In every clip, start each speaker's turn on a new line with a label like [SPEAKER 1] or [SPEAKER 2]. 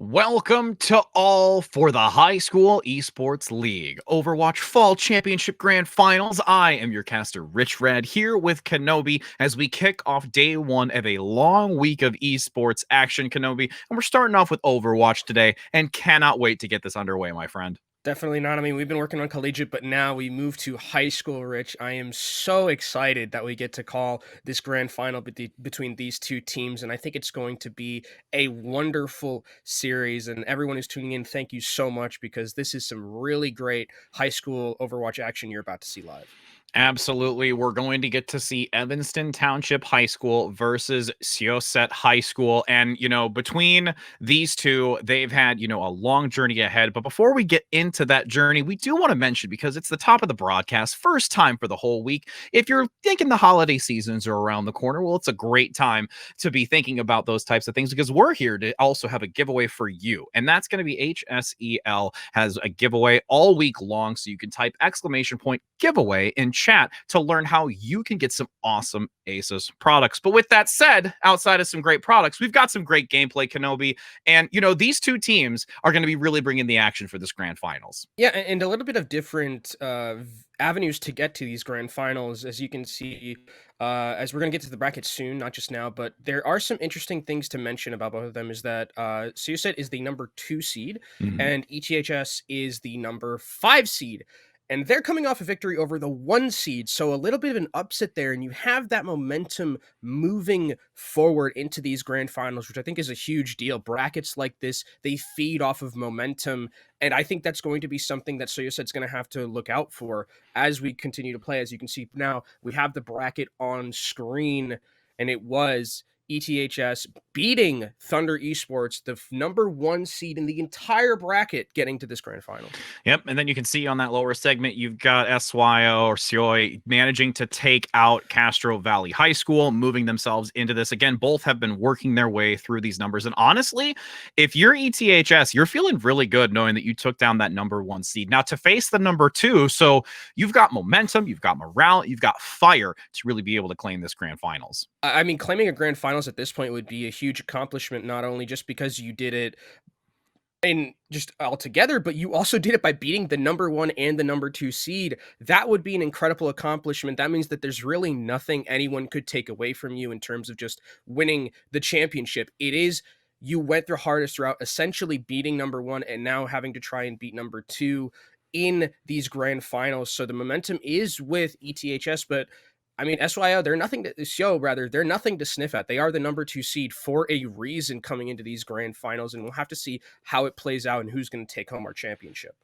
[SPEAKER 1] Welcome to all for the High School Esports League Overwatch Fall Championship Grand Finals. I am your caster, Rich Red, here with Kenobi as we kick off day one of a long week of esports action, Kenobi. And we're starting off with Overwatch today and cannot wait to get this underway, my friend.
[SPEAKER 2] Definitely not. I mean, we've been working on collegiate, but now we move to high school, Rich. I am so excited that we get to call this grand final between these two teams, and I think it's going to be a wonderful series. And everyone who's tuning in, thank you so much because this is some really great high school Overwatch action you're about to see live.
[SPEAKER 1] Absolutely. We're going to get to see Evanston Township High School versus Syosset High School. And, between these two, they've had, a long journey ahead. But before we get into that journey, we do want to mention, because it's the top of the broadcast, first time for the whole week. If you're thinking the holiday seasons are around the corner, well, it's a great time to be thinking about those types of things because we're here to also have a giveaway for you. And that's going to be HSEL has a giveaway all week long. So you can type !giveaway in chat to learn how you can get some awesome Asus products. But with that said, outside of some great products, we've got some great gameplay, Kenobi. And, these two teams are going to be really bringing the action for this grand finals.
[SPEAKER 2] Yeah, and a little bit of different avenues to get to these grand finals, as you can see, as we're going to get to the bracket soon, not just now, but there are some interesting things to mention about both of them is that Syosset is the number 2 seed and ETHS is the number 5 seed. And they're coming off a victory over the 1 seed. So a little bit of an upset there. And you have that momentum moving forward into these grand finals, which I think is a huge deal. Brackets like this, they feed off of momentum. And I think that's going to be something that Syosset's going to have to look out for as we continue to play. As you can see now, we have the bracket on screen, and it was ETHS beating Thunder Esports, the number 1 seed in the entire bracket, getting to this grand final.
[SPEAKER 1] Yep, and then you can see on that lower segment, you've got SYO or Syoi managing to take out Castro Valley High School, moving themselves into this. Again, both have been working their way through these numbers. And honestly, if you're ETHS, you're feeling really good knowing that you took down that number 1 seed. Now to face the number 2, so you've got momentum, you've got morale, you've got fire to really be able to claim this grand finals.
[SPEAKER 2] I mean, claiming a grand finals at this point would be a huge accomplishment, not only just because you did it in just altogether, but you also did it by beating the number 1 and the number 2 seed. That would be an incredible accomplishment. That means that there's really nothing anyone could take away from you in terms of just winning the championship. It is, you went the hardest route, essentially beating number 1 and now having to try and beat number 2 in these grand finals. So the momentum is with ETHS, but I mean, SYO, they're nothing to sniff at. They are the number 2 seed for a reason coming into these grand finals, and we'll have to see how it plays out and who's going to take home our championship.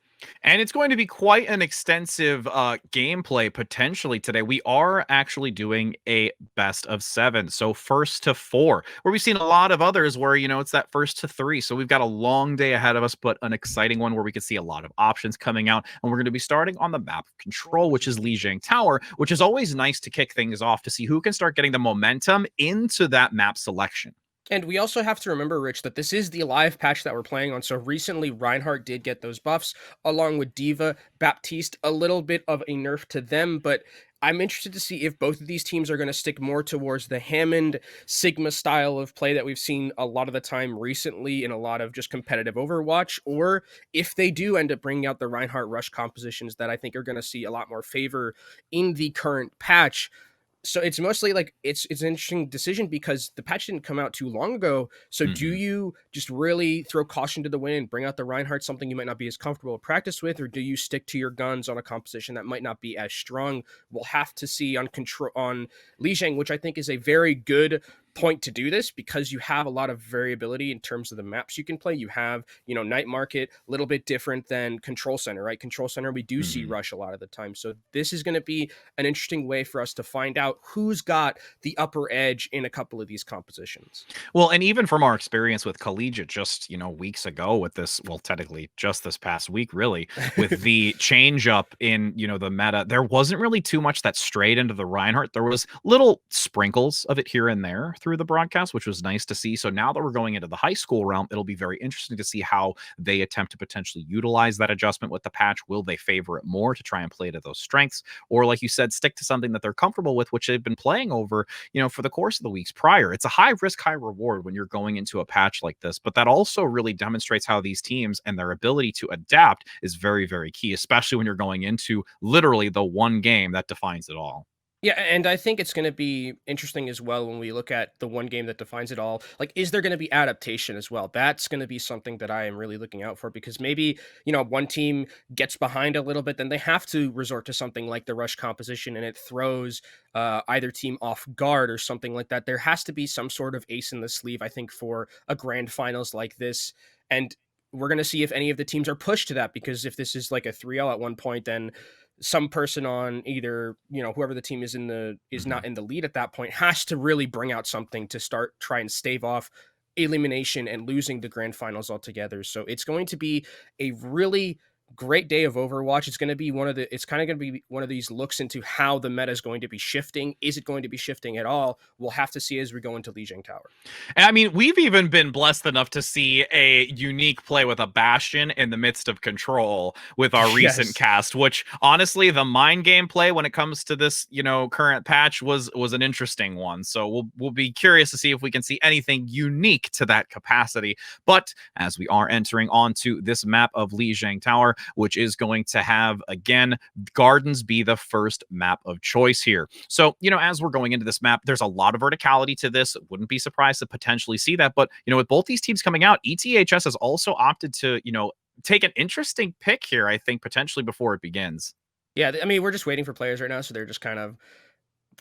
[SPEAKER 1] And it's going to be quite an extensive gameplay potentially today. We are actually doing a best of 7. So first to 4, where we've seen a lot of others where, it's that first to 3. So we've got a long day ahead of us, but an exciting one where we could see a lot of options coming out. And we're going to be starting on the map of control, which is Lijiang Tower, which is always nice to kick things off to see who can start getting the momentum into that map selection.
[SPEAKER 2] And we also have to remember, Rich, that this is the live patch that we're playing on. So recently, Reinhardt did get those buffs, along with Diva, Baptiste, a little bit of a nerf to them. But I'm interested to see if both of these teams are going to stick more towards the Hammond Sigma style of play that we've seen a lot of the time recently in a lot of just competitive Overwatch, or if they do end up bringing out the Reinhardt Rush compositions that I think are going to see a lot more favor in the current patch. So it's mostly like it's an interesting decision because the patch didn't come out too long ago. So do you just really throw caution to the wind and bring out the Reinhardt, something you might not be as comfortable to practice with, or do you stick to your guns on a composition that might not be as strong? We'll have to see on Lijiang, which I think is a very good point to do this because you have a lot of variability in terms of the maps you can play. You have, Night Market, a little bit different than Control Center, right? Control Center, we do see Rush a lot of the time. So this is going to be an interesting way for us to find out who's got the upper edge in a couple of these compositions.
[SPEAKER 1] Well, and even from our experience with Collegiate just, weeks ago with this, well, technically just this past week, really, with the change up in, the meta, there wasn't really too much that strayed into the Reinhardt. There was little sprinkles of it here and there through the broadcast, which was nice to see. So now that we're going into the high school realm, it'll be very interesting to see how they attempt to potentially utilize that adjustment with the patch. Will they favor it more to try and play to those strengths? Or like you said, stick to something that they're comfortable with, which they've been playing over, for the course of the weeks prior. It's a high risk, high reward when you're going into a patch like this, but that also really demonstrates how these teams and their ability to adapt is very, very key, especially when you're going into literally the one game that defines it all.
[SPEAKER 2] Yeah, and I think it's going to be interesting as well when we look at the one game that defines it all. Like, is there going to be adaptation as well? That's going to be something that I am really looking out for because maybe, one team gets behind a little bit, then they have to resort to something like the rush composition and it throws either team off guard or something like that. There has to be some sort of ace in the sleeve, I think, for a grand finals like this. And we're going to see if any of the teams are pushed to that because if this is like a 3-0 at one point, then some person on either whoever the team is not in the lead at that point has to really bring out something to try and stave off elimination and losing the grand finals altogether. So it's going to be a really great day of Overwatch. It's kind of going to be one of these looks into how the meta is going to be shifting. Is it going to be shifting at all? We'll have to see as we go into Lijiang Tower.
[SPEAKER 1] And I mean, we've even been blessed enough to see a unique play with a Bastion in the midst of Control with our recent cast, which honestly, the mind game play when it comes to this, current patch was an interesting one. So we'll be curious to see if we can see anything unique to that capacity. But as we are entering onto this map of Lijiang Tower, which is going to have, again, Gardens be the first map of choice here. So, as we're going into this map, there's a lot of verticality to this. Wouldn't be surprised to potentially see that. But, with both these teams coming out, ETHS has also opted to, take an interesting pick here, I think, potentially before it begins.
[SPEAKER 2] Yeah, I mean, we're just waiting for players right now, so they're just kind of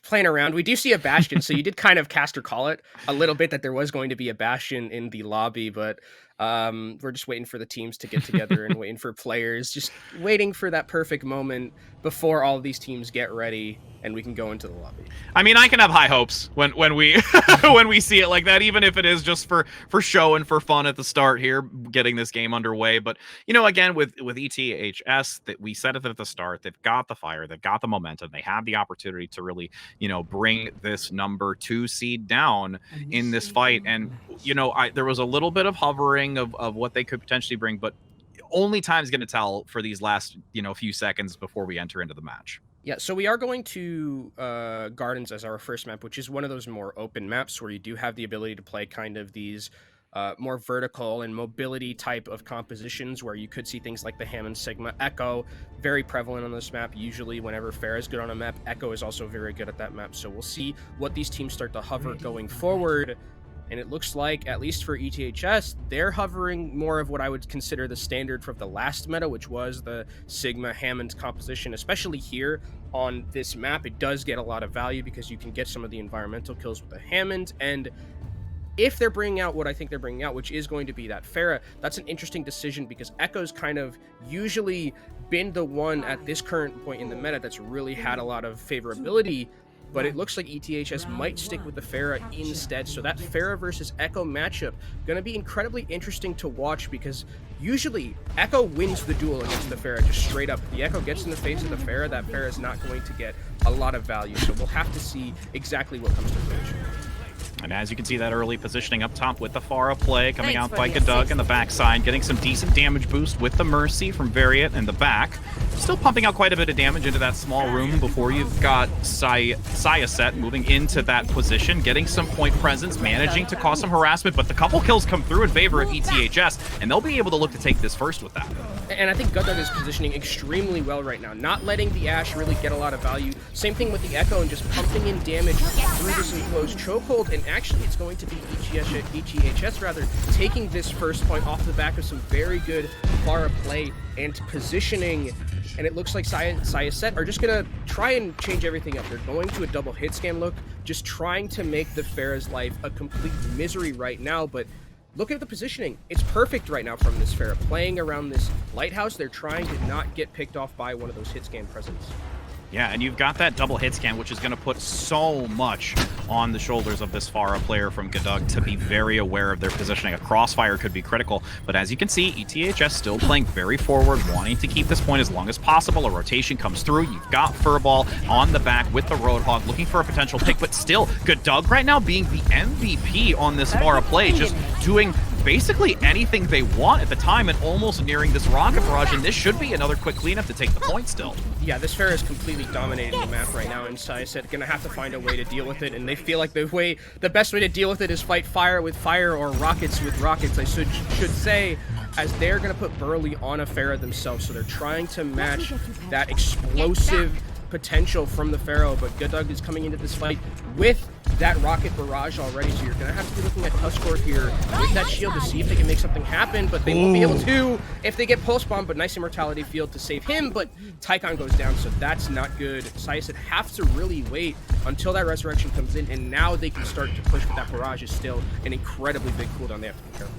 [SPEAKER 2] playing around. We do see a Bastion, so you did kind of cast or call it a little bit that there was going to be a Bastion in the lobby, but we're just waiting for the teams to get together and waiting for players, just waiting for that perfect moment before all of these teams get ready and we can go into the lobby.
[SPEAKER 1] I mean, I can have high hopes when we when we see it like that, even if it is just for show and for fun at the start here, getting this game underway. But again, with ETHS, that we said it at the start, they've got the fire, they've got the momentum, they have the opportunity to really bring this number 2 seed down in this fight. And there was a little bit of hovering of what they could potentially bring, but only time's going to tell for these last few seconds before we enter into the match.
[SPEAKER 2] Yeah, so we are going to Gardens as our first map, which is one of those more open maps where you do have the ability to play kind of these more vertical and mobility type of compositions where you could see things like the Hammond Sigma Echo, very prevalent on this map. Usually whenever Pharah is good on a map, Echo is also very good at that map. So we'll see what these teams start to hover going forward. And it looks like, at least for ETHS, they're hovering more of what I would consider the standard from the last meta, which was the Sigma Hammond composition. Especially here on this map, it does get a lot of value because you can get some of the environmental kills with the Hammond. And if they're bringing out what I think they're bringing out, which is going to be that Pharah, that's an interesting decision because Echo's kind of usually been the one at this current point in the meta that's really had a lot of favorability. But it looks like ETHS might stick with the Pharah instead. So that Pharah versus Echo matchup going to be incredibly interesting to watch because usually Echo wins the duel against the Pharah just straight up. If the Echo gets in the face of the Pharah, that Pharah is not going to get a lot of value. So we'll have to see exactly what comes to fruition.
[SPEAKER 1] And as you can see, that early positioning up top with the Pharah play coming out by Gadug in the backside, getting some decent damage boost with the Mercy from Variet in the back. Still pumping out quite a bit of damage into that small room before you've got Syosset moving into that position, getting some point presence, managing to cause some harassment, but the couple kills come through in favor of ETHS, and they'll be able to look to take this first with that.
[SPEAKER 2] And I think Gadug is positioning extremely well right now, not letting the Ashe really get a lot of value. Same thing with the Echo and just pumping in damage through this enclosed chokehold, and actually it's going to be ETHS taking this first point off the back of some very good Pharah play and positioning. And it looks like Syosset are just going to try and change everything up. They're going to a double hit scan look, just trying to make the Pharah's life a complete misery right now. But look at the positioning. It's perfect right now from this Pharah. Playing around this lighthouse, they're trying to not get picked off by one of those hit scan presence.
[SPEAKER 1] Yeah, and you've got that double hit scan, which is going to put so much on the shoulders of this Pharah player from Gadug to be very aware of their positioning. A crossfire could be critical, but as you can see, ETHS still playing very forward, wanting to keep this point as long as possible. A rotation comes through. You've got Furball on the back with the Roadhog, looking for a potential pick, but still, Gadug right now being the MVP on this Pharah play, just doing basically anything they want at the time and almost nearing this rocket barrage, and this should be another quick cleanup to take the point still.
[SPEAKER 2] Yeah, this Pharah is completely dominating the map right now, and Syosset gonna have to find a way to deal with it, and they feel like the best way to deal with it is fight fire with fire or rockets with rockets, I should say, as they're gonna put Burley on a Pharah themselves, so they're trying to match that explosive potential from the Pharaoh, but Gadug is coming into this fight with that rocket barrage already, so you're gonna have to be looking at Tuskor here with that shield to see if they can make something happen, but they won't be able to if they get pulse bomb. But nice immortality field to save him, but Tycon goes down, so that's not good. Syosset have to really wait until that resurrection comes in, and now they can start to push, but that barrage is still an incredibly big cooldown they have to be careful.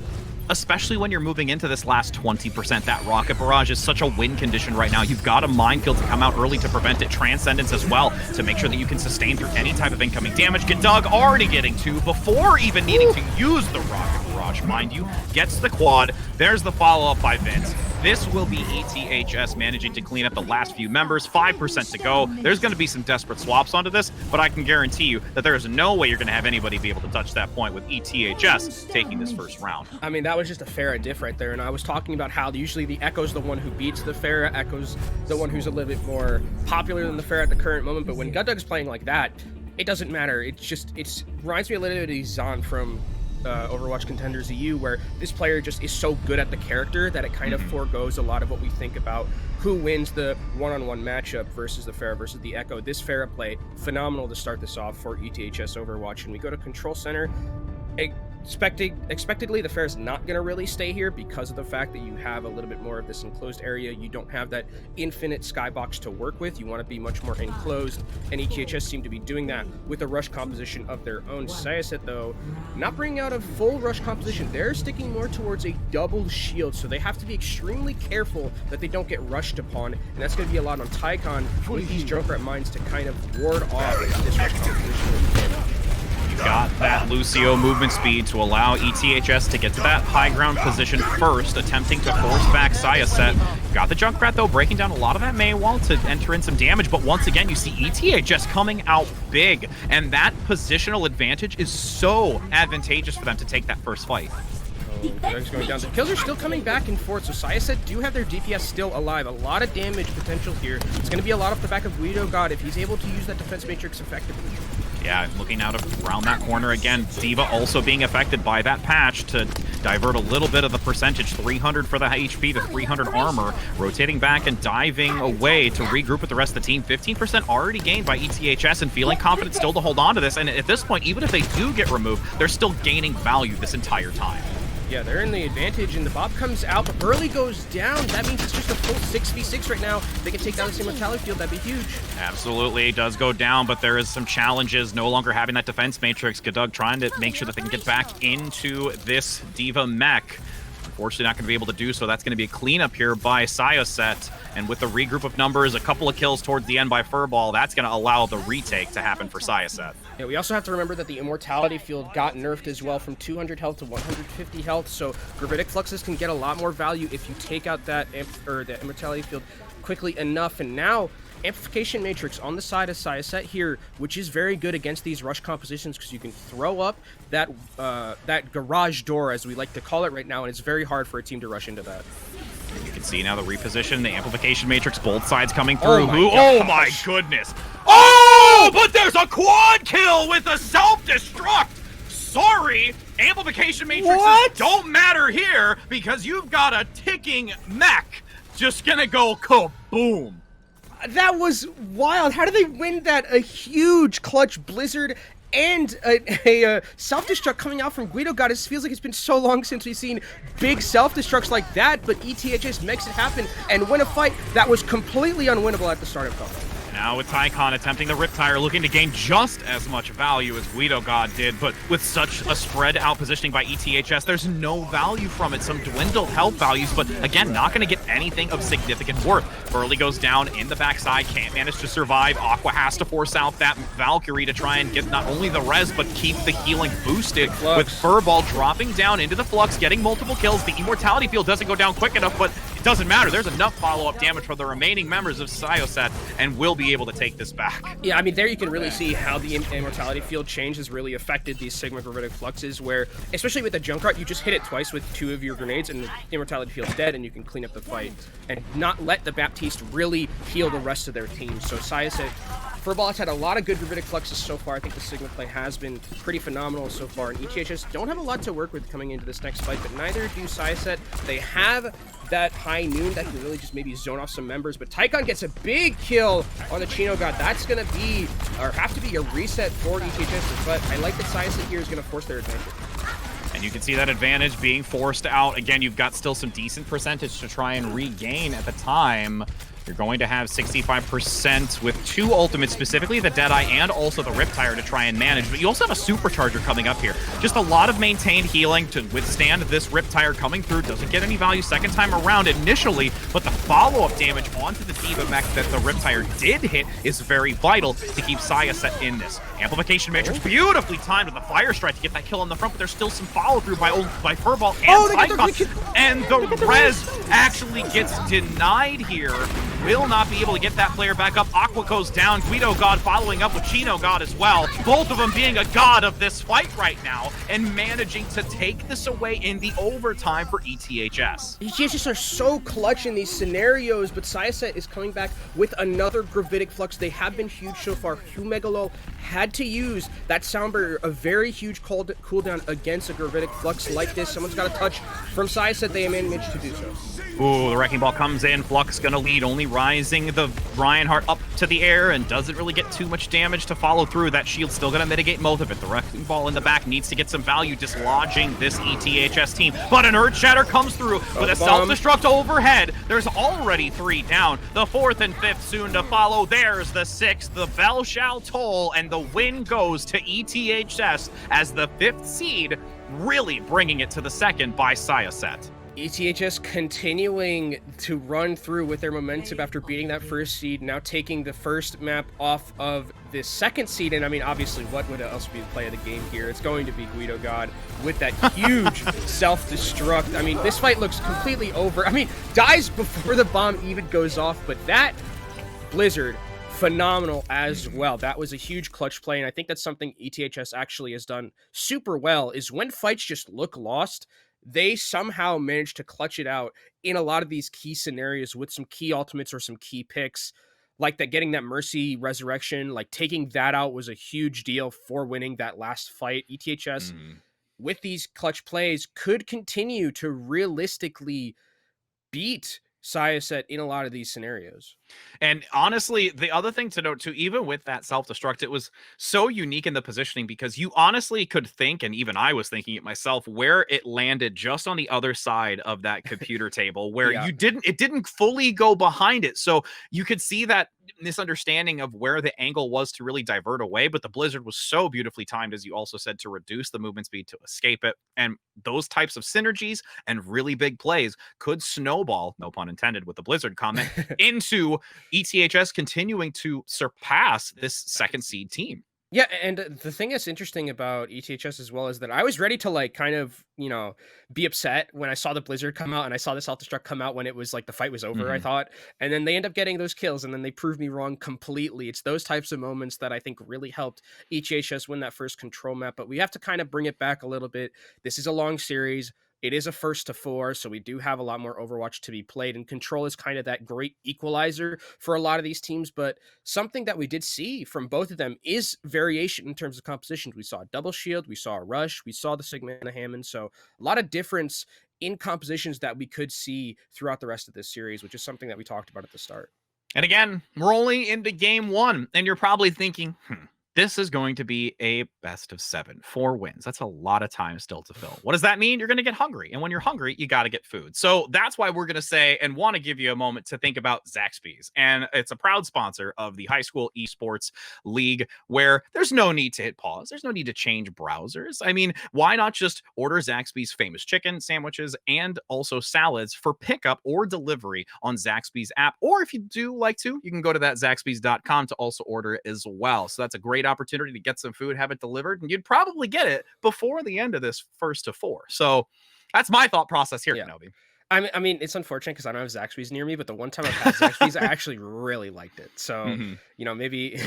[SPEAKER 1] Especially when you're moving into this last 20%. That rocket barrage is such a win condition right now. You've got a minefield to come out early to prevent it. Transcendence as well to make sure that you can sustain through any type of incoming damage. Gadug already getting 2 before even needing to use the rocket barrage. Mind you, gets the quad. There's the follow-up by Vince. This will be ETHS managing to clean up the last few members. 5% to go. There's going to be some desperate swaps onto this, but I can guarantee you that there is no way you're going to have anybody be able to touch that point with ETHS taking this first round.
[SPEAKER 2] I mean, that was just a Pharah diff right there, and I was talking about how usually the Echo's the one who beats the Pharah. Echo's the one who's a little bit more popular than the Pharah at the current moment, but when Gadug's playing like that, it doesn't matter. It reminds me a little bit of Zan from Overwatch Contenders EU, where this player just is so good at the character that it kind of forgoes a lot of what we think about who wins the one-on-one matchup versus the Pharah versus the Echo. This Pharah play, phenomenal to start this off for ETHS Overwatch, and we go to Control Center. Expectedly, the Pharah's not going to really stay here because of the fact that you have a little bit more of this enclosed area. You don't have that infinite skybox to work with. You want to be much more enclosed, and ETHS seem to be doing that with a rush composition of their own. Syosset, though, not bringing out a full rush composition. They're sticking more towards a double shield, so they have to be extremely careful that they don't get rushed upon, and that's going to be a lot on Tycon with these Junkrat mines to kind of ward off this rush composition.
[SPEAKER 1] Got that Lucio movement speed to allow ETHS to get to that high ground position first, attempting to force back Syosset. Got the Junkrat, though, breaking down a lot of that Mei wall to enter in some damage, but once again, you see ETHS coming out big, and that positional advantage is so advantageous for them to take that first fight.
[SPEAKER 2] Going down. The kills are still coming back and forth, so Syosset do have their DPS still alive. A lot of damage potential here. It's going to be a lot off the back of Guido God if he's able to use that defense matrix effectively.
[SPEAKER 1] Yeah, looking out around that corner again. D.Va also being affected by that patch to divert a little bit of the percentage. 300 for the HP to 300 armor. Rotating back and diving away to regroup with the rest of the team. 15% already gained by ETHS and feeling confident still to hold on to this. And at this point, even if they do get removed, they're still gaining value this entire time.
[SPEAKER 2] Yeah, they're in the advantage, and the Bob comes out, but Burley goes down. That means it's just a full 6v6 right now. They can take down this immortality field. That'd be huge.
[SPEAKER 1] Absolutely, it does go down, but there is some challenges. No longer having that defense matrix. Gadug trying to make sure that they can get back into this D.Va mech. Unfortunately, not going to be able to do so. That's going to be a cleanup here by Syosset. And with the regroup of numbers, a couple of kills towards the end by Furball, that's going to allow the retake to happen for Syosset.
[SPEAKER 2] Yeah, we also have to remember that the immortality field got nerfed as well from 200 health to 150 health. So gravitic fluxes can get a lot more value if you take out that the immortality field quickly enough. And now amplification matrix on the side of Syosset here, which is very good against these rush compositions because you can throw up that that garage door, as we like to call it right now, and it's very hard for a team to rush into that.
[SPEAKER 1] You can see now the reposition, the amplification matrix, both sides coming through. Oh my goodness. Oh, but there's a quad kill with a self-destruct. Sorry, amplification matrices don't matter here because you've got a ticking mech just gonna go kaboom.
[SPEAKER 2] That was wild. How did they win that? A huge clutch blizzard and a self-destruct coming out from Guido God. It feels like it's been so long since we've seen big self-destructs like that, but ETHS makes it happen and win a fight that was completely unwinnable at the start of combat.
[SPEAKER 1] Now with Tycon attempting the Riptire, looking to gain just as much value as Guido God did, but with such a spread out positioning by ETHS, there's no value from it. Some dwindled health values, but again, not going to get anything of significant worth. Burley goes down in the backside, can't manage to survive. Aqua has to force out that Valkyrie to try and get not only the res, but keep the healing boosted. With Furball dropping down into the Flux, getting multiple kills. The Immortality field doesn't go down quick enough, but it doesn't matter. There's enough follow-up damage for the remaining members of Syosset, and will be able to take this back.
[SPEAKER 2] Yeah, I mean, there you can really see how the Immortality field change has really affected these Sigma Gravitic Fluxes, where, especially with the Junkrat, you just hit it twice with 2 of your grenades, and the Immortality field's dead, and you can clean up the fight, and not let the Baptiste really heal the rest of their team. So Syosset, Furball has had a lot of good Gravitic Fluxes so far. I think the Sigma play has been pretty phenomenal so far, and ETHS don't have a lot to work with coming into this next fight, but neither do Syosset. They have that high noon that can really just maybe zone off some members, but Tycon gets a big kill on the Chino God. That's gonna be, or have to be, a reset for ETHS, but I like that Syosset here is gonna force their advantage.
[SPEAKER 1] And you can see that advantage being forced out. Again, you've got still some decent percentage to try and regain at the time. You're going to have 65% with 2 ultimates, specifically the Deadeye and also the Riptire to try and manage. But you also have a Supercharger coming up here. Just a lot of maintained healing to withstand this Riptire coming through. Doesn't get any value second time around initially, but the follow-up damage onto the D.Va mech that the Riptire did hit is very vital to keep Syosset in this. Amplification Matrix beautifully timed with a Fire Strike to get that kill on the front, but there's still some follow-through by Furball and Tycon. And the res actually gets denied here. Will not be able to get that player back up. Aqua goes down. Guido God following up with Chino God as well. Both of them being a god of this fight right now and managing to take this away in the overtime for ETHS.
[SPEAKER 2] ETHS are so clutch in these scenarios, but Syosset is coming back with another Gravitic Flux. They have been huge so far. Hugh Megalo had to use that Soundbarrier, a very huge cooldown against a Gravitic Flux like this. Someone's got a touch from Syosset. They managed to do so.
[SPEAKER 1] Ooh, the Wrecking Ball comes in. Flux gonna lead, only rising the Reinhardt up to the air and doesn't really get too much damage to follow through. That shield's still gonna mitigate most of it. The Wrecking Ball in the back needs to get some value dislodging this ETHS team. But an Earth Shatter comes through with a self-destruct overhead. There's already 3 down. The 4th and 5th soon to follow. There's the 6th. The bell shall toll, and the win goes to ETHS as the 5th seed, really bringing it to the 2nd by Syosset.
[SPEAKER 2] ETHS continuing to run through with their momentum after beating that 1st seed, now taking the 1st map off of the 2nd seed, and I mean, obviously, what would else be the play of the game here? It's going to be Guido God with that huge self-destruct. I mean, this fight looks completely over. I mean, dies before the bomb even goes off, but that Blizzard, phenomenal as well. That was a huge clutch play, and I think that's something ETHS actually has done super well, is when fights just look lost, they somehow managed to clutch it out in a lot of these key scenarios with some key ultimates or some key picks. Like that, getting that Mercy Resurrection, like taking that out was a huge deal for winning that last fight. ETHS, with these clutch plays, could continue to realistically beat Syosset in a lot of these scenarios.
[SPEAKER 1] And honestly, the other thing to note too, even with that self-destruct, it was so unique in the positioning because you honestly could think, and even I was thinking it myself, where it landed just on the other side of that computer table, where it didn't fully go behind it. So you could see that misunderstanding of where the angle was to really divert away, but the Blizzard was so beautifully timed, as you also said, to reduce the movement speed to escape it. And those types of synergies and really big plays could snowball, no pun intended with the Blizzard comment, into ETHS continuing to surpass this 2nd seed team.
[SPEAKER 2] Yeah, and the thing that's interesting about ETHS as well is that I was ready to like kind of, you know, be upset when I saw the Blizzard come out and I saw the self-destruct come out when it was like the fight was over, I thought. And then they end up getting those kills and then they proved me wrong completely. It's those types of moments that I think really helped ETHS win that 1st control map, but we have to kind of bring it back a little bit. This is a long series. It is a 1st to 4, so we do have a lot more Overwatch to be played, and Control is kind of that great equalizer for a lot of these teams, but something that we did see from both of them is variation in terms of compositions. We saw a double shield, we saw a rush, we saw the Sigma and the Hammond, so a lot of difference in compositions that we could see throughout the rest of this series, which is something that we talked about at the start.
[SPEAKER 1] And again, we're only into game 1, and you're probably thinking, This is going to be a best of 7, 4 wins. That's a lot of time still to fill. What does that mean? You're going to get hungry. And when you're hungry, you got to get food. So that's why we're going to say and want to give you a moment to think about Zaxby's. And it's a proud sponsor of the High School Esports League, where there's no need to hit pause. There's no need to change browsers. I mean, why not just order Zaxby's famous chicken sandwiches and also salads for pickup or delivery on Zaxby's app? Or if you do like to, you can go to that Zaxby's.com to also order it as well. So that's a great opportunity to get some food, have it delivered, and you'd probably get it before the end of this first to 4. So that's my thought process here,
[SPEAKER 2] Yeah.
[SPEAKER 1] Kenobi.
[SPEAKER 2] I mean, it's unfortunate because I don't have Zaxby's near me, but the one time I've had Zaxby's, I actually really liked it. So,
[SPEAKER 1] Mhm.
[SPEAKER 2] maybe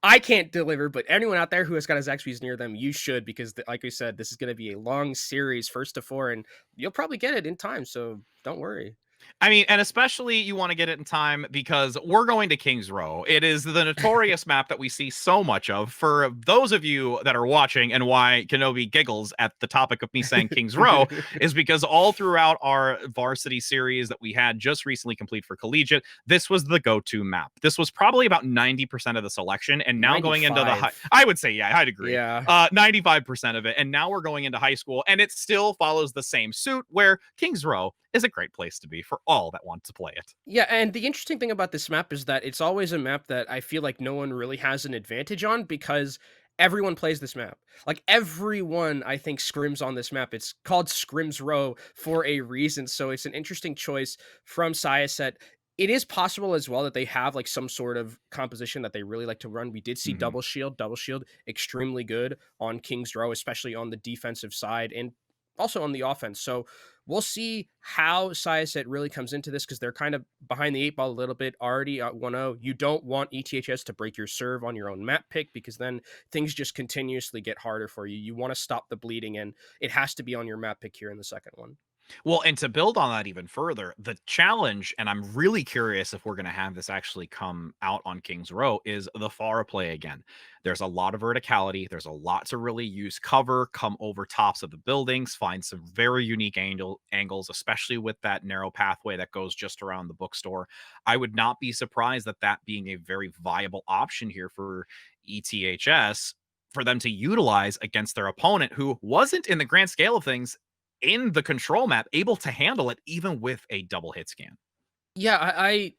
[SPEAKER 2] I can't deliver, but anyone out there who has got a Zaxby's near them, you should, because like we said, this is going to be a long series, first to 4, and you'll probably get it in time. So don't worry.
[SPEAKER 1] I mean, and especially you want to get it in time because we're going to Kings Row. It is the notorious map that we see so much of. For those of you that are watching, and why Kenobi giggles at the topic of me saying Kings Row is because all throughout our varsity series that we had just recently complete for collegiate, this was the go-to map. This was probably about 90% of the selection, and now going into the high, I would say, yeah, I'd agree.
[SPEAKER 2] Yeah.
[SPEAKER 1] 95% of it, and now we're going into high school, and it still follows the same suit where Kings Row is a great place to be for all that want to play it.
[SPEAKER 2] Yeah, and the interesting thing about this map is that it's always a map that I feel like no one really has an advantage on because everyone plays this map. Like everyone, I think, scrims on this map. It's called Scrims Row for a reason. So it's an interesting choice from Syosset. It is possible as well that they have like some sort of composition that they really like to run. We did see
[SPEAKER 1] Mhm.
[SPEAKER 2] double shield, extremely good on King's Row, especially on the defensive side and also on the offense. So we'll see how Syosset really comes into this because they're kind of behind the 8 ball a little bit, already at 1-0. You don't want ETHS to break your serve on your own map pick because then things just continuously get harder for you. You want to stop the bleeding, and it has to be on your map pick here in the second one.
[SPEAKER 1] Well, and to build on that even further, the challenge, and I'm really curious if we're going to have this actually come out on Kings Row, is the far play again. There's a lot of verticality. There's a lot to really use cover, come over tops of the buildings, find some very unique angles, especially with that narrow pathway that goes just around the bookstore. I would not be surprised that that being a very viable option here for ETHS for them to utilize against their opponent, who wasn't in the grand scale of things in the control map able to handle it even with a double hit scan.
[SPEAKER 2] Yeah,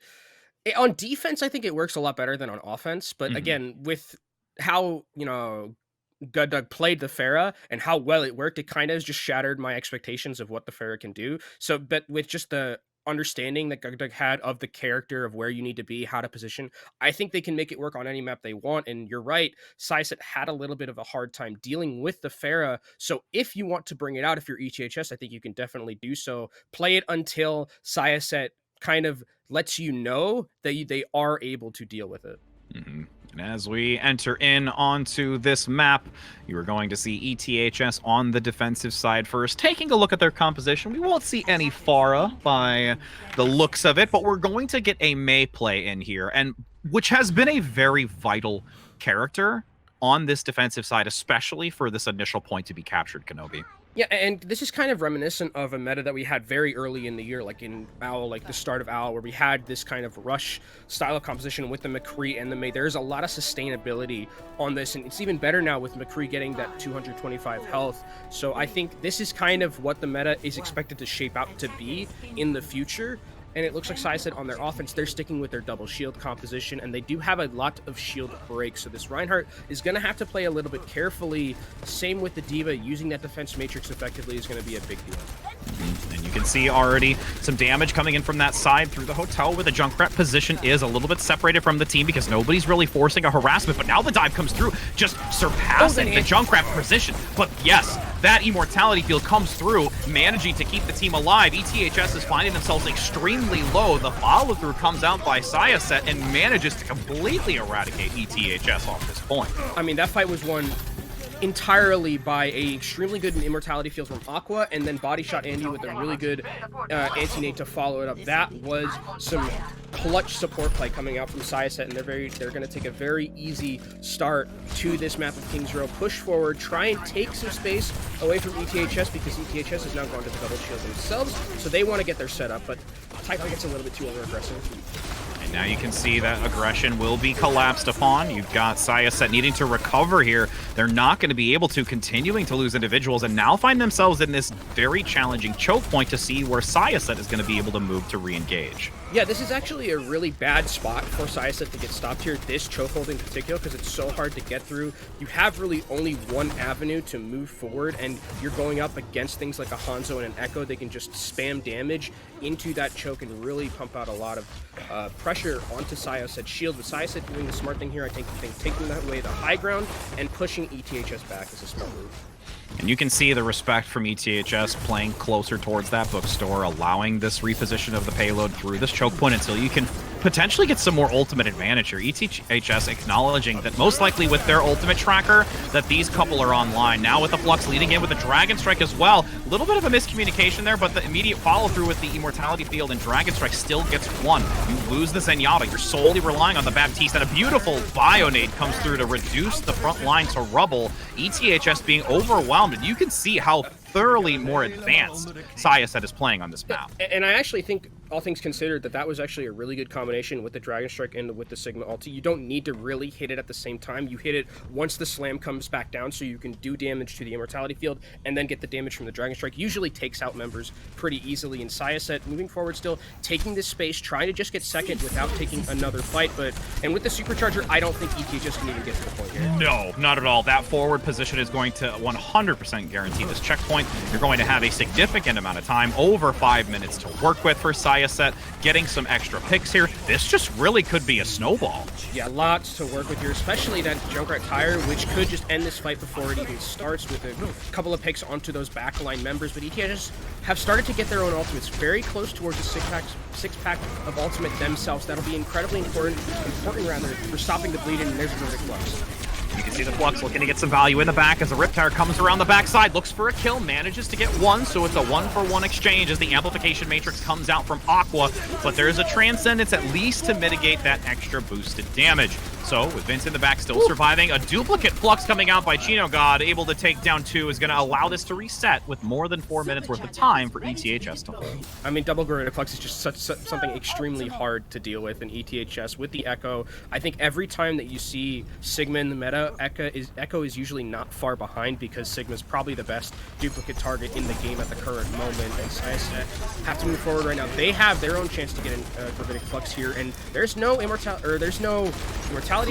[SPEAKER 2] on defense, I think it works a lot better than on offense. But
[SPEAKER 1] Mhm.
[SPEAKER 2] again, with how Gudug played the Pharah and how well it worked, it kind of just shattered my expectations of what the Pharah can do. So, but with just the understanding that Gudug had of the character of where you need to be, how to position, I think they can make it work on any map they want. And you're right, Syosset had a little bit of a hard time dealing with the Pharah. So if you want to bring it out, if you're ETHS, I think you can definitely do so. Play it until Syosset kind of lets you know that they are able to deal with it.
[SPEAKER 1] Mhm. And as we enter in onto this map, you are going to see ETHS on the defensive side first. Taking a look at their composition, we won't see any Pharah by the looks of it, but we're going to get a Mei play in here, and which has been a very vital character on this defensive side, especially for this initial point to be captured, Kenobi.
[SPEAKER 2] Yeah, and this is kind of reminiscent of a meta that we had very early in the year, like in OWL, like the start of OWL, where we had this kind of rush style of composition with the McCree and the Mei. There's a lot of sustainability on this, and it's even better now with McCree getting that 225 health. So I think this is kind of what the meta is expected to shape out to be in the future. And it looks like Syosset on their offense, they're sticking with their double shield composition, and they do have a lot of shield breaks. So this Reinhardt is going to have to play a little bit carefully. Same with the D.Va. Using that defense matrix effectively is going to be a big deal.
[SPEAKER 1] And you can see already some damage coming in from that side through the hotel, where the Junkrat position is a little bit separated from the team because nobody's really forcing a harassment. But now the dive comes through, just surpassing the Junkrat position. But yes, that immortality field comes through, managing to keep the team alive. ETHS is finding themselves extremely low. The follow-through comes out by Syosset and manages to completely eradicate ETHS off this point.
[SPEAKER 2] I mean, that fight was won entirely by a extremely good immortality field from Aqua, and then body shot Andy with a really good anti-nade to follow it up. That was some clutch support play coming out from Syosset, and they're going to take a very easy start to this map of Kings Row. Push forward, try and take some space away from ETHS because ETHS is now going to the double shield themselves, so they want to get their setup, but Typhon gets a little bit too over aggressive.
[SPEAKER 1] And now you can see that aggression will be collapsed upon. You've got Syosset needing to recover here. They're not going to be able to, continuing to lose individuals, and now find themselves in this very challenging choke point to see where Syosset is going to be able to move to re-engage.
[SPEAKER 2] Yeah, this is actually a really bad spot for Syosset to get stopped here, this chokehold in particular, because it's so hard to get through. You have really only one avenue to move forward, and you're going up against things like a Hanzo and an Echo. They can just spam damage into that choke and really pump out a lot of pressure onto Syosset's shield. But Syosset doing the smart thing here, I think taking that away the high ground and pushing ETHS back is a smart move.
[SPEAKER 1] And you can see the respect from ETHS playing closer towards that bookstore, allowing this reposition of the payload through this choke point until you can potentially get some more ultimate advantage here. ETHS acknowledging that most likely with their ultimate tracker that these couple are online. Now with the Flux leading in with the Dragon Strike as well. A little bit of a miscommunication there, but the immediate follow through with the Immortality Field and Dragon Strike still gets one. You lose the Zenyatta. You're solely relying on the Baptiste, and a beautiful Bionade comes through to reduce the front line to rubble. ETHS being overwhelmed, and you can see how thoroughly more advanced Syosset is playing on this map.
[SPEAKER 2] And I actually think, all things considered, that was actually a really good combination with the Dragon Strike and with the Sigma ulti. You don't need to really hit it at the same time. You hit it once the slam comes back down so you can do damage to the Immortality Field and then get the damage from the Dragon Strike. Usually takes out members pretty easily. And Syosset moving forward still, taking this space, trying to just get second without taking another fight. And with the Supercharger, I don't think ETHS can even get to the point here.
[SPEAKER 1] No, not at all. That forward position is going to 100% guarantee this checkpoint. You're going to have a significant amount of time, over 5 minutes to work with for Syosset, getting some extra picks here. This just really could be a snowball.
[SPEAKER 2] Yeah, lots to work with here, especially that Junkrat Tire, which could just end this fight before it even starts with a couple of picks onto those backline members. But ETHS have started to get their own ultimates very close towards the six-pack of ultimate themselves. That'll be incredibly important rather, for stopping the bleed, and there's a Verdict Flux.
[SPEAKER 1] You can see the Flux looking to get some value in the back as the Riptire comes around the backside, looks for a kill, manages to get one, so it's a one-for-one exchange as the Amplification Matrix comes out from Aqua, but there is a Transcendence at least to mitigate that extra boosted damage. So, with Vince in the back still surviving, a duplicate Flux coming out by Chino God, able to take down two, is going to allow this to reset with more than 4 minutes worth of time for ETHS to hold.
[SPEAKER 2] I mean, double Gorilla Flux is just something extremely hard to deal with in ETHS. With the Echo, I think every time that you see Sigma in the meta, Echo is usually not far behind because Sigma's probably the best duplicate target in the game at the current moment, and Syosset have to move forward right now. They have their own chance to get a Gravitic Flux here, and there's no Immortality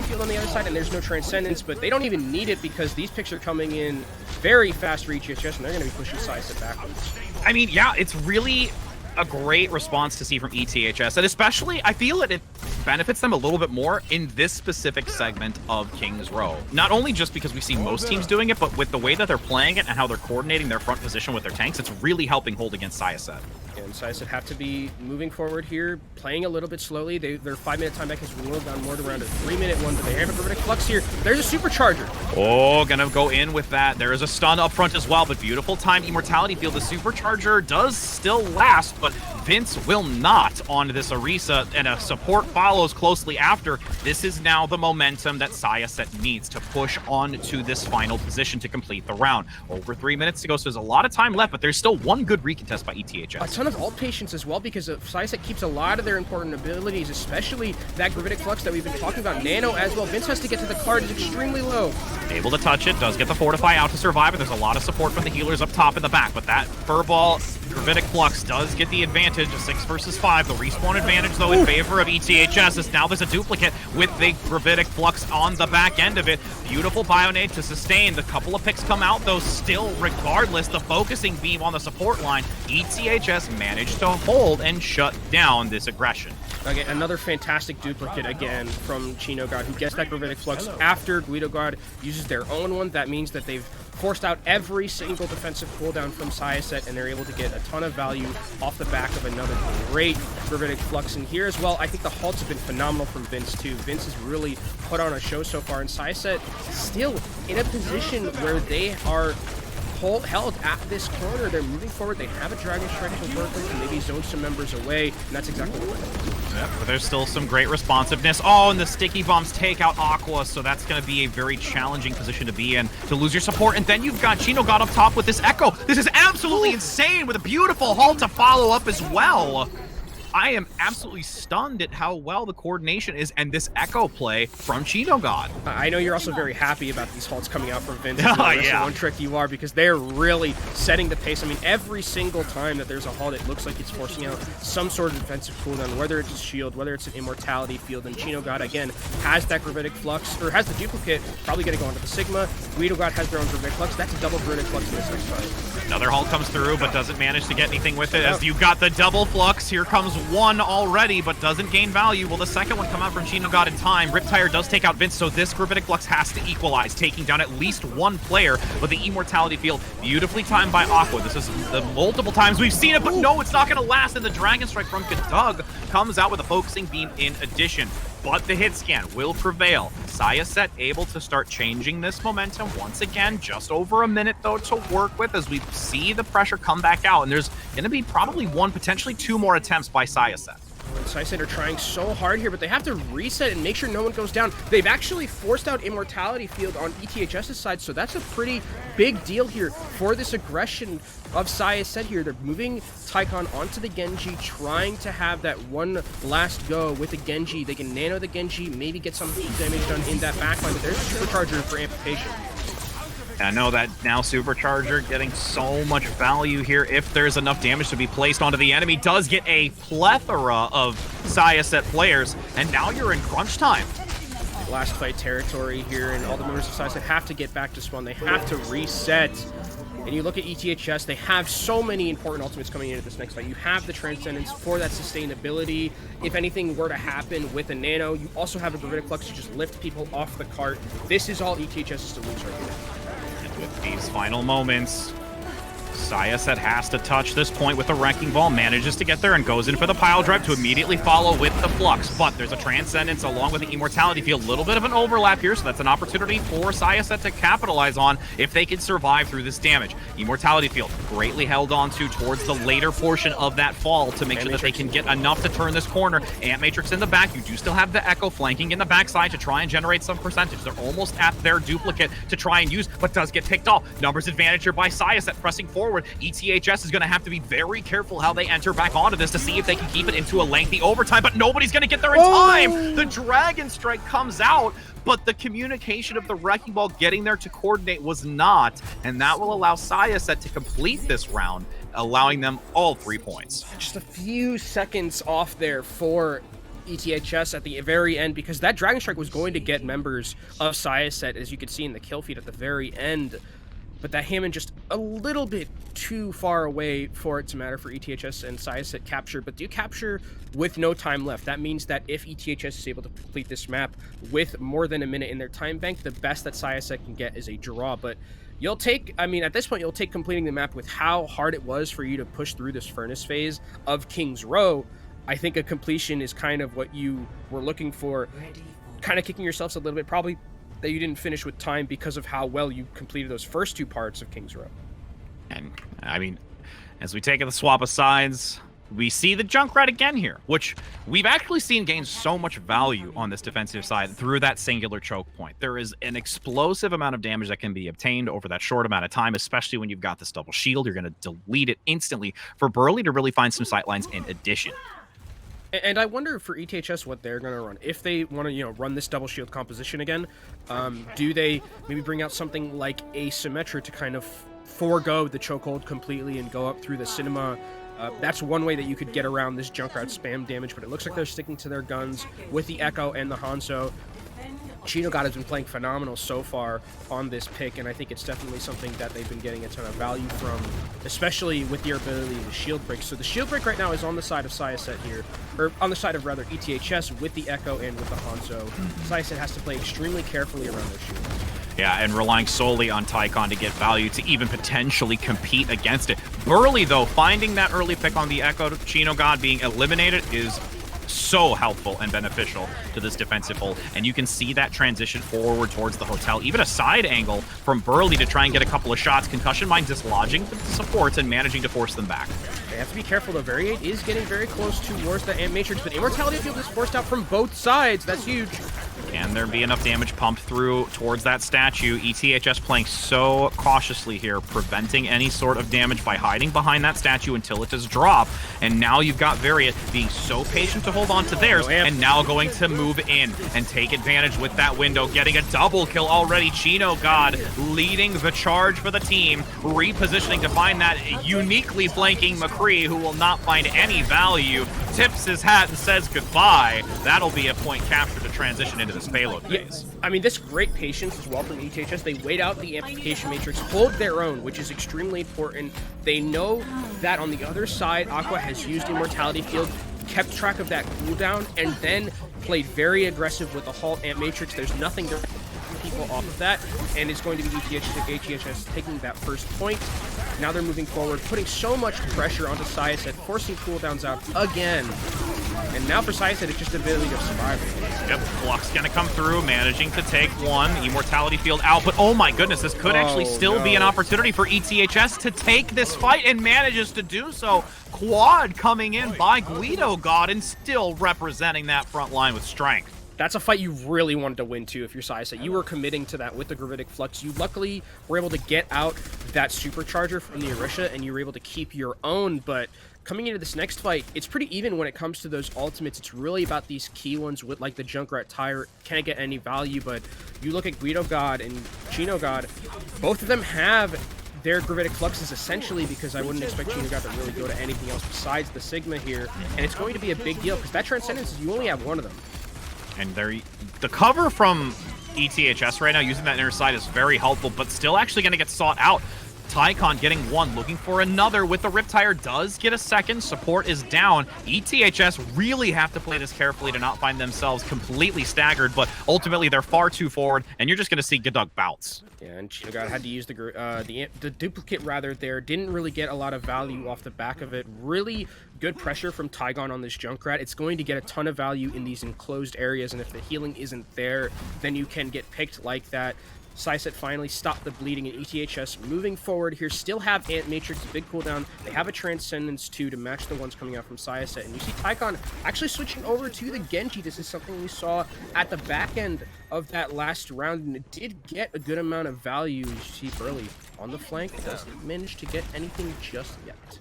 [SPEAKER 2] Field on the other side, and there's no Transcendence, but they don't even need it because these picks are coming in very fast for ETHS, and they're going to be pushing Syosset backwards.
[SPEAKER 1] I mean, yeah, it's really a great response to see from ETHS, and especially I feel that it benefits them a little bit more in this specific segment of King's Row. Not only just because we see most teams doing it, but with the way that they're playing it and how they're coordinating their front position with their tanks, it's really helping hold against Syosset.
[SPEAKER 2] And Syosset have to be moving forward here, playing a little bit slowly. Their 5-minute time back has rolled down more to around a 3-minute one, but they have a Gravitic Flux here. There's a Supercharger. Oh,
[SPEAKER 1] gonna go in with that. There is a stun up front as well, but beautiful time. Immortality Field, the Supercharger does still last, but Vince will not on this Orisa, and a support follows closely after. This is now the momentum that Syosset needs to push on to this final position to complete the round. Over 3 minutes to go, so there's a lot of time left, but there's still one good recontest by ETHS.
[SPEAKER 2] A ton of ult patience as well, because Syosset keeps a lot of their important abilities, especially that Gravitic Flux that we've been talking about. Nano as well. Vince has to get to the card. It's extremely low.
[SPEAKER 1] Able to touch it, does get the Fortify out to survive, but there's a lot of support from the healers up top and the back, but that Furball Gravitic Flux does get the advantage, a 6 versus 5. The respawn advantage, though, in favor of ETHS, as now there's a duplicate with the Gravitic Flux on the back end of it. Beautiful Bionade to sustain. The couple of picks come out, though, still, regardless, the focusing beam on the support line, ETHS managed to hold and shut down this aggression.
[SPEAKER 2] Again, another fantastic duplicate again from Chino God, who gets that Gravitic Flux after Guido God uses their own one. That means that they've forced out every single defensive cooldown from Syosset, and they're able to get a ton of value off the back of another great Gravitic Flux in here as well. I think the halts have been phenomenal from Vince too. Vince has really put on a show so far, and Syosset still in a position where they are held at this corner. They're moving forward. They have a Dragon Strike to work with, and maybe zone some members away, and that's exactly what they're doing.
[SPEAKER 1] Yep, but there's still some great responsiveness. Oh, and the sticky bombs take out Aqua, so that's going to be a very challenging position to be in, to lose your support. And then you've got Chino God up top with this Echo. This is absolutely insane, with a beautiful halt to follow up as well. I am absolutely stunned at how well the coordination is and this echo play from Chino God.
[SPEAKER 2] I know you're also very happy about these halts coming out from Vince.
[SPEAKER 1] Yeah.
[SPEAKER 2] One trick you are, because they're really setting the pace. I mean, every single time that there's a halt, it looks like it's forcing out some sort of defensive cooldown, whether it's a shield, whether it's an immortality field. And Chino God, again, has that gravitic flux, or has the duplicate, probably going to go onto the Sigma. Guido God has their own gravitic flux. That's a double gravitic flux in this next fight.
[SPEAKER 1] Another halt comes through, but doesn't manage to get anything with it, as you got the double flux. Here comes one already, but doesn't gain value. Will the second one come out from Chino God in time? Riptire does take out Vince, so this gravitic flux has to equalize, taking down at least one player. But the immortality field, beautifully timed by Aqua. This is the multiple times we've seen it, but no, it's not going to last. And the Dragon Strike from Doug comes out with a focusing beam in addition. But the hit scan will prevail. Syosset able to start changing this momentum once again. Just over a minute, though, to work with as we see the pressure come back out. And there's going to be probably one, potentially two more attempts by Syosset.
[SPEAKER 2] Syosset are trying so hard here, but they have to reset and make sure no one goes down. They've actually forced out Immortality Field on ETHS's side, so that's a pretty big deal here for this aggression of Syosset here. They're moving Tycon onto the Genji, trying to have that one last go with the Genji. They can nano the Genji, maybe get some damage done in that backline, but there's a supercharger for amputation.
[SPEAKER 1] I know that now Supercharger getting so much value here if there's enough damage to be placed onto the enemy. Does get a plethora of Syosset players, and now you're in crunch time.
[SPEAKER 2] Last fight territory here, and all the members of Syosset have to get back to spawn. They have to reset. And you look at ETHS, they have so many important ultimates coming into this next fight. You have the Transcendence for that sustainability. If anything were to happen with a Nano, you also have a Gravitic Flux to just lift people off the cart. This is all ETHS is to lose right here.
[SPEAKER 1] With these final moments, Syosset has to touch this point with the Wrecking Ball, manages to get there and goes in for the pile drive to immediately follow with the Flux. But there's a Transcendence along with the Immortality Field. A little bit of an overlap here, so that's an opportunity for Syosset to capitalize on if they can survive through this damage. Immortality Field greatly held on to towards the later portion of that fall to make sure that they can get enough to turn this corner. Ant Matrix in the back. You do still have the Echo flanking in the backside to try and generate some percentage. They're almost at their duplicate to try and use, but does get picked off. Numbers advantage here by Syosset pressing forward. ETHS is going to have to be very careful how they enter back onto this to see if they can keep it into a lengthy overtime, but nobody's going to get there in time. The Dragon Strike comes out, but the communication of the Wrecking Ball getting there to coordinate was not, and that will allow Syosset to complete this round, allowing them all 3 points.
[SPEAKER 2] Just a few seconds off there for ETHS at the very end, because that Dragon Strike was going to get members of Syosset, as you could see in the kill feed at the very end. But that Hammond just a little bit too far away for it to matter for ETHS and Syosset capture. But do capture with no time left. That means that if ETHS is able to complete this map with more than a minute in their time bank, the best that Syosset can get is a draw. But you'll take, I mean, at this point, you'll take completing the map with how hard it was for you to push through this furnace phase of King's Row. I think a completion is kind of what you were looking for. Kind of kicking yourselves a little bit, probably, that you didn't finish with time because of how well you completed those first two parts of King's Row.
[SPEAKER 1] And, I mean, as we take the swap of sides, we see the Junkrat again here, which we've actually seen gain so much value on this defensive side through that singular choke point. There is an explosive amount of damage that can be obtained over that short amount of time, especially when you've got this double shield. You're going to delete it instantly for Burley to really find some sightlines in addition.
[SPEAKER 2] And I wonder for ETHS what they're going to run. If they want to, run this double shield composition again, do they maybe bring out something like a Symmetra to kind of forego the chokehold completely and go up through the cinema? That's one way that you could get around this Junkrat spam damage, but it looks like they're sticking to their guns with the Echo and the Hanzo. Chino God has been playing phenomenal so far on this pick, and I think it's definitely something that they've been getting a ton of value from, especially with their ability to shield break. So the shield break right now is on the side of Syosset here, or on the side of, rather, ETHS with the Echo and with the Hanzo. Syosset has to play extremely carefully around their shields.
[SPEAKER 1] Yeah, and relying solely on Tycon to get value to even potentially compete against it. Burley, though, finding that early pick on the Echo, Chino God being eliminated is so helpful and beneficial to this defensive hold, and you can see that transition forward towards the hotel, even a side angle from Burley to try and get a couple of shots. Concussion Mine dislodging the supports and managing to force them back.
[SPEAKER 2] They have to be careful though. Variate is getting very close towards the Ant Matrix, but Immortality Field is forced out from both sides. That's huge.
[SPEAKER 1] Can there be enough damage pumped through towards that statue? ETHS playing so cautiously here, preventing any sort of damage by hiding behind that statue until it does drop. And now you've got Variet being so patient to hold on to theirs, and now going to move in and take advantage with that window, getting a double kill already. Chino God leading the charge for the team, repositioning to find that uniquely flanking McCree, who will not find any value, tips his hat and says goodbye. That'll be a point capture to transition into this payload phase.
[SPEAKER 2] I mean, this great patience as well from ETHS. They wait out the amplification matrix, hold their own, which is extremely important. They know that on the other side, Aqua has used Immortality Field, kept track of that cooldown, and then played very aggressive with the halt amp matrix. There's nothing to people off of that, and it's going to be ETHS taking that first point. Now they're moving forward, putting so much pressure onto Syosset, forcing cooldowns out again. And now for Syosset, it's just ability of survival.
[SPEAKER 1] Yep, Flux gonna come through, managing to take one. Immortality Field out, but oh my goodness, this could actually still be an opportunity for ETHS to take this fight, and manages to do so. Quad coming in by Guido God and still representing that front line with strength.
[SPEAKER 2] That's a fight you really wanted to win, too, if you're Syosset. You were committing to that with the Gravitic Flux. You luckily were able to get out that Supercharger from the Orisha, and you were able to keep your own, but coming into this next fight, it's pretty even when it comes to those ultimates. It's really about these key ones with, like, the Junkrat Tire. Can't get any value, but you look at Guido God and Chino God, both of them have their Gravitic Fluxes essentially, because I wouldn't expect Chino God to really go to anything else besides the Sigma here, and it's going to be a big deal, because that Transcendence, you only have one of them.
[SPEAKER 1] And the cover from ETHS right now, using that inner side, is very helpful, but still actually going to get sought out. Tycon getting one, looking for another with the Riptire, does get a second. Support is down. ETHS really have to play this carefully to not find themselves completely staggered, but ultimately they're far too forward, and you're just going to see Godug bounce.
[SPEAKER 2] Yeah, and Chino God had to use the duplicate rather there. Didn't really get a lot of value off the back of it. Really good pressure from Tygon on this Junkrat. It's going to get a ton of value in these enclosed areas, and if the healing isn't there, then you can get picked like that. Syosset finally stopped the bleeding, and ETHS moving forward here, still have Ant Matrix, big cooldown. They have a Transcendence too to match the ones coming out from Syosset. And you see Tycon actually switching over to the Genji. This is something we saw at the back end of that last round, and it did get a good amount of value. You see Burley on the flank, doesn't manage to get anything just yet.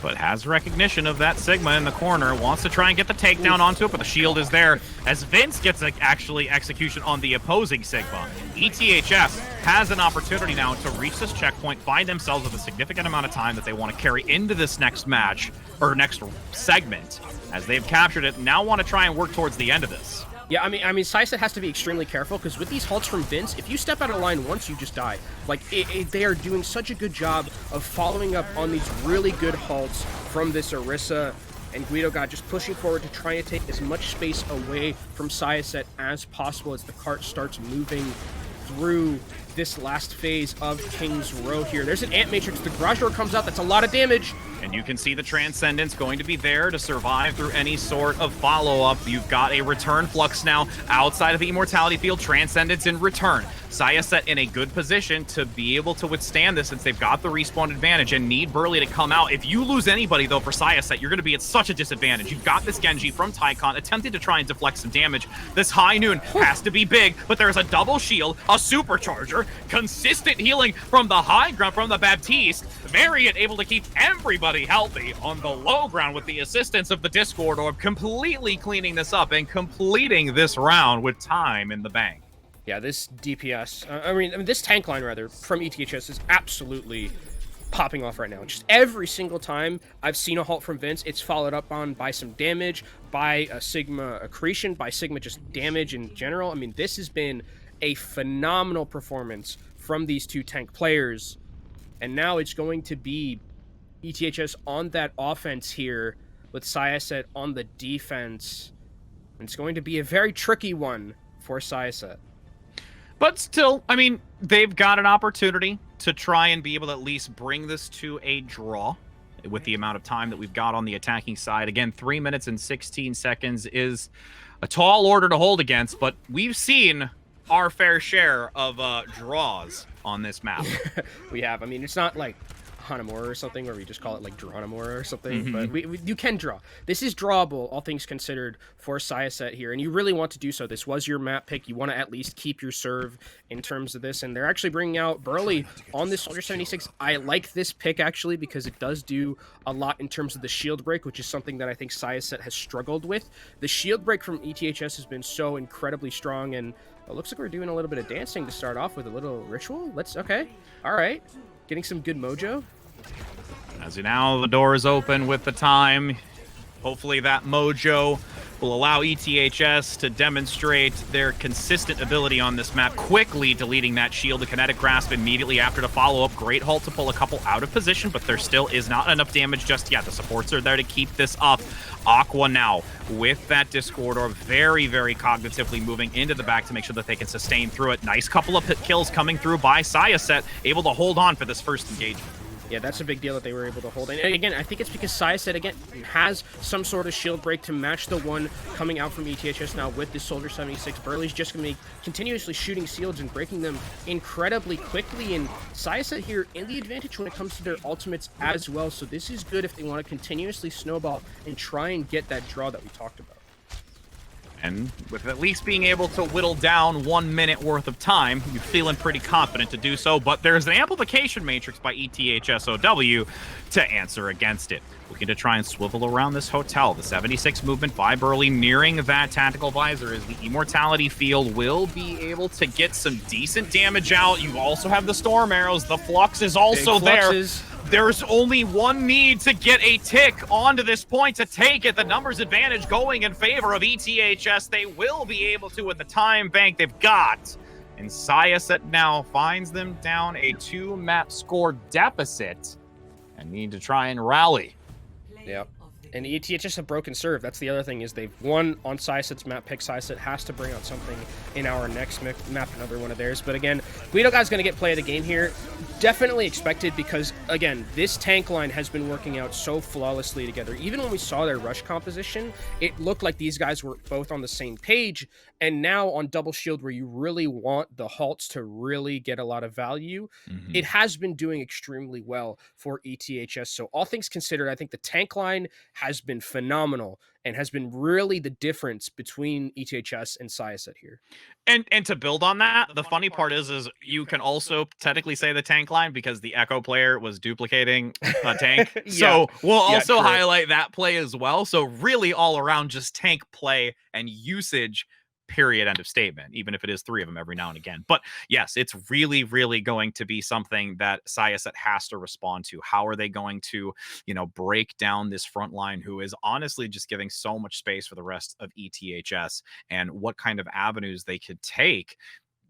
[SPEAKER 1] But has recognition of that Sigma in the corner, wants to try and get the takedown onto it, but the shield is there as Vince gets actually execution on the opposing Sigma. ETHS has an opportunity now to reach this checkpoint, find themselves with a significant amount of time that they want to carry into this next match, or next segment, as they've captured it, now want to try and work towards the end of this.
[SPEAKER 2] Yeah, I mean, Syosset has to be extremely careful, because with these halts from Vince, if you step out of line once, you just die. Like, they are doing such a good job of following up on these really good halts from this Orisa, and Guido God just pushing forward to try and take as much space away from Syosset as possible as the cart starts moving through this last phase of King's Row here. There's an Ant Matrix. The garage door comes out. That's a lot of damage.
[SPEAKER 1] And you can see the Transcendence going to be there to survive through any sort of follow-up. You've got a return Flux now outside of the Immortality Field. Transcendence in return. Syosset in a good position to be able to withstand this, since they've got the respawn advantage and need Burley to come out. If you lose anybody, though, for Syosset, you're going to be at such a disadvantage. You've got this Genji from Tycon attempting to try and deflect some damage. This High Noon has to be big, but there's a double shield, a supercharger, consistent healing from the high ground from the Baptiste. Variant able to keep everybody healthy on the low ground with the assistance of the Discord Orb, completely cleaning this up and completing this round with time in the bank.
[SPEAKER 2] Yeah, this DPS, I mean, this tank line, rather, from ETHS is absolutely popping off right now. Just every single time I've seen a halt from Vince, it's followed up on by some damage, by a Sigma accretion, by Sigma just damage in general. I mean, this has been a phenomenal performance from these two tank players. And now it's going to be ETHS on that offense here with Syosset on the defense. And it's going to be a very tricky one for Syosset.
[SPEAKER 1] But still, I mean, they've got an opportunity to try and be able to at least bring this to a draw with the amount of time that we've got on the attacking side. Again, 3 minutes and 16 seconds is a tall order to hold against, but we've seen our fair share of draws on this map.
[SPEAKER 2] We have. I mean, it's not like Hanamura or something, or we just call it like Dranamora or something. But
[SPEAKER 1] Mhm.
[SPEAKER 2] you can draw. This is drawable, all things considered, for Syosset here, and you really want to do so. This was your map pick. You want to at least keep your serve in terms of this, and they're actually bringing out Burley on this Soldier 76. I like this pick actually because it does do a lot in terms of the shield break, which is something that I think Syosset has struggled with. The shield break from ETHS has been so incredibly strong, and it looks like we're doing a little bit of dancing to start off with a little ritual. Okay. All right. Getting some good mojo.
[SPEAKER 1] As you now, the door is open with the time. Hopefully that mojo will allow ETHS to demonstrate their consistent ability on this map, quickly deleting that shield. The kinetic grasp immediately after to follow up. Great halt to pull a couple out of position, but there still is not enough damage just yet. The supports are there to keep this up. Aqua now with that Discord Orb, very, very cognitively moving into the back to make sure that they can sustain through it. Nice couple of kills coming through by Syosset, able to hold on for this first engagement.
[SPEAKER 2] Yeah, that's a big deal that they were able to hold. And again, I think it's because Syosset, again, has some sort of shield break to match the one coming out from ETHS now with this Soldier 76. Burley's just going to be continuously shooting shields and breaking them incredibly quickly. And Syosset here in the advantage when it comes to their ultimates as well. So this is good if they want to continuously snowball and try and get that draw that we talked about.
[SPEAKER 1] And with at least being able to whittle down 1 minute worth of time, you're feeling pretty confident to do so, but there's an amplification matrix by ETHSOW to answer against it. Looking to try and swivel around this hotel. The 76 movement by Burley nearing that tactical visor as the immortality field will be able to get some decent damage out. You also have the storm arrows. The flux is also there. There's only one need to get a tick onto this point to take it. The numbers advantage going in favor of ETHS. They will be able to with the time bank they've got. And Syosset now finds them down a 2-map score deficit and need to try and rally.
[SPEAKER 2] Yep. And ETHS a broken serve. That's the other thing, is they've won on Syosset's map pick. Syosset has to bring out something in our next map, another one of theirs. But again, Guido guy's going to get play of the game here. Definitely expected because, again, this tank line has been working out so flawlessly together. Even when we saw their rush composition, it looked like these guys were both on the same page. And now on double shield, where you really want the halts to really get a lot of value, it has been doing extremely well for ETHS. So all things considered, I think the tank line has been phenomenal and has been really the difference between ETHS and Syosset here.
[SPEAKER 1] And to build on that, the funny part is you can also technically say the tank line because the Echo player was duplicating a tank.
[SPEAKER 2] Yeah.
[SPEAKER 1] So we'll also
[SPEAKER 2] true.
[SPEAKER 1] highlight that play as well. So really all around just tank play and usage, period, end of statement, even if it is 3 of them every now and again. But yes, it's really, really going to be something that Syosset has to respond to. How are they going to, break down this front line who is honestly just giving so much space for the rest of ETHS, and what kind of avenues they could take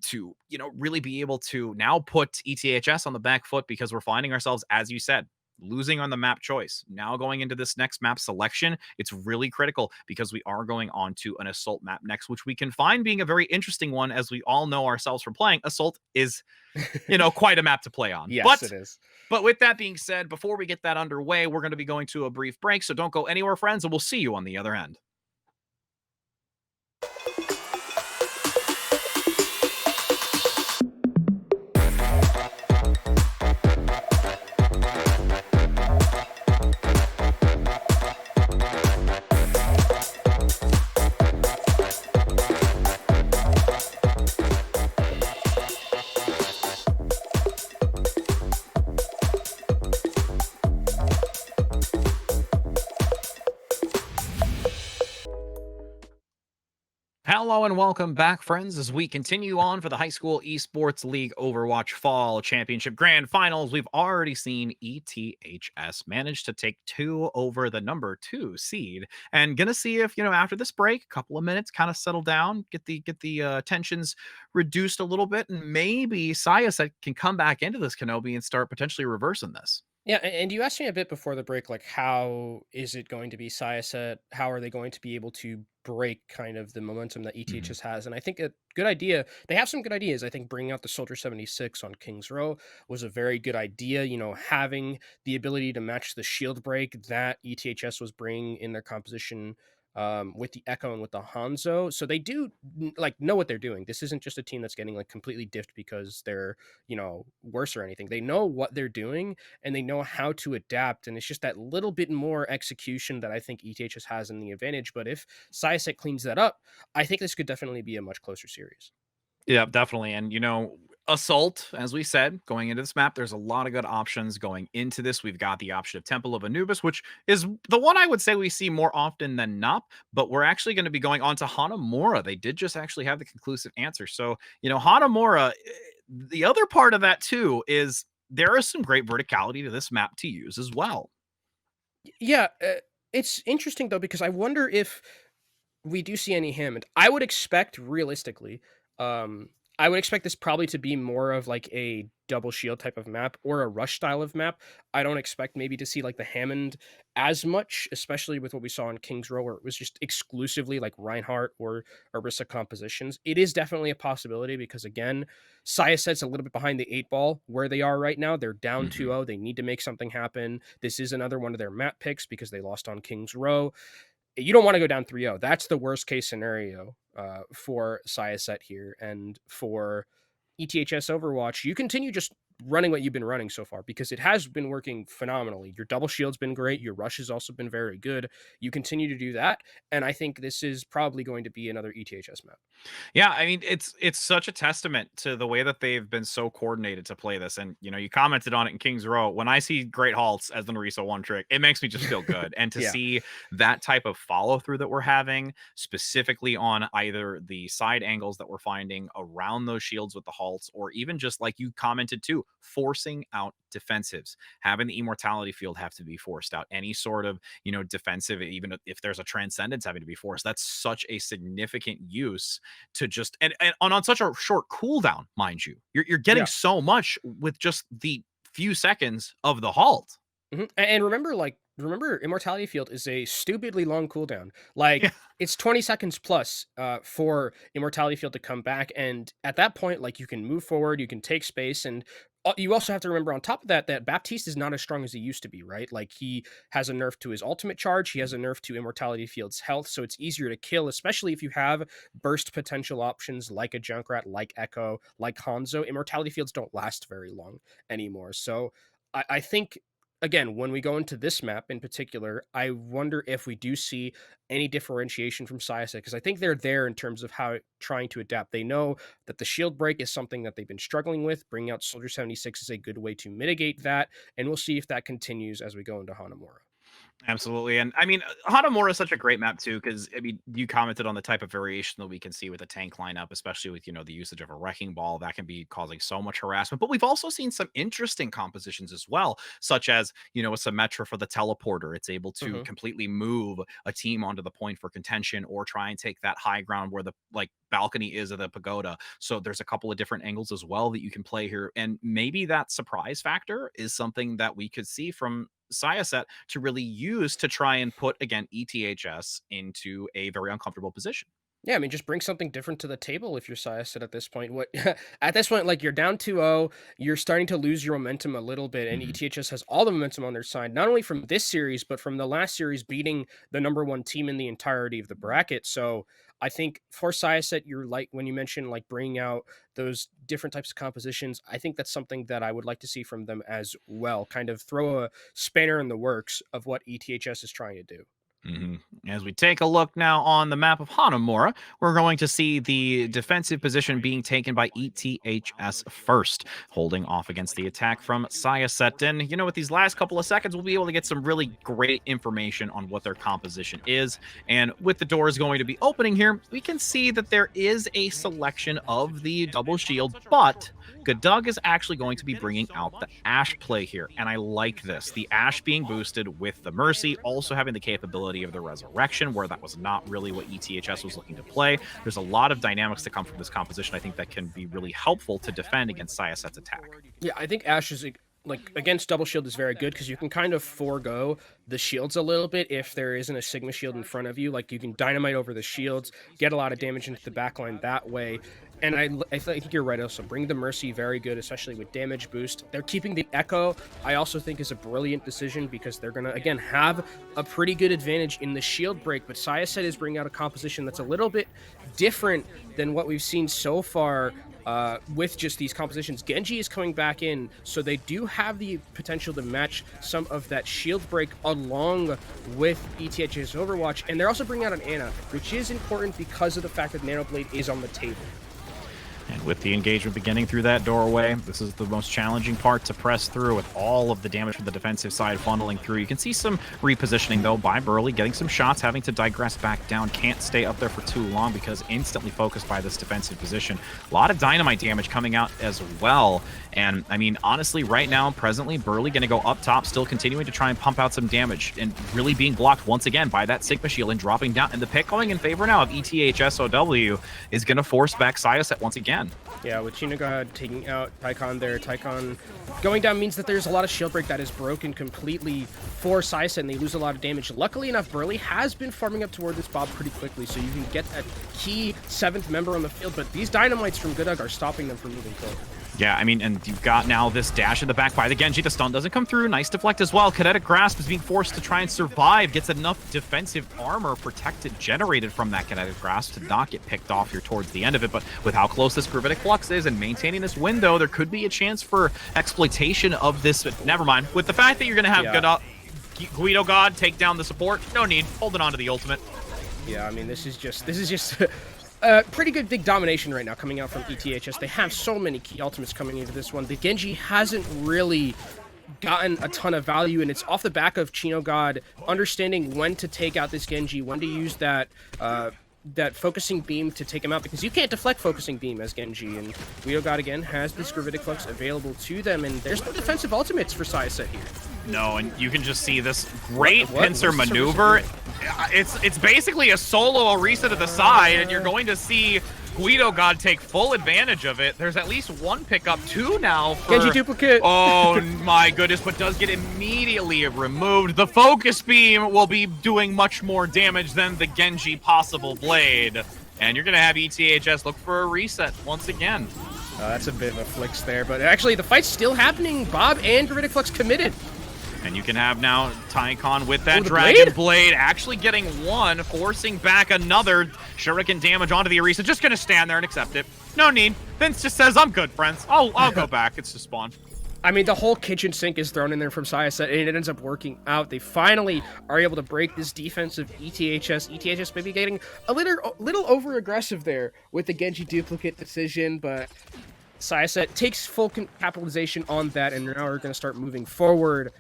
[SPEAKER 1] to, really be able to now put ETHS on the back foot, because we're finding ourselves, as you said, losing on the map choice. Now going into this next map selection, it's really critical because we are going on to an Assault map next, which we can find being a very interesting one. As we all know ourselves from playing, Assault is, quite a map to play on.
[SPEAKER 2] Yes, it is.
[SPEAKER 1] But with that being said, before we get that underway, we're going to be going to a brief break. So don't go anywhere, friends, and we'll see you on the other end. Hello and welcome back, friends, as we continue on for the High School Esports League Overwatch Fall Championship Grand Finals. We've already seen ETHS manage to take 2 over the number 2 seed, and gonna see if, after this break, a couple of minutes, kind of settle down, get the tensions reduced a little bit, and maybe Syosset can come back into this Kenobi and start potentially reversing this.
[SPEAKER 2] Yeah, and you asked me a bit before the break, like, how is it going to be Syosset? How are they going to be able to break kind of the momentum that ETHS has? And I think a good idea, they have some good ideas. I think bringing out the Soldier 76 on King's Row was a very good idea. Having the ability to match the shield break that ETHS was bringing in their composition with the Echo and with the Hanzo. So they do like know what they're doing. This isn't just a team that's getting like completely diffed because they're, worse or anything. They know what they're doing and they know how to adapt. And it's just that little bit more execution that I think ETHS has in the advantage. But if Syosset cleans that up, I think this could definitely be a much closer series.
[SPEAKER 1] Yeah, definitely. And Assault, as we said, going into this map, there's a lot of good options going into this. We've got the option of Temple of Anubis, which is the one I would say we see more often than not. But we're actually going to be going on to Hanamura. They did just actually have the conclusive answer. So, Hanamura, the other part of that too is there is some great verticality to this map to use as well.
[SPEAKER 2] Yeah, it's interesting though because I wonder if we do see any Hammond. I would expect realistically, um, I would expect this probably to be more of like a double shield type of map or a rush style of map. I don't expect maybe to see like the Hammond as much, especially with what we saw in King's Row, where it was just exclusively like Reinhardt or Orisa compositions. It is definitely a possibility because again, Syosset's a little bit behind the eight ball where they are right now. They're down 2-0. They need to make something happen. This is another one of their map picks because they lost on King's Row. You don't want to go down 3-0. That's the worst case scenario for Syosset here. And for ETHS Overwatch, you continue just running what you've been running so far because it has been working phenomenally. Your double shield's been great. Your rush has also been very good. You continue to do that. And I think this is probably going to be another ETHS map.
[SPEAKER 1] Yeah, I mean, it's such a testament to the way that they've been so coordinated to play this. And you commented on it in Kings Row. When I see Great Halts as the Narisa one trick, it makes me just feel good. And to
[SPEAKER 2] Yeah.
[SPEAKER 1] see that type of follow through that we're having, specifically on either the side angles that we're finding around those shields with the halts, or even just like you commented too, forcing out defensives, having the immortality field have to be forced out, any sort of defensive, even if there's a transcendence having to be forced. That's such a significant use to just and on such a short cooldown, mind you. You're getting
[SPEAKER 2] Yeah.
[SPEAKER 1] so much with just the few seconds of the halt.
[SPEAKER 2] And remember, Immortality Field is a stupidly long cooldown. Like
[SPEAKER 1] Yeah.
[SPEAKER 2] it's 20 seconds plus for Immortality Field to come back, and at that point, like you can move forward, you can take space, and you also have to remember on top of that that Baptiste is not as strong as he used to be, right? Like he has a nerf to his ultimate charge, he has a nerf to Immortality Field's health, so it's easier to kill, especially if you have burst potential options like a Junkrat, like Echo, like Hanzo. Immortality Fields don't last very long anymore, so I think again, when we go into this map in particular, I wonder if we do see any differentiation from Syosset because I think they're there in terms of how trying to adapt. They know that the shield break is something that they've been struggling with. Bringing out Soldier 76 is a good way to mitigate that, and we'll see if that continues as we go into Hanamura.
[SPEAKER 1] Absolutely. And I mean, Hanamura is such a great map too, because I mean, you commented on the type of variation that we can see with a tank lineup, especially with, the usage of a wrecking ball that can be causing so much harassment. But we've also seen some interesting compositions as well, such as, a Symmetra for the teleporter. It's able to
[SPEAKER 2] Mhm.
[SPEAKER 1] completely move a team onto the point for contention or try and take that high ground where the balcony is of the pagoda. So there's a couple of different angles as well that you can play here. And maybe that surprise factor is something that we could see from Syosset to really use to try and put, again, ETHS into a very uncomfortable position.
[SPEAKER 2] Yeah, I mean, just bring something different to the table if you're Syosset at this point. What at this point, like you're down 2-0, you're starting to lose your momentum a little bit, and
[SPEAKER 1] Mhm.
[SPEAKER 2] ETHS has all the momentum on their side, not only from this series, but from the last series beating the number one team in the entirety of the bracket. So I think for Syosset, you're like when you mentioned like bringing out those different types of compositions, I think that's something that I would like to see from them as well. Kind of throw a spanner in the works of what ETHS is trying to do.
[SPEAKER 1] Mhm. As we take a look now on the map of Hanamura, we're going to see the defensive position being taken by ETHS first, holding off against the attack from Syosset. And, with these last couple of seconds, we'll be able to get some really great information on what their composition is. And with the doors going to be opening here, we can see that there is a selection of the double shield, but Godug is actually going to be bringing out the Ashe play here. And I like this. The Ashe being boosted with the Mercy, also having the capability of the Resurrection, where that was not really what ETHS was looking to play. There's a lot of dynamics that come from this composition, I think, that can be really helpful to defend against Syosset's attack.
[SPEAKER 2] Yeah, I think Ashe is like against double shield is very good because you can kind of forego the shields a little bit if there isn't a Sigma shield in front of you. Like you can dynamite over the shields, get a lot of damage into the backline that way. And I think you're right also. Bring the Mercy very good, especially with damage boost. They're keeping the Echo, I also think is a brilliant decision because they're going to, again, have a pretty good advantage in the shield break. But Syosset is bringing out a composition that's a little bit different than what we've seen so far with just these compositions. Genji is coming back in, so they do have the potential to match some of that shield break along with ETH's Overwatch, and they're also bringing out an Ana, which is important because of the fact that Nanoblade is on the table.
[SPEAKER 1] And with the engagement beginning through that doorway, this is the most challenging part to press through with all of the damage from the defensive side funneling through. You can see some repositioning, though, by Burley, getting some shots, having to digress back down. Can't stay up there for too long because instantly focused by this defensive position. A lot of dynamite damage coming out as well. And, I mean, honestly, right now, presently, Burley going to go up top, still continuing to try and pump out some damage and really being blocked once again by that Sigma shield and dropping down. And the pick going in favor now of ETHSOW is going to force back Syosset once again.
[SPEAKER 2] Yeah, with Chinagod taking out Tycon there, Tycon going down means that there's a lot of shield break that is broken completely for Syosset, and they lose a lot of damage. Luckily enough, Burley has been farming up toward this Bob pretty quickly, so you can get a key 7th member on the field, but these dynamites from Goodug are stopping them from moving forward.
[SPEAKER 1] Yeah, I mean, and you've got now this dash in the back by the Genji. The stun doesn't come through. Nice deflect as well. Kinetic Grasp is being forced to try and survive. Gets enough defensive armor protected, generated from that Kinetic Grasp to not get picked off here towards the end of it. But with how close this Gravitic Flux is and maintaining this window, there could be a chance for exploitation of this. But never mind. With the fact that you're going to have Guido God take down the support, no need. Holding on to the ultimate.
[SPEAKER 2] Yeah, I mean, this is just pretty good big domination right now coming out from ETHS. They have so many key ultimates coming into this one. The Genji hasn't really gotten a ton of value, and it's off the back of Chino God understanding when to take out this Genji, when to use that that focusing beam to take him out, because you can't deflect focusing beam as Genji, and Guido God again has this Gravitic Flux available to them, and there's no defensive ultimates for Syosset here.
[SPEAKER 1] No, and you can just see this great pincer maneuver. It's basically a solo Orisa to the side, and you're going to see Guido God take full advantage of it. There's at least one pickup, 2 now for...
[SPEAKER 2] Genji duplicate!
[SPEAKER 1] Oh my goodness, but does get immediately removed. The focus beam will be doing much more damage than the Genji possible blade. And you're going to have ETHS look for a reset once again.
[SPEAKER 2] That's a bit of a flicks there, but actually the fight's still happening. Bob and Gravitic Flux committed.
[SPEAKER 1] And you can have now Tycon with that Dragon Blade actually getting one, forcing back another Shuriken damage onto the Orisa. Just going to stand there and accept it. No need. Vince just says, I'm good, friends. I'll go back. It's just spawn.
[SPEAKER 2] I mean, the whole kitchen sink is thrown in there from Syosset, and it ends up working out. They finally are able to break this defense of ETHS. ETHS maybe getting a little over-aggressive there with the Genji duplicate decision, but Syosset takes full capitalization on that, and now we're going to start moving forward.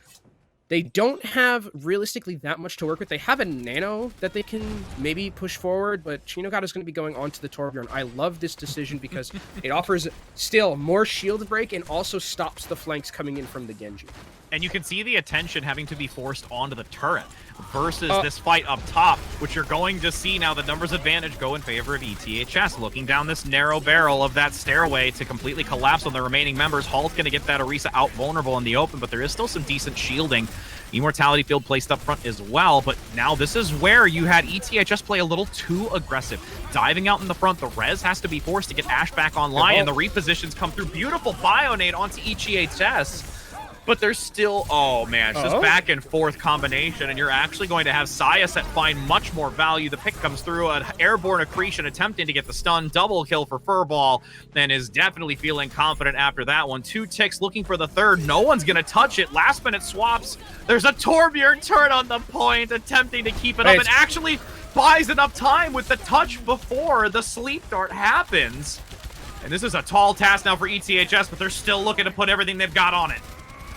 [SPEAKER 2] They don't have, realistically, that much to work with. They have a Nano that they can maybe push forward, but Chinogata is going to be going onto the Torbjorn. I love this decision because it offers still more shield break and also stops the flanks coming in from the Genji.
[SPEAKER 1] And you can see the attention having to be forced onto the turret versus this fight up top, which you're going to see now the numbers advantage go in favor of ETHS. Looking down this narrow barrel of that stairway to completely collapse on the remaining members. Hall's going to get that Orisa out vulnerable in the open, but there is still some decent shielding. Immortality Field placed up front as well, but now this is where you had ETHS play a little too aggressive. Diving out in the front, the res has to be forced to get Ash back online, and the repositions come through. Beautiful Bionade onto ETHS. But there's still, oh man, it's just back and forth combination, and you're actually going to have Syosset find much more value. The pick comes through, an airborne accretion attempting to get the stun, double kill for Furball, and is definitely feeling confident after that one. 2 ticks looking for the third, no one's gonna touch it. Last minute swaps, there's a Torbjorn turn on the point, attempting to keep it up, and actually buys enough time with the touch before the sleep dart happens. And this is a tall task now for ETHS, but they're still looking to put everything they've got on it.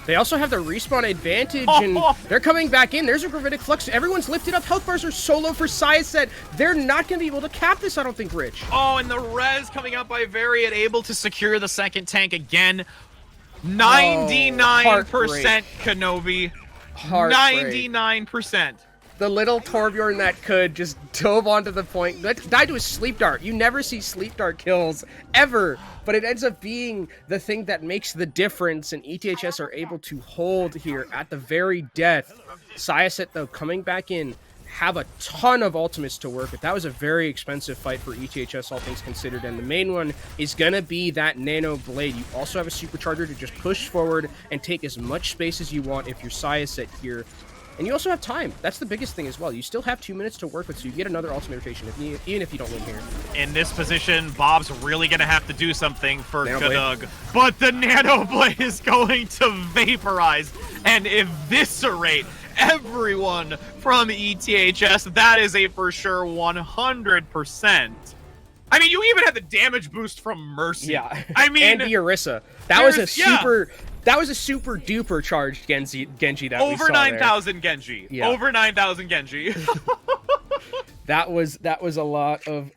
[SPEAKER 2] They also have the respawn advantage, and they're coming back in. There's a Gravitic Flux. Everyone's lifted up. Health bars are so low for Syosset. They're not going to be able to cap this, I don't think, Rich.
[SPEAKER 1] Oh, and the res coming out by Varian, able to secure the second tank again. 99% Kenobi. 99%.
[SPEAKER 2] The little Torbjorn that could just dove onto the point. Died to a sleep dart. You never see sleep dart kills ever, but it ends up being the thing that makes the difference, and ETHS are able to hold here at the very death. Syosset, though, coming back in, have a ton of ultimates to work with. That was a very expensive fight for ETHS, all things considered, and the main one is gonna be that Nano Blade. You also have a supercharger to just push forward and take as much space as you want if you're Syosset here. And you also have time. That's the biggest thing as well. You still have 2 minutes to work with, so you get another ultimate rotation, even if you don't win here.
[SPEAKER 1] In this position, Bob's really going to have to do something for Gadug. But the Nano Blade is going to vaporize and eviscerate everyone from ETHS. That is a for sure 100%. I mean, you even had the damage boost from Mercy.
[SPEAKER 2] Yeah.
[SPEAKER 1] I mean,
[SPEAKER 2] and the Orisa. That was a super... Yeah. That was a super duper charged Genji that we saw
[SPEAKER 1] over 9,000 Genji.
[SPEAKER 2] Yeah.
[SPEAKER 1] Over 9,000 Genji.
[SPEAKER 2] that was a lot of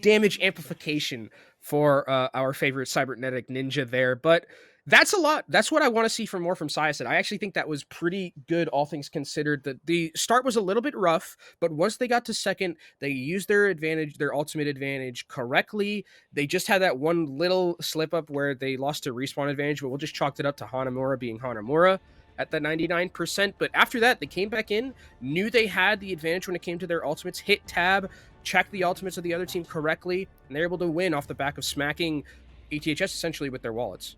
[SPEAKER 2] damage amplification for our favorite cybernetic ninja there, but that's a lot. That's what I want to see from more from Syosset. I actually think that was pretty good, all things considered. The start was a little bit rough, but once they got to second, they used their advantage, their ultimate advantage correctly. They just had that one little slip up where they lost to respawn advantage, but we'll just chalk it up to Hanamura being Hanamura at the 99%. But after that, they came back in, knew they had the advantage when it came to their ultimates, hit tab, checked the ultimates of the other team correctly, and they're able to win off the back of smacking ETHS essentially with their wallets.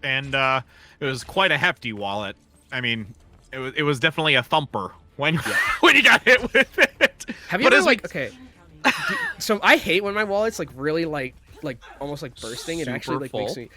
[SPEAKER 1] And it was quite a hefty wallet. I mean, it was definitely a thumper when when you got hit with it.
[SPEAKER 2] Have you ever okay? So I hate when my wallet's like really like almost like bursting. It actually like makes me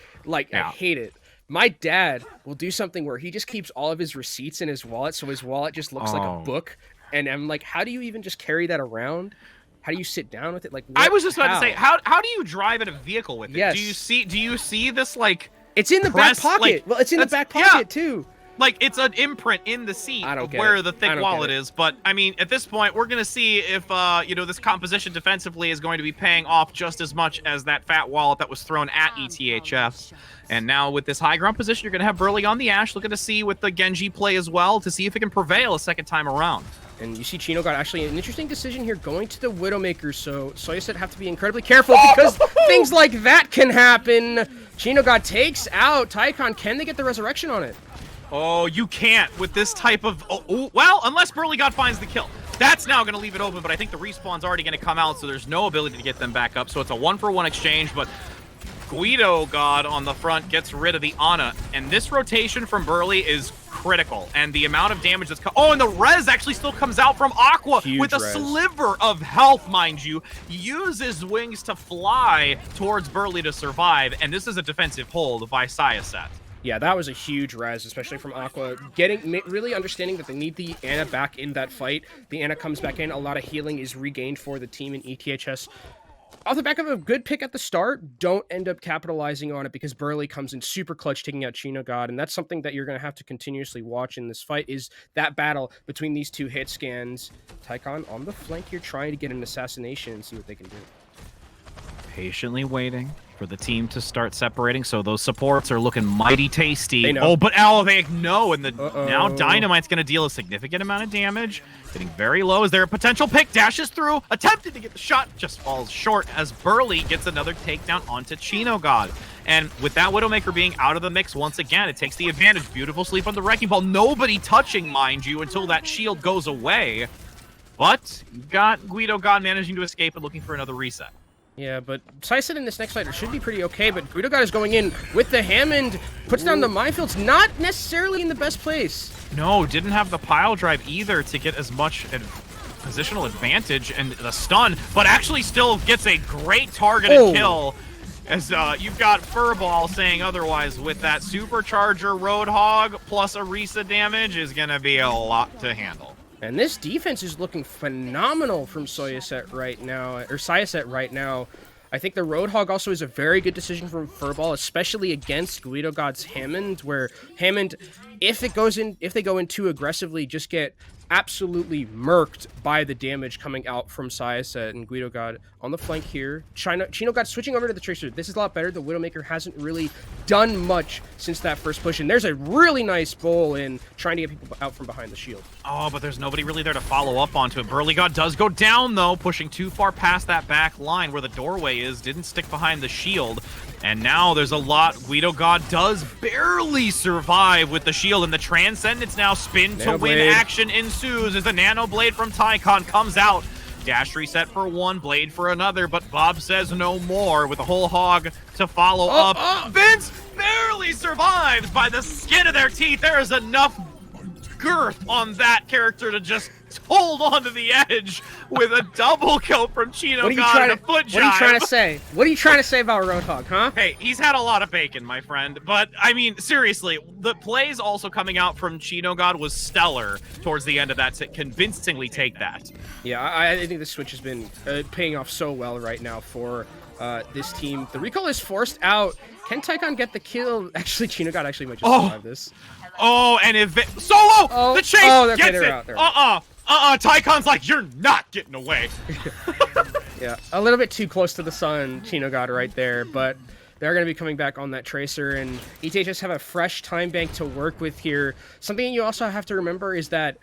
[SPEAKER 2] I hate it. My dad will do something where he just keeps all of his receipts in his wallet, so his wallet just looks like a book. And I'm like, how do you even just carry that around? How do you sit down with it? Like,
[SPEAKER 1] I was just about to say, how do you drive in a vehicle with it?
[SPEAKER 2] Yes.
[SPEAKER 1] Do you see this like?
[SPEAKER 2] It's in the back pocket. Well, it's in the back pocket too.
[SPEAKER 1] Like, it's an imprint in the seat of where the thick wallet is. But, I mean, at this point, we're going to see if, this composition defensively is going to be paying off just as much as that fat wallet that was thrown at ETHF. And now with this high ground position, you're going to have Burley on the Ashe, looking to see with the Genji play as well, to see if it can prevail a second time around.
[SPEAKER 2] And you see Chino got actually an interesting decision here going to the Widowmaker, so Syosset have to be incredibly careful because things like that can happen. Chino God takes out Tycon. Can they get the resurrection on it?
[SPEAKER 1] Oh, you can't with this type of... well, unless Burley God finds the kill. That's now going to leave it open, but I think the respawn's already going to come out, so there's no ability to get them back up. So it's a 1-for-1 exchange, but Guido God on the front gets rid of the Ana. And this rotation from Burley is critical. And the amount of damage that's... and the res actually still comes out from Aqua with a sliver of health, mind you. Uses wings to fly towards Burley to survive. And this is a defensive hold by Syosset.
[SPEAKER 2] Yeah, that was a huge res, especially from Aqua. Really understanding that they need the Ana back in that fight. The Ana comes back in. A lot of healing is regained for the team in ETHS. Off the back of a good pick at the start, don't end up capitalizing on it because Burley comes in super clutch, taking out Chino God, and that's something that you're going to have to continuously watch in this fight, is that battle between these two hit scans. Tycon on the flank here, trying to get an assassination and see what they can do.
[SPEAKER 1] Patiently waiting for the team to start separating, so those supports are looking mighty tasty.
[SPEAKER 2] They know.
[SPEAKER 1] They know, and now Dynamite's going to deal a significant amount of damage. Getting very low. Is there a potential pick? Dashes through, attempted to get the shot, just falls short as Burley gets another takedown onto Chino God. And with that Widowmaker being out of the mix once again, it takes the advantage. Beautiful sleep on the Wrecking Ball. Nobody touching, mind you, until that shield goes away. But you've got Guido God managing to escape and looking for another reset.
[SPEAKER 2] Yeah, but Syosset in this next fighter should be pretty okay, but Guido God is going in with the Hammond, puts down the minefields, not necessarily in the best place.
[SPEAKER 1] No, didn't have the pile drive either to get as much positional advantage and the stun, but actually still gets a great targeted kill. As you've got Furball saying otherwise with that supercharger Roadhog plus Orisa damage is going to be a lot to handle.
[SPEAKER 2] And this defense is looking phenomenal from Syosset right now, I think the Roadhog also is a very good decision from Furball, especially against Guido God's Hammond, where Hammond if they go in too aggressively, just get absolutely murked by the damage coming out from Syosset and Guido God on the flank here. Chino God switching over to the Tracer. This is a lot better. The Widowmaker hasn't really done much since that first push, and there's a really nice bowl in trying to get people out from behind the shield.
[SPEAKER 1] Oh, but there's nobody really there to follow up onto it. Burly God does go down, though, pushing too far past that back line where the doorway is. Didn't stick behind the shield. And now there's a lot. Guido God does barely survive with the shield, and the Transcendence now spin to win action ensues as the Nano Blade from Tycon comes out. Dash reset for one, Blade for another, but Bob says no more with a whole hog to follow up. Vince barely survives by the skin of their teeth. There is enough girth on that character to just hold on to the edge with a double kill from Chino God and a foot jive.
[SPEAKER 2] What are you trying to say? What are you trying to say about Roadhog, huh?
[SPEAKER 1] Hey, he's had a lot of bacon, my friend. But, I mean, seriously, the plays also coming out from Chino God was stellar towards the end of that to convincingly take that.
[SPEAKER 2] Yeah, I think the switch has been paying off so well right now for this team. The recall is forced out. Can Tycon get the kill? Actually, Chino God actually might just survive this.
[SPEAKER 1] Oh, and if Solo! The chase gets it! Tycon's like, you're not getting away.
[SPEAKER 2] Yeah, a little bit too close to the sun, Chino God right there, but they're going to be coming back on that Tracer, and ETHS have a fresh time bank to work with here. Something you also have to remember is that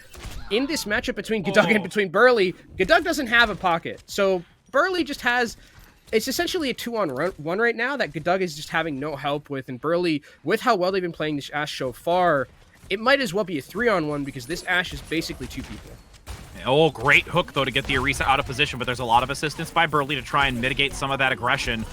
[SPEAKER 2] in this matchup between Gedug and between Burly, Gedug doesn't have a pocket, so Burly just has... It's essentially a 2-on-1 right now that Gedug is just having no help with, and Burly, with how well they've been playing this Ashe so far, it might as well be a 3-on-1 because this Ashe is basically 2 people.
[SPEAKER 1] Oh, great hook, though, to get the Orisa out of position, but there's a lot of assistance by Burly to try and mitigate some of that aggression.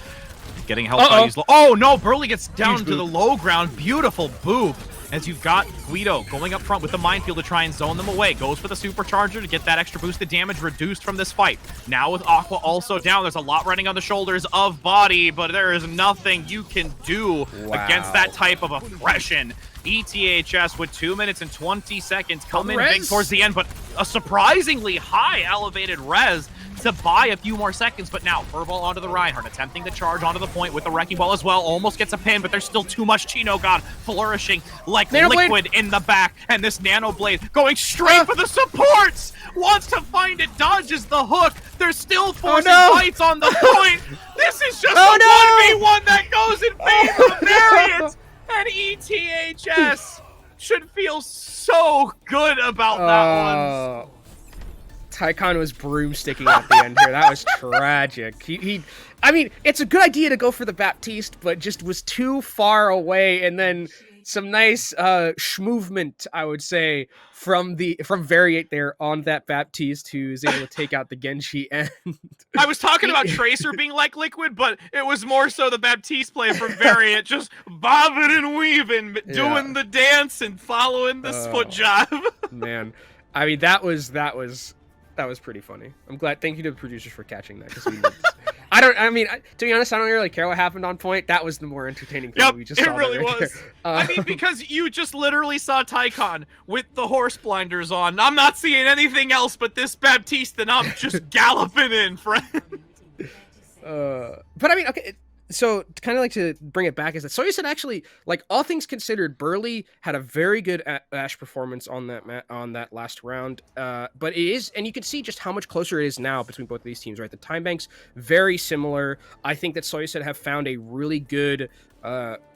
[SPEAKER 1] Getting health values low. Oh, no, Burly gets down to the low ground. Beautiful boop. As you've got Guido going up front with the minefield to try and zone them away. Goes for the supercharger to get that extra boosted damage reduced from this fight. Now with Aqua also down, there's a lot running on the shoulders of Body, but there is nothing you can do against that type of aggression. ETHS with 2 minutes and 20 seconds come in big towards the end, but a surprisingly high elevated res to buy a few more seconds, but now Furball onto the Reinhardt, attempting to charge onto the point with the Wrecking Ball as well, almost gets a pin, but there's still too much Chino God flourishing like liquid in the back, and this Nano Blade going straight for the supports! Wants to find it, dodges the hook, they're still forcing fights on the point! This is just a 1v1 that goes in favor of Variant, and ETHS should feel so good about that one.
[SPEAKER 2] Tycon was broomsticking at the end here. That was tragic. I mean, it's a good idea to go for the Baptiste, but just was too far away, and then some nice schmovement, I would say, from Variate there on that Baptiste, who's able to take out the Genji end.
[SPEAKER 1] I was talking about Tracer being like liquid, but it was more so the Baptiste play from Variant, just bobbing and weaving, doing the dance and following this foot jive.
[SPEAKER 2] Man, I mean, that was pretty funny. I'm glad. Thank you to the producers for catching that. To be honest, I don't really care what happened on point. That was the more entertaining thing we just saw.
[SPEAKER 1] It really was. I mean, because you just literally saw Tycon with the horse blinders on. I'm not seeing anything else but this Baptiste, and I'm just galloping in, friend.
[SPEAKER 2] But I mean, okay. So, kind of like to bring it back is that Syosset actually, like all things considered, Burly had a very good Ashe performance on that last round. But it is, and you can see just how much closer it is now between both of these teams, right? The time banks very similar. I think that Syosset have found a really good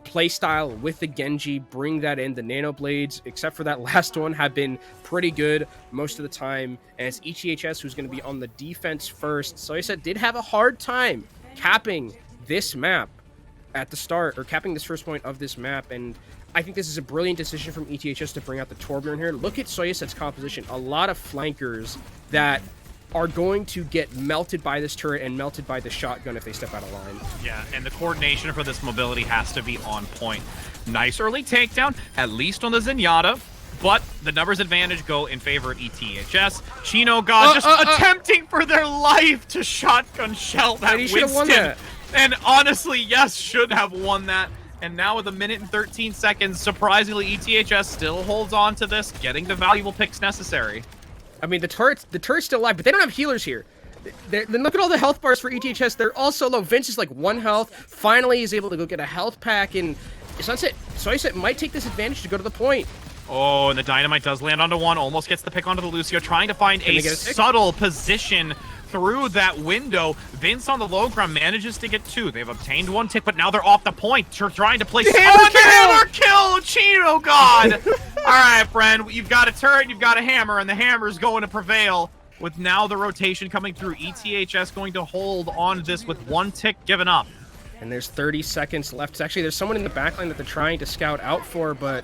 [SPEAKER 2] play style with the Genji. Bring that in. The Nano Blades, except for that last one, have been pretty good most of the time. And it's ETHS who's going to be on the defense first. Syosset did have a hard time capping this map at the start, or capping this first point of this map, and I think this is a brilliant decision from ETHS to bring out the Torbjorn here. Look at Syosset's composition. A lot of flankers that are going to get melted by this turret and melted by the shotgun if they step out of line.
[SPEAKER 1] Yeah, and the coordination for this mobility has to be on point. Nice early takedown, at least on the Zenyatta, but the numbers advantage go in favor of ETHS. Chino God just attempting for their life to shotgun shell that Winston. And honestly, yes, should have won that. And now with 1 minute and 13 seconds, surprisingly, ETHS still holds on to this, getting the valuable picks necessary.
[SPEAKER 2] I mean, the turret's still alive, but they don't have healers here. Then look at all the health bars for ETHS. They're all so low. Vince is like 1 health. Finally, he's able to go get a health pack, and Syosset might take this advantage to go to the point.
[SPEAKER 1] Oh, and the dynamite does land onto one, almost gets the pick onto the Lucio, trying to find a subtle position through that window. Vince on the low ground manages to get 2. They've obtained 1 tick, but now they're off the point. They're trying to place...
[SPEAKER 2] The hammer
[SPEAKER 1] kill! Chino God! All right, friend, you've got a turret, you've got a hammer, and the hammer's going to prevail. With now the rotation coming through, ETHS going to hold on to this with 1 tick given up.
[SPEAKER 2] And there's 30 seconds left. Actually, there's someone in the backline that they're trying to scout out for, but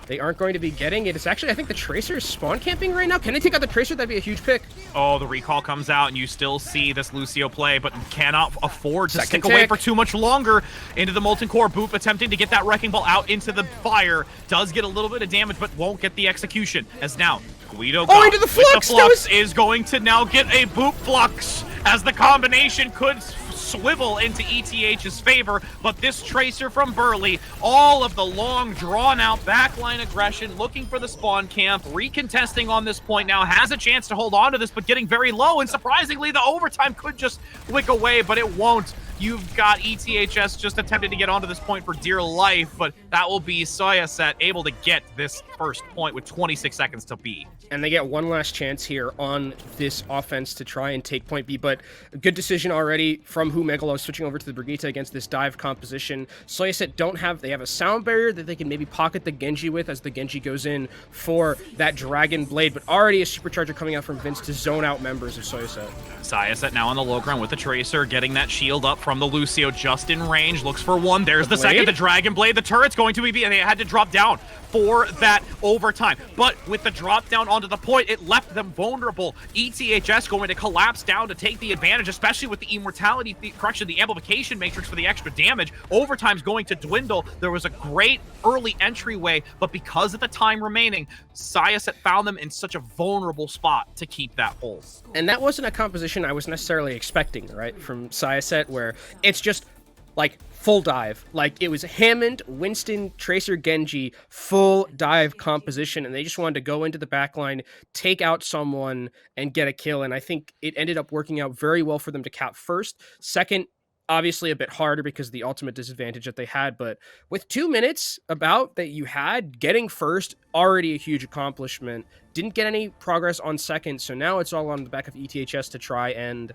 [SPEAKER 2] they aren't going to be getting it. It's actually, I think the Tracer is spawn camping right now. Can they take out the Tracer? That'd be a huge pick.
[SPEAKER 1] Oh, the recall comes out, and you still see this Lucio play, but cannot afford to stick away for too much longer. Into the Molten Core. Boop attempting to get that Wrecking Ball out into the fire. Does get a little bit of damage, but won't get the execution. As now, Guido
[SPEAKER 2] into the Flux!
[SPEAKER 1] The Flux is going to now get a Boop Flux, as the combination could swivel into ETH's favor, but this Tracer from Burley, all of the long, drawn-out backline aggression, looking for the spawn camp, recontesting on this point now, has a chance to hold on to this, but getting very low, and surprisingly, the overtime could just wick away, but it won't. You've got ETHS just attempting to get onto this point for dear life, but that will be Syosset able to get this first point with 26 seconds to beat.
[SPEAKER 2] And they get one last chance here on this offense to try and take point B, but a good decision already from Megalo switching over to the Brigitte against this dive composition. Syosset they have a sound barrier that they can maybe pocket the Genji with as the Genji goes in for that Dragon Blade, but already a supercharger coming out from Vince to zone out members of Syosset.
[SPEAKER 1] Syosset now on the low ground with the Tracer, getting that shield up from the Lucio just in range, looks for one. There's the second, the Dragon Blade. The turret's going to be, and they had to drop down for that overtime. But with the drop down onto the point, it left them vulnerable. ETHS going to collapse down to take the advantage, especially with the immortality, the amplification matrix for the extra damage. Overtime's going to dwindle. There was a great early entryway, but because of the time remaining, Syosset found them in such a vulnerable spot to keep that hold.
[SPEAKER 2] And that wasn't a composition I was necessarily expecting, right, from Syosset, where it's just like full dive. Like, it was Hammond, Winston, Tracer, Genji, full dive composition, and they just wanted to go into the backline, take out someone, and get a kill. And I think it ended up working out very well for them to cap first. Second, obviously a bit harder because of the ultimate disadvantage that they had, but with 2 minutes about that you had, getting first, already a huge accomplishment. Didn't get any progress on second, so now it's all on the back of ETHS to try and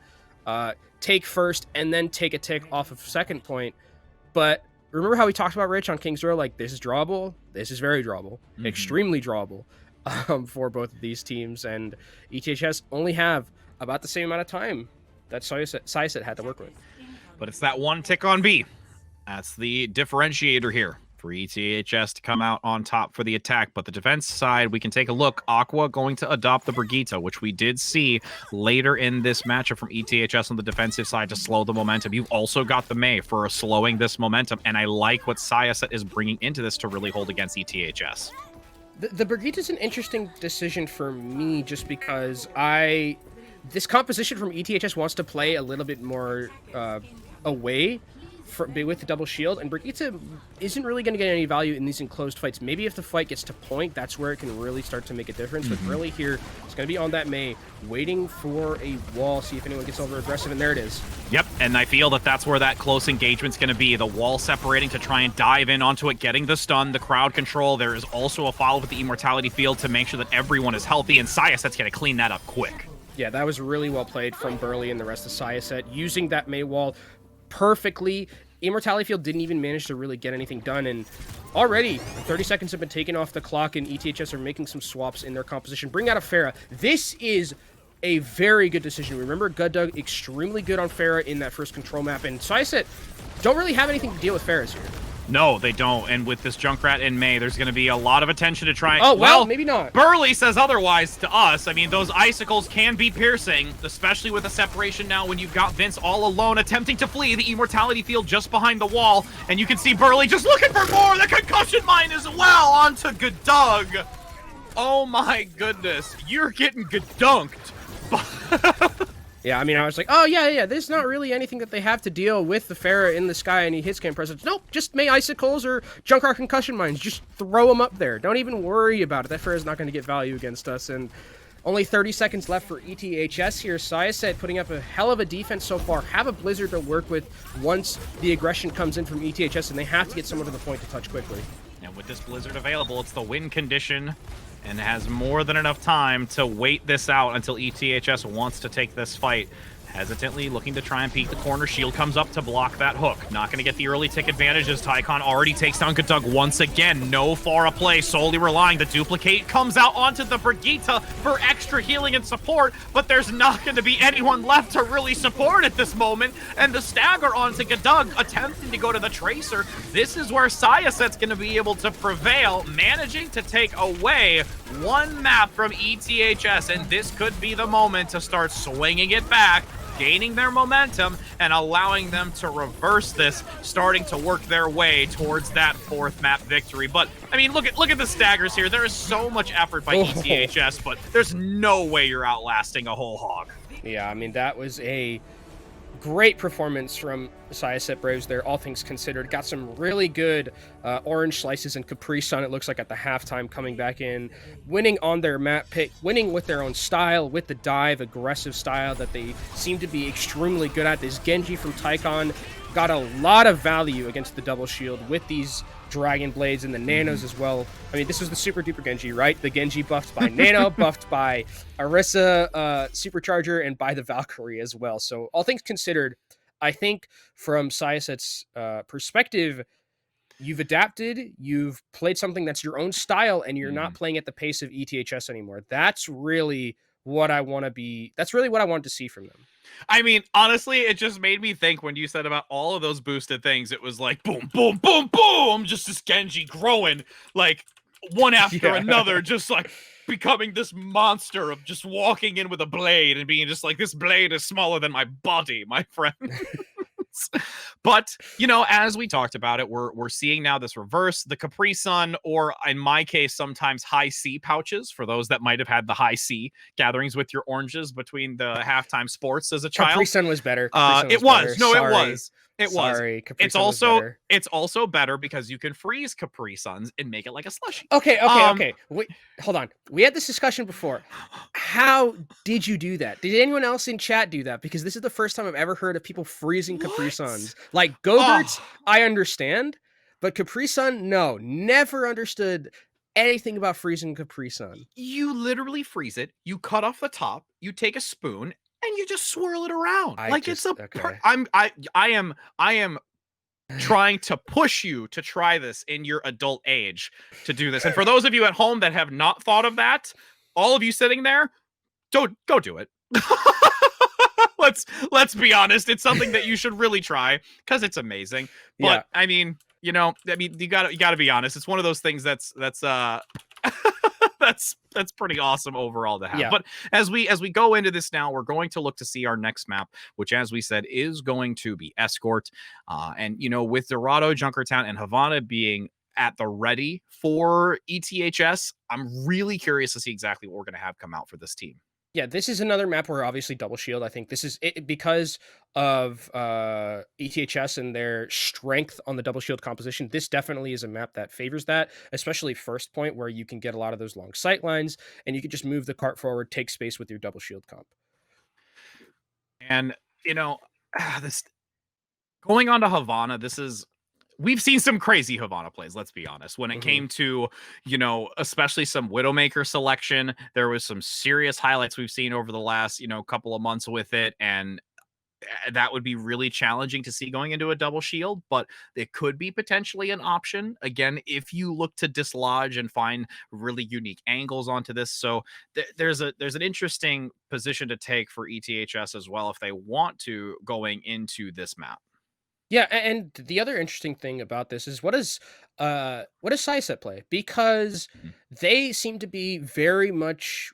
[SPEAKER 2] take first and then take a tick off of second point. But remember how we talked about, Rich, on King's Row, like, this is drawable, this is very drawable, extremely drawable for both of these teams, and ETHS only have about the same amount of time that Syosset had to work with.
[SPEAKER 1] But it's that 1 tick on B. That's the differentiator here for ETHS to come out on top for the attack. But the defense side, we can take a look. Aqua going to adopt the Brigitte, which we did see later in this matchup from ETHS on the defensive side to slow the momentum. You've also got the Mei for slowing this momentum, and I like what Syosset is bringing into this to really hold against ETHS.
[SPEAKER 2] The Brigitte is an interesting decision for me just because this composition from ETHS wants to play a little bit more away with the double shield, and Brigitte isn't really going to get any value in these enclosed fights. Maybe if the fight gets to point, that's where it can really start to make a difference. But really here, it's going to be on that Mei, waiting for a wall, see if anyone gets over aggressive, and there it is.
[SPEAKER 1] Yep, and I feel that that's where that close engagement's going to be. The wall separating to try and dive in onto it, getting the stun, the crowd control. There is also a follow with the immortality field to make sure that everyone is healthy, and Syosset's going to clean that up quick.
[SPEAKER 2] Yeah, that was really well played from Burley and the rest of Syosset, using that Mei wall perfectly. Immortality Field didn't even manage to really get anything done, and already 30 seconds have been taken off the clock, and ETHS are making some swaps in their composition. Bring out a Pharah. This is a very good decision. Remember, Guddug extremely good on Pharah in that first control map, and Syosset don't really have anything to deal with Pharahs here.
[SPEAKER 1] No, they don't. And with this Junkrat in Mei, there's going to be a lot of attention to try.
[SPEAKER 2] Oh, well, maybe not.
[SPEAKER 1] Burley says otherwise to us. I mean, those icicles can be piercing, especially with a separation now when you've got Vince all alone attempting to flee the immortality field just behind the wall. And you can see Burley just looking for more. The concussion mine as well onto Guddug. Oh my goodness. You're getting Guddunked.
[SPEAKER 2] Yeah, I mean, I was like, oh, yeah, there's not really anything that they have to deal with the Pharah in the sky, and he hits cam presence. Nope, just Mei Icicles or Junkrat Concussion Mines. Just throw them up there. Don't even worry about it. That Pharah's not going to get value against us, and only 30 seconds left for ETHS here. Syosset putting up a hell of a defense so far. Have a Blizzard to work with once the aggression comes in from ETHS, and they have to get someone to the point to touch quickly.
[SPEAKER 1] And with this Blizzard available, it's the win condition and has more than enough time to wait this out until ETHS wants to take this fight. Hesitantly looking to try and peek the corner. Shield comes up to block that hook. Not going to get the early tick advantage as Tycon already takes down Gadug once again. No Pharah play, solely relying. The duplicate comes out onto the Brigitte for extra healing and support, but there's not going to be anyone left to really support at this moment. And the stagger onto Gadug, attempting to go to the Tracer. This is where Syosset's going to be able to prevail, managing to take away one map from ETHS, and this could be the moment to start swinging it back, gaining their momentum and allowing them to reverse this, starting to work their way towards that 4th map victory. But I mean, look at the staggers here. There is so much effort by ETHS, but there's no way you're outlasting a whole hog.
[SPEAKER 2] Yeah, I mean, that was a great performance from Syosset Braves there, all things considered. Got some really good orange slices and Capri Sun, it looks like, at the halftime, coming back in, winning on their map pick, winning with their own style, with the dive, aggressive style that they seem to be extremely good at. This Genji from Tycon got a lot of value against the double shield with these Dragon Blades and the Nanos as well. I mean, this was the super duper Genji, right? The Genji buffed by Nano, buffed by Orisa Supercharger, and by the Valkyrie as well. So all things considered, I think from Syosset's perspective, you've adapted, you've played something that's your own style, and you're not playing at the pace of ETHS anymore. That's really what I want to be. That's really what I want to see from them.
[SPEAKER 1] I mean, honestly, it just made me think when you said about all of those boosted things, it was like boom, boom, boom, boom, just this Genji growing like one after another, just like becoming this monster of just walking in with a blade and being just like, this blade is smaller than my body, my friend. But, you know, as we talked about it, we're seeing now this reverse, the Capri Sun, or in my case, sometimes high C pouches, for those that might have had the high C gatherings with your oranges between the halftime sports as a child.
[SPEAKER 2] Capri Sun was better.
[SPEAKER 1] It was. No, it was. It was.
[SPEAKER 2] Capri
[SPEAKER 1] it's
[SPEAKER 2] Sun
[SPEAKER 1] also
[SPEAKER 2] was better.
[SPEAKER 1] It's also better because you can freeze Capri Suns and make it like a slushie.
[SPEAKER 2] Okay. Wait, hold on. We had this discussion before. How did you do that? Did anyone else in chat do that? Because this is the first time I've ever heard of people freezing Capri Suns. Like Go-Gurts, I understand, but Capri Sun, no. Never understood anything about freezing Capri Sun.
[SPEAKER 1] You literally freeze it. You cut off the top. You take a spoon and you just swirl it around. I am trying to push you to try this in your adult age to do this. And for those of you at home that have not thought of that, all of you sitting there, don't go do it. Let's be honest. It's something that you should really try because it's amazing. But I mean, you gotta be honest. It's one of those things that's that's pretty awesome overall to have.
[SPEAKER 2] Yeah.
[SPEAKER 1] But as we go into this now, we're going to look to see our next map, which, as we said, is going to be Escort. And with Dorado, Junkertown, and Havana being at the ready for ETHS, I'm really curious to see exactly what we're going to have come out for this team.
[SPEAKER 2] Yeah, this is another map where obviously double shield. I think this is it because of ETHS and their strength on the double shield composition. This definitely is a map that favors that, especially first point, where you can get a lot of those long sight lines and you can just move the cart forward, take space with your double shield comp.
[SPEAKER 1] And this going on to Havana, we've seen some crazy Havana plays, let's be honest. When it came to, especially some Widowmaker selection, there was some serious highlights we've seen over the last, couple of months with it. And that would be really challenging to see going into a double shield, but it could be potentially an option. Again, if you look to dislodge and find really unique angles onto this. So there's an interesting position to take for ETHS as well if they want to going into this map.
[SPEAKER 2] Yeah, and the other interesting thing about this is what does Syosset play? Because they seem to be very much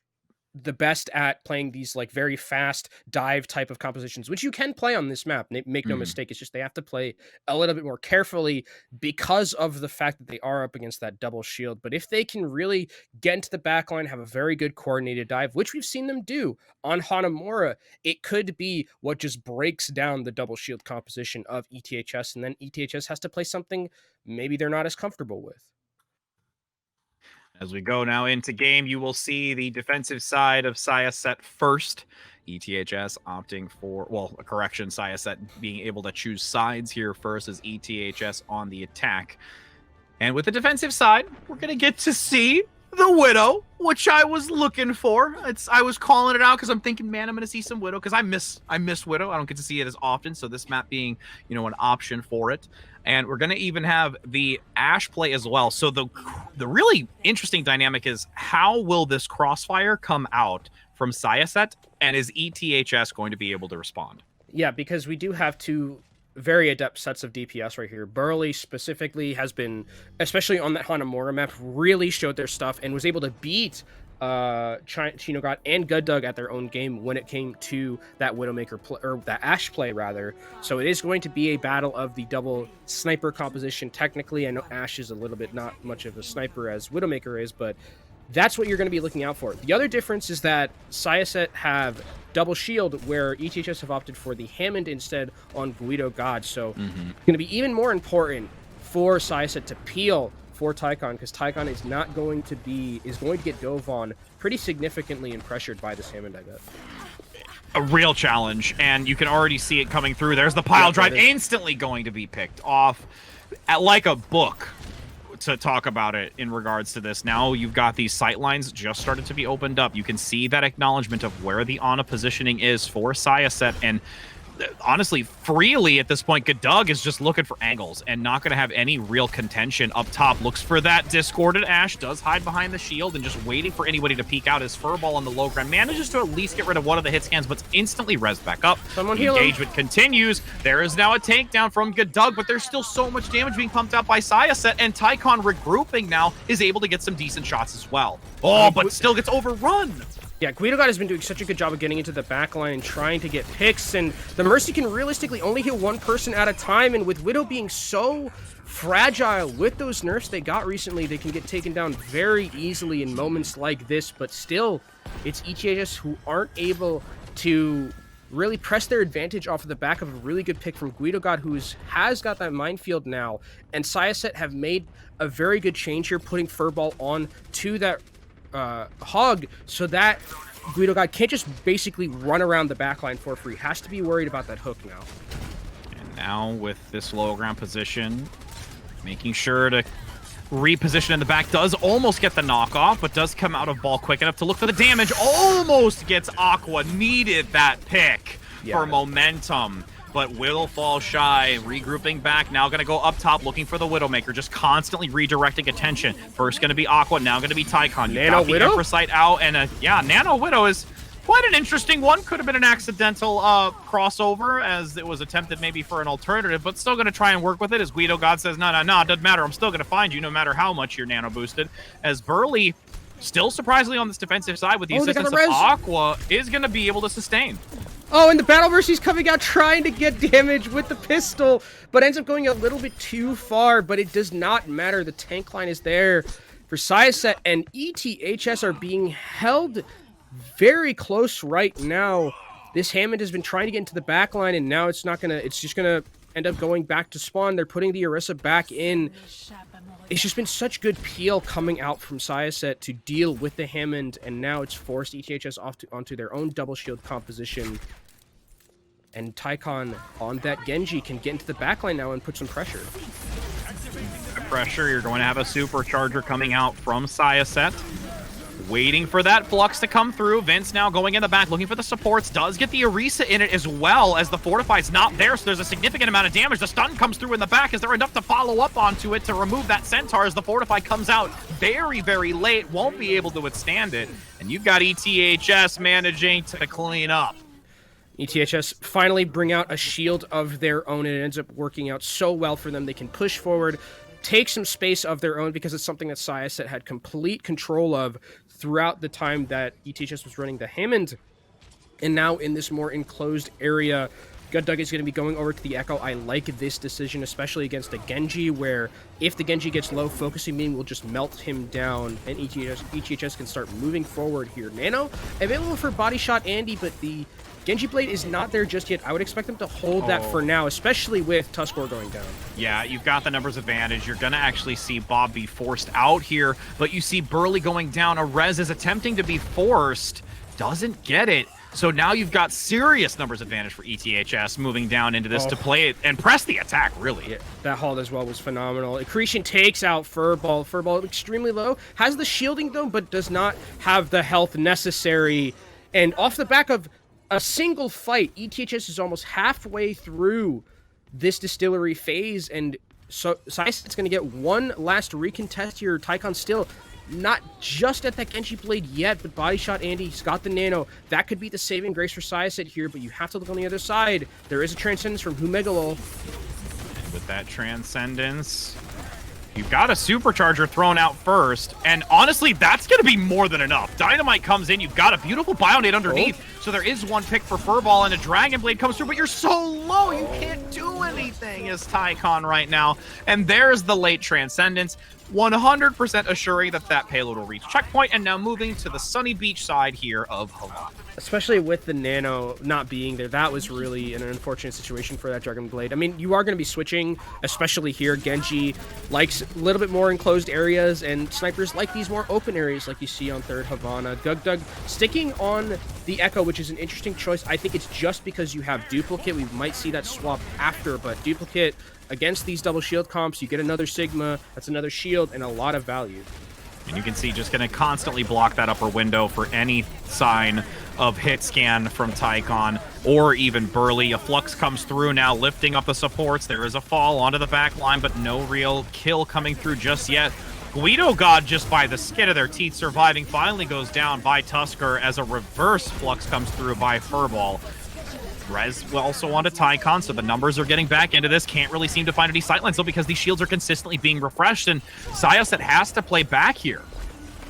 [SPEAKER 2] the best at playing these like very fast dive type of compositions, which you can play on this map. Make no mistake, it's just they have to play a little bit more carefully because of the fact that they are up against that double shield. But if they can really get into the backline, have a very good coordinated dive, which we've seen them do on Hanamura, it could be what just breaks down the double shield composition of ETHS, and then ETHS has to play something maybe they're not as comfortable with.
[SPEAKER 1] As we go now into game, you will see the defensive side of Syosset first. ETHS opting for, a correction, Syosset being able to choose sides here first as ETHS on the attack. And with the defensive side, we're going to get to see the Widow, which I was looking for. I was calling it out because I'm thinking, man, I'm going to see some Widow because I miss Widow. I don't get to see it as often, so this map being, an option for it. And we're going to even have the Ashe play as well. So the really interesting dynamic is how will this crossfire come out from Syosset, and is ETHS going to be able to respond?
[SPEAKER 2] Yeah, because we do have two very adept sets of DPS right here. Burley specifically has been, especially on that Hanamura map, really showed their stuff and was able to beat Chino God and Guddug at their own game when it came to that Widowmaker play, or that Ashe play rather. So it is going to be a battle of the double sniper composition. Technically, I know Ashe is a little bit not much of a sniper as Widowmaker is, but that's what you're going to be looking out for. The other difference is that Syosset have double shield, where ETHS have opted for the Hammond instead on Guido God. So it's going to be even more important for Syosset to peel for Tycon, because Tycon is going to get dove on pretty significantly and pressured by this Hammond, I bet.
[SPEAKER 1] A real challenge, and you can already see it coming through. There's the pile drive, instantly going to be picked off like a book. To talk about it in regards to this, now you've got these sight lines just started to be opened up. You can see that acknowledgement of where the Ana positioning is for Syosset, and honestly, freely at this point, Guddug is just looking for angles and not going to have any real contention up top. Looks for that discorded Ashe, does hide behind the shield and just waiting for anybody to peek out. His Furball on the low ground manages to at least get rid of one of the hit scans, but instantly res back up. Engagement continues. There is now a takedown from Guddug, but there's still so much damage being pumped out by Syosset, and Tycon regrouping now is able to get some decent shots as well. Oh, but still gets overrun.
[SPEAKER 2] Yeah, Guido God has been doing such a good job of getting into the backline and trying to get picks, and the Mercy can realistically only hit one person at a time, and with Widow being so fragile with those nerfs they got recently, they can get taken down very easily in moments like this, but still, it's ETHS who aren't able to really press their advantage off of the back of a really good pick from Guido God, who has got that minefield now, and Syosset have made a very good change here, putting Furball on to that Hog, so that Guido God can't just basically run around the backline for free. Has to be worried about that hook now.
[SPEAKER 1] And now with this low ground position, making sure to reposition in the back, does almost get the knockoff, but does come out of ball quick enough to look for the damage. Almost gets Aqua, needed that pick for momentum, but will fall shy. Regrouping back, now going to go up top, looking for the Widowmaker, just constantly redirecting attention. First going to be Aqua, now going to be Tycon.
[SPEAKER 2] Nano Widow?
[SPEAKER 1] Sight out, and yeah, Nano Widow is quite an interesting one. Could have been an accidental crossover, as it was attempted maybe for an alternative, but still going to try and work with it, as Guido God says, no, doesn't matter. I'm still going to find you no matter how much you're nano boosted. As Burley, still surprisingly on this defensive side with the assistance of Aqua, is going to be able to sustain.
[SPEAKER 2] Oh, and the Battle Mercy's coming out trying to get damage with the pistol, but ends up going a little bit too far, but it does not matter. The tank line is there for Syosset, and ETHS are being held very close right now. This Hammond has been trying to get into the back line, and now it's just gonna end up going back to spawn. They're putting the Orisa back in. It's just been such good peel coming out from Syosset to deal with the Hammond, and now it's forced ETHS onto their own double shield composition. And Tycon on that Genji can get into the backline now and put some pressure.
[SPEAKER 1] You're going to have a supercharger coming out from Syosset. Waiting for that Flux to come through. Vince now going in the back, looking for the supports. Does get the Orisa in it as well, as the Fortify's not there, so there's a significant amount of damage. The stun comes through in the back. Is there enough to follow up onto it to remove that Centaur, as the Fortify comes out very, very late? Won't be able to withstand it. And you've got ETHS managing to clean up.
[SPEAKER 2] ETHS finally bring out a shield of their own, and it ends up working out so well for them. They can push forward, take some space of their own, because it's something that Syosset had complete control of throughout the time that ETHS was running the Hammond. And now in this more enclosed area, Guddug is going to be going over to the Echo. I like this decision, especially against a Genji, where if the Genji gets low, focusing beam will just melt him down, and ETHS can start moving forward here. Nano available for body shot Andy, but the Genji Blade is not there just yet. I would expect them to hold that for now, especially with Tuskor going down.
[SPEAKER 1] Yeah, you've got the numbers advantage. You're going to actually see Bob be forced out here, but you see Burley going down. A Rez is attempting to be forced. Doesn't get it. So now you've got serious numbers advantage for ETHS moving down into this to play it and press the attack, really.
[SPEAKER 2] Yeah, that hold as well was phenomenal. Accretion takes out Furball. Furball extremely low. Has the shielding, though, but does not have the health necessary. And off the back of a single fight, ETHS is almost halfway through this distillery phase, and so Syosset's going to get one last recontest here. Tycon still not just at that Genji blade yet, but body shot Andy. He's got the nano. That could be the saving grace for Syosset here, but you have to look on the other side. There is a transcendence from Humegalol.
[SPEAKER 1] And with that transcendence, you've got a supercharger thrown out first, and honestly, that's going to be more than enough. Dynamite comes in, you've got a beautiful Bionade underneath, so there is one pick for Furball, and a Dragon Blade comes through, but you're so low, you can't do anything as Tycon right now. And there's the late transcendence, 100% assuring that that payload will reach checkpoint, and now moving to the sunny beach side here of Hawaii.
[SPEAKER 2] Especially with the nano not being there, that was really an unfortunate situation for that Dragon Blade. I mean, you are going to be switching, especially here. Genji likes a little bit more enclosed areas, and snipers like these more open areas like you see on third Havana. Gugdug sticking on the Echo, which is an interesting choice. I think it's just because you have Duplicate. We might see that swap after, but Duplicate against these double shield comps, you get another Sigma, that's another shield, and a lot of value.
[SPEAKER 1] And you can see just going to constantly block that upper window for any sign of hit scan from Tycon or even Burley. A Flux comes through now, lifting up the supports. There is a fall onto the back line, but no real kill coming through just yet. Guido God, just by the skin of their teeth surviving, finally goes down by Tusker as a reverse Flux comes through by Furball. Rez also onto Tycon, so the numbers are getting back into this. Can't really seem to find any sightlines, though, because these shields are consistently being refreshed, and Syosset has to play back here.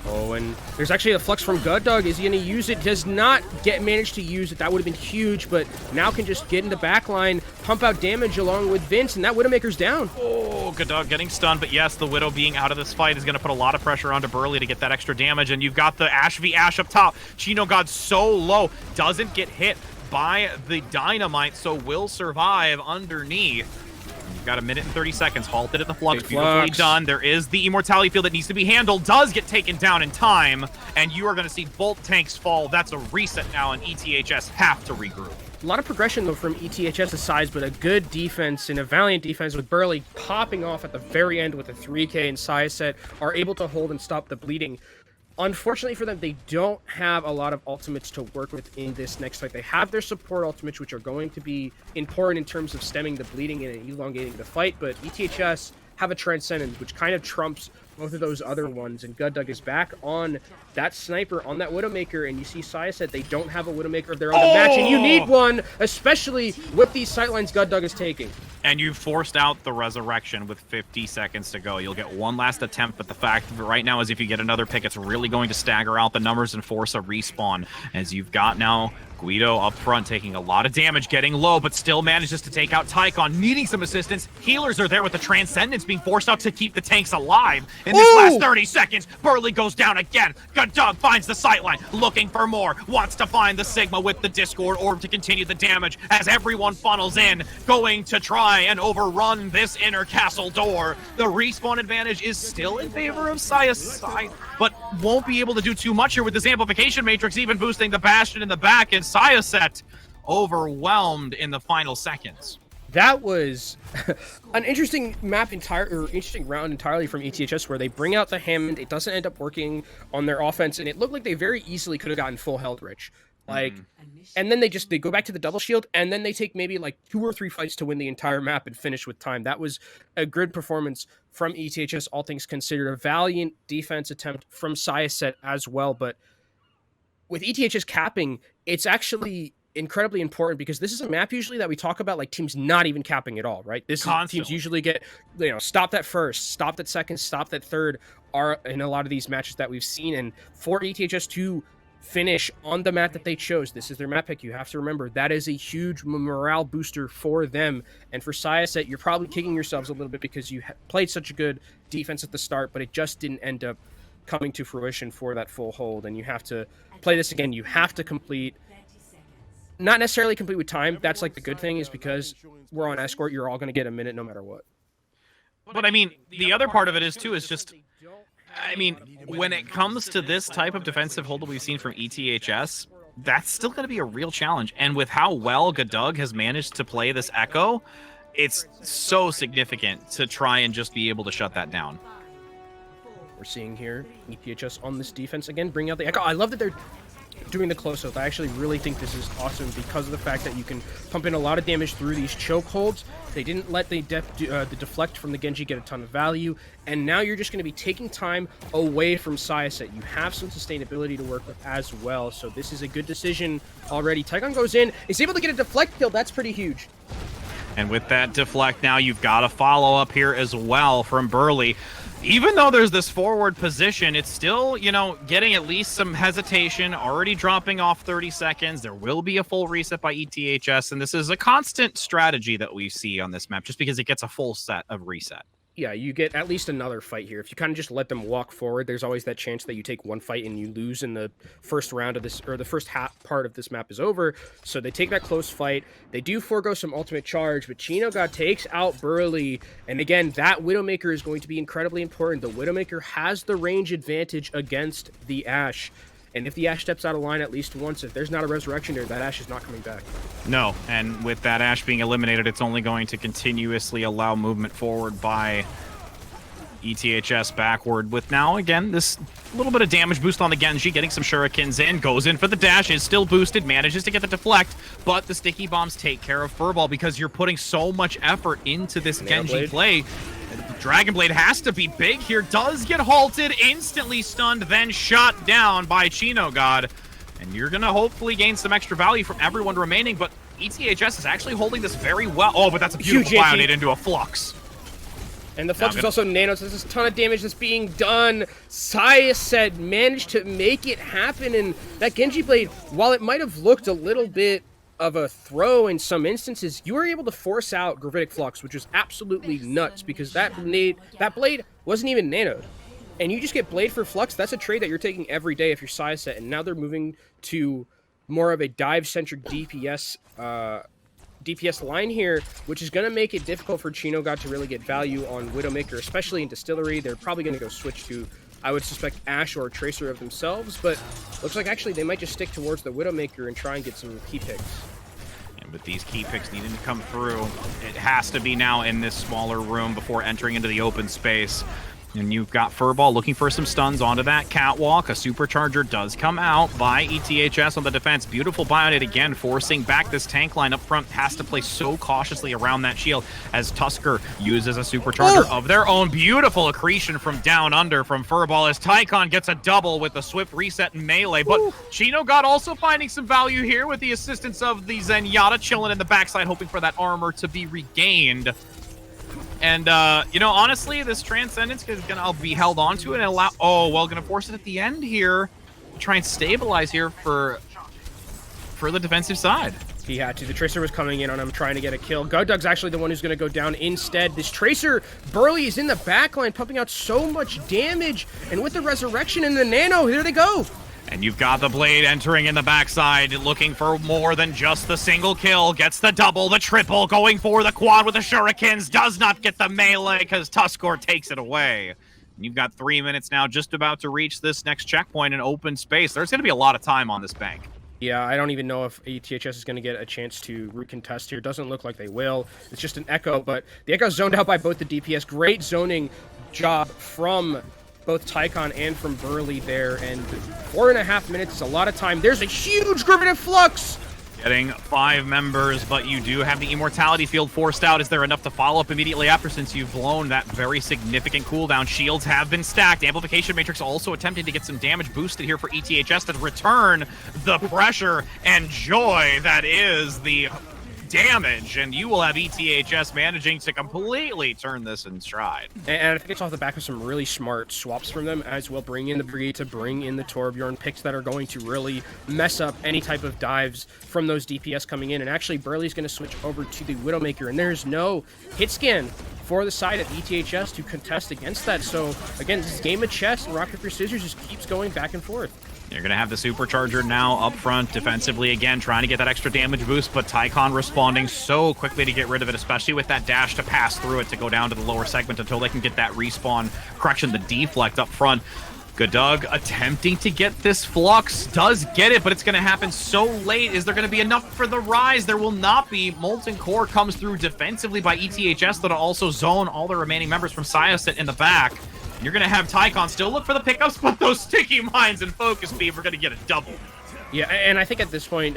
[SPEAKER 2] Oh, and there's actually a Flux from Gudug. Is he going to use it? Does not manage to use it. That would have been huge, but now can just get into backline, pump out damage along with Vince, and that Widowmaker's down.
[SPEAKER 1] Oh, Gudug getting stunned, but yes, the Widow being out of this fight is going to put a lot of pressure onto Burley to get that extra damage, and you've got the Ash v Ash up top. Chino God so low, doesn't get hit by the dynamite, so will survive underneath. You've got a minute and 30 seconds. Halted at the Flux. Beautifully done. There is the Immortality field that needs to be handled. Does get taken down in time, and you are going to see both tanks fall. That's a reset now, and ETHS have to regroup.
[SPEAKER 2] A lot of progression, though, from ETHS's sides, but a good defense and a valiant defense with Burley popping off at the very end with a 3K, and Syosset are able to hold and stop the bleeding. Unfortunately for them, they don't have a lot of ultimates to work with in this next fight. They have their support ultimates, which are going to be important in terms of stemming the bleeding and elongating the fight, but ETHS have a Transcendence, which kind of trumps both of those other ones, and Gudug is back on that sniper, on that Widowmaker, and you see Syosset, they don't have a Widowmaker of their own to match, and you need one, especially with these sightlines Gudug is taking.
[SPEAKER 1] And you forced out the resurrection with 50 seconds to go. You'll get one last attempt, but the fact right now is if you get another pick, it's really going to stagger out the numbers and force a respawn, as you've got now Guido up front taking a lot of damage, getting low, but still manages to take out Tycon, needing some assistance. Healers are there with the Transcendence being forced out to keep the tanks alive. In this last 30 seconds, Burley goes down again. Gudug finds the sightline, looking for more, wants to find the Sigma with the Discord Orb to continue the damage as everyone funnels in, going to try and overrun this inner castle door. The respawn advantage is still in favor of Syosset, but won't be able to do too much here with this amplification matrix, even boosting the Bastion in the back, and Syosset overwhelmed in the final seconds.
[SPEAKER 2] That was an interesting interesting round entirely from ETHS, where they bring out the Hammond. It doesn't end up working on their offense, and it looked like they very easily could have gotten full health rich. And then they go back to the double shield, and then they take maybe like 2 or 3 fights to win the entire map and finish with time. That was a good performance from ETHS, all things considered. A valiant defense attempt from Syosset as well, but with ETHS capping, it's actually incredibly important, because this is a map usually that we talk about like teams not even capping at all, right? Teams usually get, stop that first, stop that second, stop that third, are in a lot of these matches that we've seen. And for ETHS to finish on the map that they chose, this is their map pick, you have to remember that is a huge morale booster for them. And for Syosset, you're probably kicking yourselves a little bit because you played such a good defense at the start, but it just didn't end up coming to fruition for that full hold. And you have to play this again. You have to complete, not necessarily complete with time. That's like the good thing, is because we're on escort, you're all going to get a minute no matter what.
[SPEAKER 1] But I mean, the other part of it is too, is just, I mean, when it comes to this type of defensive hold that we've seen from ETHS, that's still going to be a real challenge. And with how well Gadug has managed to play this Echo, it's so significant to try and just be able to shut that down.
[SPEAKER 2] We're seeing here EPHS on this defense again, bringing out the Echo. I love that they're doing the close-up. I actually really think this is awesome because of the fact that you can pump in a lot of damage through these chokeholds. They didn't let the deflect from the Genji get a ton of value, and now you're just going to be taking time away from Syosset. You have some sustainability to work with as well, so this is a good decision already. Tycon goes in, is able to get a deflect kill. That's pretty huge.
[SPEAKER 1] And with that deflect now, you've got a follow-up here as well from Burley. Even though there's this forward position, it's still, you know, getting at least some hesitation, already dropping off 30 seconds. There will be a full reset by ETHS, and this is a constant strategy that we see on this map, just because it gets a full set of reset.
[SPEAKER 2] Yeah, you get at least another fight here. If you kind of just let them walk forward, there's always that chance that you take one fight and you lose in the first round of this, or the first half part of this map is over. So they take that close fight. They do forego some ultimate charge, but ChinoGod takes out Burley. And again, that Widowmaker is going to be incredibly important. The Widowmaker has the range advantage against the Ashe. And if the Ashe steps out of line at least once, if there's not a resurrection there, that Ashe is not coming back.
[SPEAKER 1] No, and with that Ashe being eliminated, it's only going to continuously allow movement forward by ETHS backward, with now, again, this little bit of damage boost on the Genji, getting some shurikens in, goes in for the dash, is still boosted, manages to get the deflect, but the sticky bombs take care of Furball because you're putting so much effort into this Genji play. Dragon Blade has to be big here, does get halted, instantly stunned, then shot down by ChinoGod. And you're going to hopefully gain some extra value from everyone remaining, but ETHS is actually holding this very well. Oh, but that's a beautiful Bionade into a Flux.
[SPEAKER 2] And the Flux is also nano, so there's a ton of damage that's being done. Syosset managed to make it happen, and that Genji Blade, while it might have looked a little bit of a throw in some instances, you were able to force out Gravitic Flux, which was absolutely nuts because that blade wasn't even nanoed. And you just get Blade for Flux. That's a trade that you're taking every day if you're Syosset, and now they're moving to more of a dive-centric DPS line here, which is going to make it difficult for ChinoGod to really get value on Widowmaker, especially in Distillery. They're probably going to go switch to, I would suspect, Ashe or a Tracer of themselves, but looks like actually they might just stick towards the Widowmaker and try and get some key picks.
[SPEAKER 1] And with these key picks needing to come through, it has to be now in this smaller room before entering into the open space. And you've got Furball looking for some stuns onto that catwalk. A supercharger does come out by ETHS on the defense. Beautiful Bionade again, forcing back this tank line up front. Has to play so cautiously around that shield as Tusker uses a supercharger of their own. Beautiful accretion from down under from Furball as Tycon gets a double with the swift reset and melee. But ChinoGod also finding some value here with the assistance of the Zenyatta chilling in the backside, hoping for that armor to be regained. And, you know, honestly, this Transcendence is going to be held onto it and allow... Oh, well, going to force it at the end here. Try and stabilize here for the defensive side.
[SPEAKER 2] He had to. The Tracer was coming in on him, trying to get a kill. Gudug's actually the one who's going to go down instead. This Tracer, Burley is in the backline, pumping out so much damage. And with the Resurrection and the Nano, here they go.
[SPEAKER 1] And you've got the Blade entering in the backside, looking for more than just the single kill. Gets the double, the triple, going for the quad with the shurikens. Does not get the melee because Tuskor takes it away. And you've got 3 minutes now, just about to reach this next checkpoint in open space. There's going to be a lot of time on this bank.
[SPEAKER 2] Yeah, I don't even know if ETHS is going to get a chance to recontest here. Doesn't look like they will. It's just an Echo, but the Echo's zoned out by both the DPS. Great zoning job from both Tycon and from Burley there, and 4.5 minutes is a lot of time. There's a huge Gravitic Flux!
[SPEAKER 1] Getting 5 members, but you do have the Immortality Field forced out. Is there enough to follow up immediately after, since you've blown that very significant cooldown? Shields have been stacked. Amplification Matrix also attempting to get some damage boosted here for ETHS to return the pressure and joy that is the damage, and you will have ETHS managing to completely turn this in stride.
[SPEAKER 2] And I think it's off the back of some really smart swaps from them as well. Bring in the Brigade to bring in the Torbjorn, picks that are going to really mess up any type of dives from those DPS coming in. And actually, Burley's going to switch over to the Widowmaker, and there's no hit scan for the side of ETHS to contest against that. So again, this game of chess, and rock, paper, scissors just keeps going back and forth.
[SPEAKER 1] You're going to have the Supercharger now up front defensively again, trying to get that extra damage boost, but Tycon responding so quickly to get rid of it, especially with that dash to pass through it to go down to the lower segment until they can get that respawn, correction, the deflect up front. Gadug attempting to get this Flux, does get it, but it's going to happen so late. Is there going to be enough for the Rise? There will not be. Molten Core comes through defensively by ETHS that'll also zone all the remaining members from Syosset in the back. You're going to have Tycon still look for the pickups, but those Sticky Mines and Focus Beam are going to get a double.
[SPEAKER 2] Yeah, and I think at this point,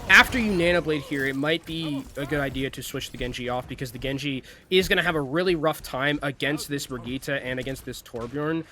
[SPEAKER 2] after you Nano Blade here, it might be a good idea to switch the Genji off, because the Genji is going to have a really rough time against this Brigitte and against this Torbjorn,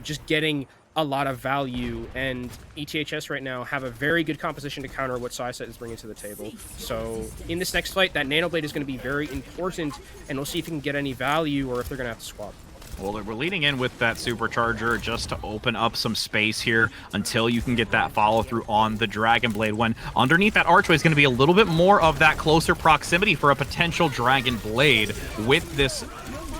[SPEAKER 2] just getting a lot of value, and ETHS right now have a very good composition to counter what Syosset is bringing to the table. So in this next fight, that Nano Blade is going to be very important, and we'll see if you can get any value or if they're going to have to swap.
[SPEAKER 1] Well, we're leading in with that Supercharger just to open up some space here until you can get that follow-through on the Dragon Blade, when underneath that archway is going to be a little bit more of that closer proximity for a potential Dragon Blade with this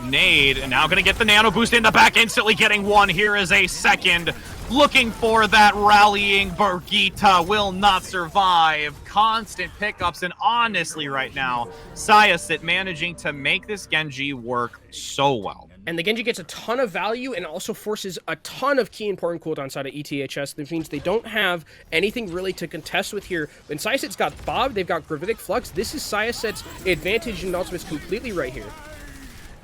[SPEAKER 1] nade. And now going to get the Nano Boost in the back, instantly getting one. Here is a second. Looking for that rallying. Brigitte will not survive. Constant pickups, and honestly right now, Syosset managing to make this Genji work so well.
[SPEAKER 2] And the Genji gets a ton of value and also forces a ton of key important cooldown side of ETHS. That means they don't have anything really to contest with here. And Syosset's got Bob, they've got Gravitic Flux. This is Syosset's advantage and ultimate's completely right here.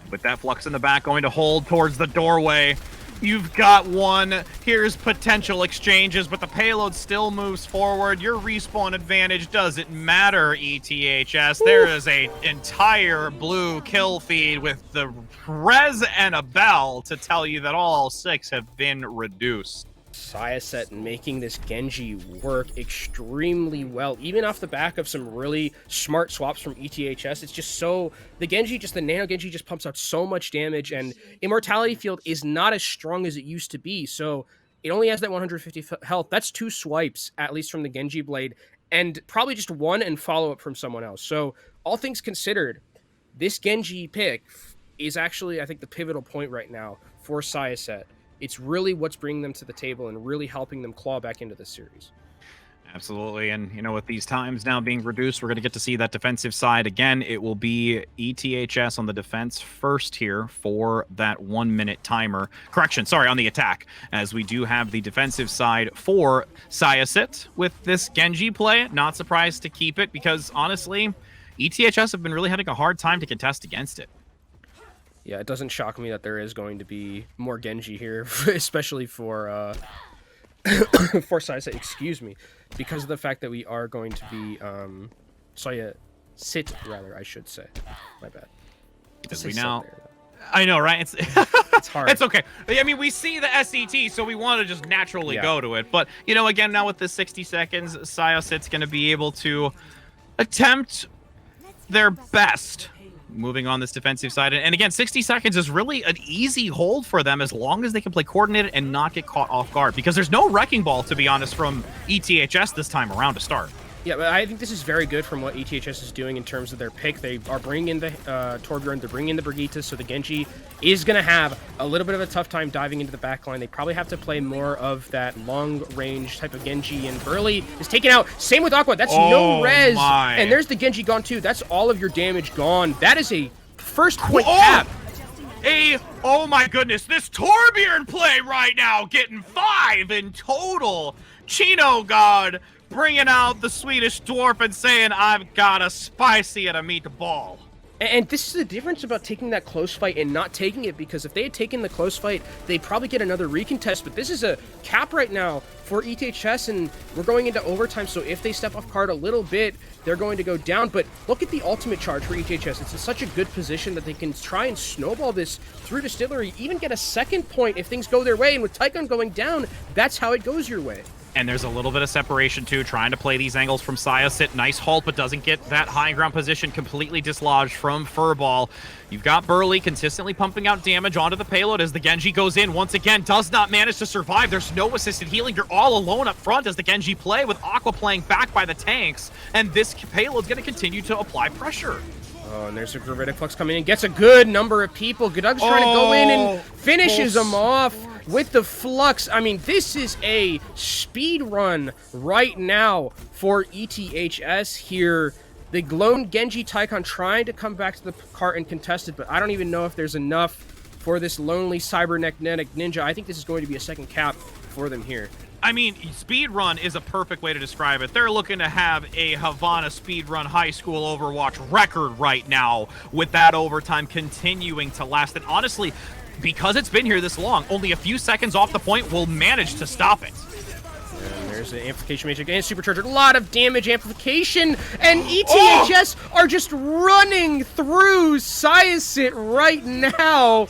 [SPEAKER 1] With that Flux in the back going to hold towards the doorway. You've got one. Here's potential exchanges, but the payload still moves forward. Your respawn advantage doesn't matter, ETHS. There is a entire blue kill feed with the res and a bell to tell you that all 6 have been reduced.
[SPEAKER 2] Syosset making this Genji work extremely well, even off the back of some really smart swaps from ETHS. It's just so, the Nano Genji just pumps out so much damage, and Immortality Field is not as strong as it used to be, so it only has that 150 health. That's 2 swipes, at least from the Genji Blade, and probably just 1 and follow-up from someone else. So, all things considered, this Genji pick is actually, I think, the pivotal point right now for Syosset. It's really what's bringing them to the table and really helping them claw back into this series.
[SPEAKER 1] Absolutely, and you know, with these times now being reduced, we're going to get to see that defensive side again. It will be ETHS on the defense first here for that 1-minute timer. Correction, sorry, on the attack, as we do have the defensive side for Syosset with this Genji play. Not surprised to keep it, because honestly, ETHS have been really having a hard time to contest against it.
[SPEAKER 2] Yeah, it doesn't shock me that there is going to be more Genji here, especially for Syosset, excuse me, because of the fact that we are going to be Syosset, rather, I should say. My bad.
[SPEAKER 1] Because we now, I know, right? It's
[SPEAKER 2] it's hard.
[SPEAKER 1] It's okay. I mean, we see the SET, so we want to just naturally go to it. But you know, again, now with the 60 seconds, Syosset's going to be able to attempt their best moving on this defensive side. And again, 60 seconds is really an easy hold for them as long as they can play coordinated and not get caught off guard, because there's no wrecking ball, to be honest, from ETHS this time around to start.
[SPEAKER 2] Yeah, but I think this is very good from what ETHS is doing in terms of their pick. They are bringing in the Torbjorn, they're bringing in the Brigitte, so the Genji is going to have a little bit of a tough time diving into the backline. They probably have to play more of that long-range type of Genji, and Burley is taken out. Same with Aqua, that's no res. And there's the Genji gone too. That's all of your damage gone. That is a first point cap.
[SPEAKER 1] Oh my goodness, this Torbjorn play right now, getting 5 in total. Chino God bringing out the Swedish dwarf and saying, I've got a spicy and a meatball.
[SPEAKER 2] And this is the difference about taking that close fight and not taking it, because if they had taken the close fight, they'd probably get another recontest. But this is a cap right now for ETHS, and we're going into overtime, so if they step off card a little bit, they're going to go down. But look at the ultimate charge for ETHS. It's in such a good position that they can try and snowball this through Distillery, even get a second point if things go their way. And with Tycon going down, that's how it goes your way.
[SPEAKER 1] And there's a little bit of separation, too, trying to play these angles from Syosset. Nice halt, but doesn't get that high ground position completely dislodged from Furball. You've got Burley consistently pumping out damage onto the payload as the Genji goes in. Once again, does not manage to survive. There's no assisted healing. You're all alone up front as the Genji play, with Aqua playing back by the tanks. And this payload's going to continue to apply pressure.
[SPEAKER 2] Oh, and there's a Gravitic Flux coming in. Gets a good number of people. Gadug's trying to go in and finishes them off with the Flux. I mean, this is a speed run right now for ETHS here. The lone Genji Tycon trying to come back to the cart and contest it, but I don't even know if there's enough for this lonely cybernetic ninja. I think this is going to be a second cap for them here.
[SPEAKER 1] I mean, speedrun is a perfect way to describe it. They're looking to have a Havana speedrun high school Overwatch record right now, with that overtime continuing to last. And honestly, because it's been here this long, only a few seconds off the point will manage to stop it.
[SPEAKER 2] And there's an amplification matrix and supercharger. A lot of damage amplification, and ETHS are just running through Syosset right now.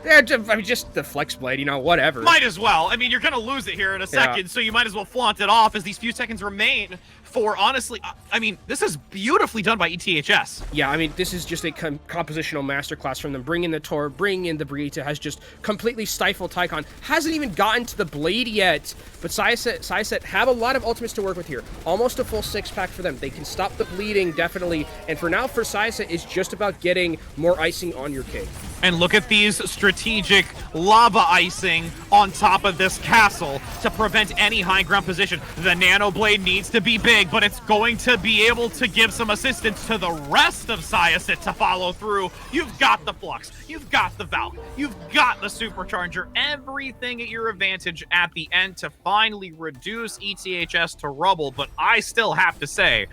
[SPEAKER 2] I mean, just the flex blade, you know, whatever.
[SPEAKER 1] Might as well. I mean, you're going to lose it here in a second, so you might as well flaunt it off as these few seconds remain for, honestly, I mean, this is beautifully done by ETHS.
[SPEAKER 2] Yeah, I mean, this is just a compositional masterclass from them. Bringing the Tor, bringing in the Brigitte has just completely stifled Tycon. Hasn't even gotten to the blade yet, but Syosset have a lot of ultimates to work with here. Almost a full 6-pack for them. They can stop the bleeding, definitely, and for now, for Syosset, it's just about getting more icing on your cake.
[SPEAKER 1] And look at these strategic lava icing on top of this castle to prevent any high ground position. The Nano Blade needs to be big, but it's going to be able to give some assistance to the rest of Syosset to follow through. You've got the Flux, you've got the Valk, you've got the Supercharger, everything at your advantage at the end to finally reduce ETHS to rubble. But I still have to say,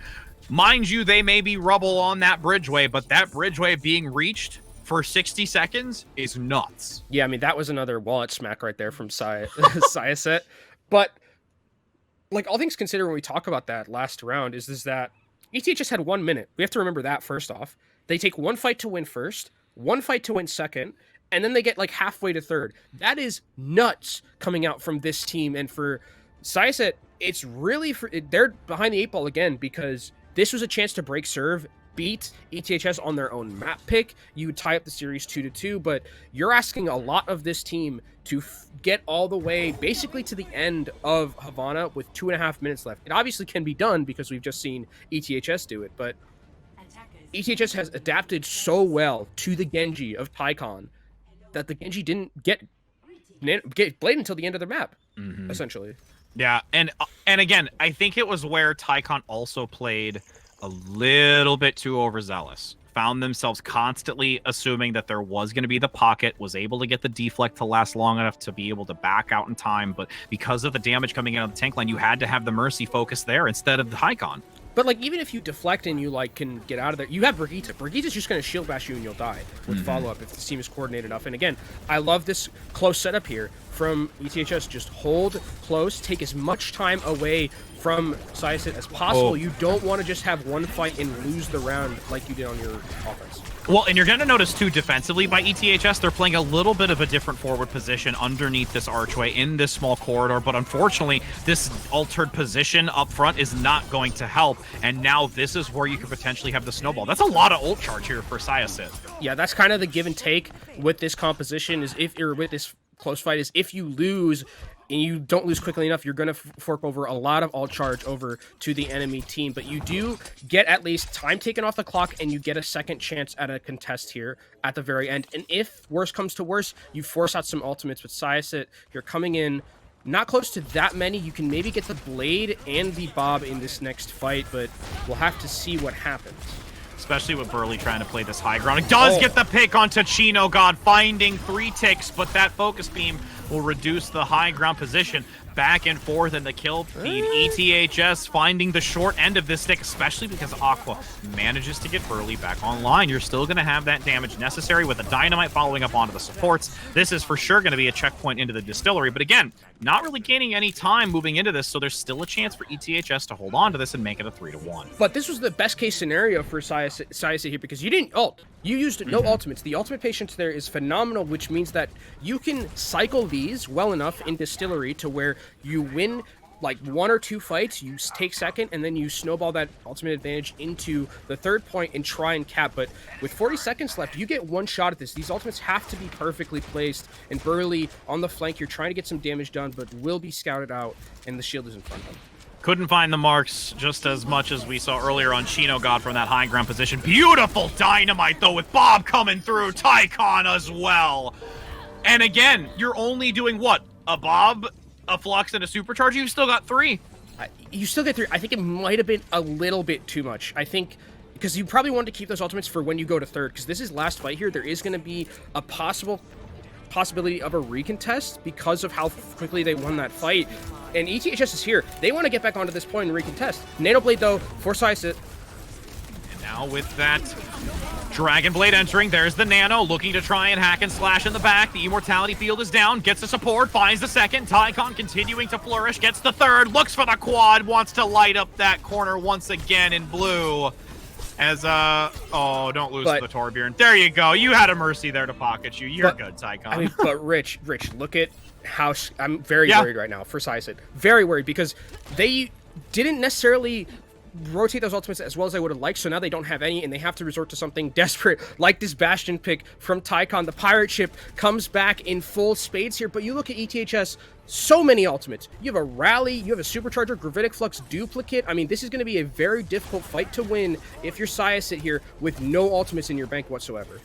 [SPEAKER 1] mind you, they may be rubble on that bridgeway, but that bridgeway being reached for 60 seconds is nuts.
[SPEAKER 2] Yeah, I mean, that was another wallet smack right there from Syosset. But, like, all things considered, when we talk about that last round, is that ETHS had 1 minute. We have to remember that, first off. They take one fight to win first, one fight to win second, and then they get, like, halfway to third. That is nuts coming out from this team. And for Syosset, it's really... they're behind the 8 ball again, because this was a chance to break serve, beat ETHS on their own map pick. You would tie up the series 2-2, but you're asking a lot of this team to get all the way basically to the end of Havana with 2.5 minutes left. It obviously can be done because we've just seen ETHS do it, but ETHS has adapted so well to the Genji of Tycon that the Genji didn't get Blade until the end of their map, essentially.
[SPEAKER 1] Yeah, and again, I think it was where Tycon also played a little bit too overzealous. Found themselves constantly assuming that there was going to be the pocket, was able to get the deflect to last long enough to be able to back out in time, but because of the damage coming in on the tank line, you had to have the Mercy focus there instead of the Tycon.
[SPEAKER 2] But, like, even if you deflect and you, like, can get out of there, you have Brigitte. Brigitte's just going to shield bash you and you'll die with follow-up if the team is coordinated enough. And, again, I love this close setup here from ETHS. Just hold close, take as much time away from Syosset as possible. You don't want to just have one fight and lose the round like you did on your offense.
[SPEAKER 1] Well, and you're going to notice, too, defensively by ETHS, they're playing a little bit of a different forward position underneath this archway in this small corridor, but unfortunately, this altered position up front is not going to help, and now this is where you could potentially have the snowball. That's a lot of ult charge here for Syosset.
[SPEAKER 2] Yeah, that's kind of the give and take with this composition, is if you're with this close fight, is if you lose and you don't lose quickly enough, you're going to fork over a lot of ult charge over to the enemy team. But you do get at least time taken off the clock, and you get a second chance at a contest here at the very end. And if worse comes to worse, you force out some ultimates with Syosset. You're coming in not close to that many. You can maybe get the Blade and the Bob in this next fight, but we'll have to see what happens.
[SPEAKER 1] Especially with Burley trying to play this high ground. It does get the pick onto Chino God, finding 3 ticks, but that focus beam will reduce the high ground position. Back and forth in the kill feed. ETHS finding the short end of this stick, especially because Aqua manages to get Burley back online. You're still going to have that damage necessary with the Dynamite following up onto the supports. This is for sure going to be a checkpoint into the distillery, but again, not really gaining any time moving into this, so there's still a chance for ETHS to hold on to this and make it a 3-1.
[SPEAKER 2] But this was the best case scenario for Syosset here, because you didn't ult. You used no ultimates. The ultimate patience there is phenomenal, which means that you can cycle these well enough in Distillery to where you win like 1 or 2 fights, you take second, and then you snowball that ultimate advantage into the third point and try and cap. But with 40 seconds left, you get one shot at this. These ultimates have to be perfectly placed, and Burley on the flank, you're trying to get some damage done, but will be scouted out, and the shield is in front of him.
[SPEAKER 1] Couldn't find the marks just as much as we saw earlier on Chino God from that high ground position. Beautiful Dynamite, though, with Bob coming through. Tycon as well. And again, you're only doing what? A Bob, a Flux, and a Supercharger? You've still got 3.
[SPEAKER 2] You still get 3. I think it might have been a little bit too much. I think because you probably want to keep those ultimates for when you go to third, because this is last fight here. There is going to be a possibility of a recontest because of how quickly they won that fight. And ETHS is here. They want to get back onto this point and recontest. Nano Blade, though, for Syosset.
[SPEAKER 1] And now with that Dragon Blade entering, there's the Nano looking to try and hack and slash in the back. The Immortality Field is down, gets the support, finds the second. Tycon continuing to flourish, gets the third, looks for the quad, wants to light up that corner once again in blue. As, oh, don't lose to the Torbjorn. There you go. You had a mercy there to pocket you. You're good, Tycon.
[SPEAKER 2] I mean, but Rich, look at how I'm very worried right now for Syosset. Very worried because they didn't necessarily rotate those ultimates as well as I would have liked, so now they don't have any, and they have to resort to something desperate like this Bastion pick from Tycon. The pirate ship comes back in full spades here, but you look at ETHS, so many ultimates. You have a Rally, you have a Supercharger, Gravitic Flux duplicate. I mean, this is going to be a very difficult fight to win if you're Syosset here with no ultimates in your bank whatsoever.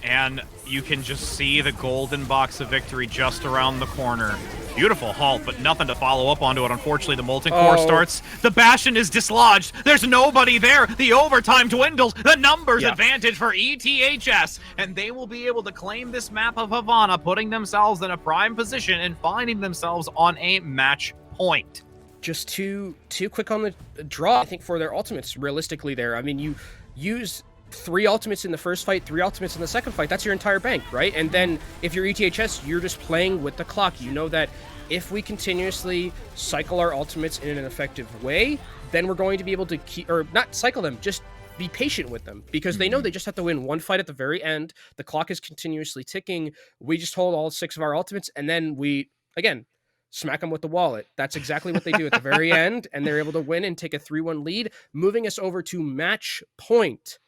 [SPEAKER 1] And you can just see the golden box of victory just around the corner. Beautiful halt, but nothing to follow up onto it. Unfortunately, the Molten Core starts. The Bastion is dislodged. There's nobody there. The overtime dwindles. The numbers advantage for ETHS. And they will be able to claim this map of Havana, putting themselves in a prime position and finding themselves on a match point.
[SPEAKER 2] Just too quick on the draw, I think, for their ultimates, realistically there. I mean, you use 3 ultimates in the first fight, 3 ultimates in the second fight. That's your entire bank, right? And then if you're ETHS, you're just playing with the clock. You know that if we continuously cycle our ultimates in an effective way, then we're going to be able to keep, or not cycle them, just be patient with them, because they know they just have to win one fight at the very end. The clock is continuously ticking. We just hold all 6 of our ultimates, and then we, again, smack them with the wallet. That's exactly what they do at the very end, and they're able to win and take a 3-1 lead, moving us over to match point.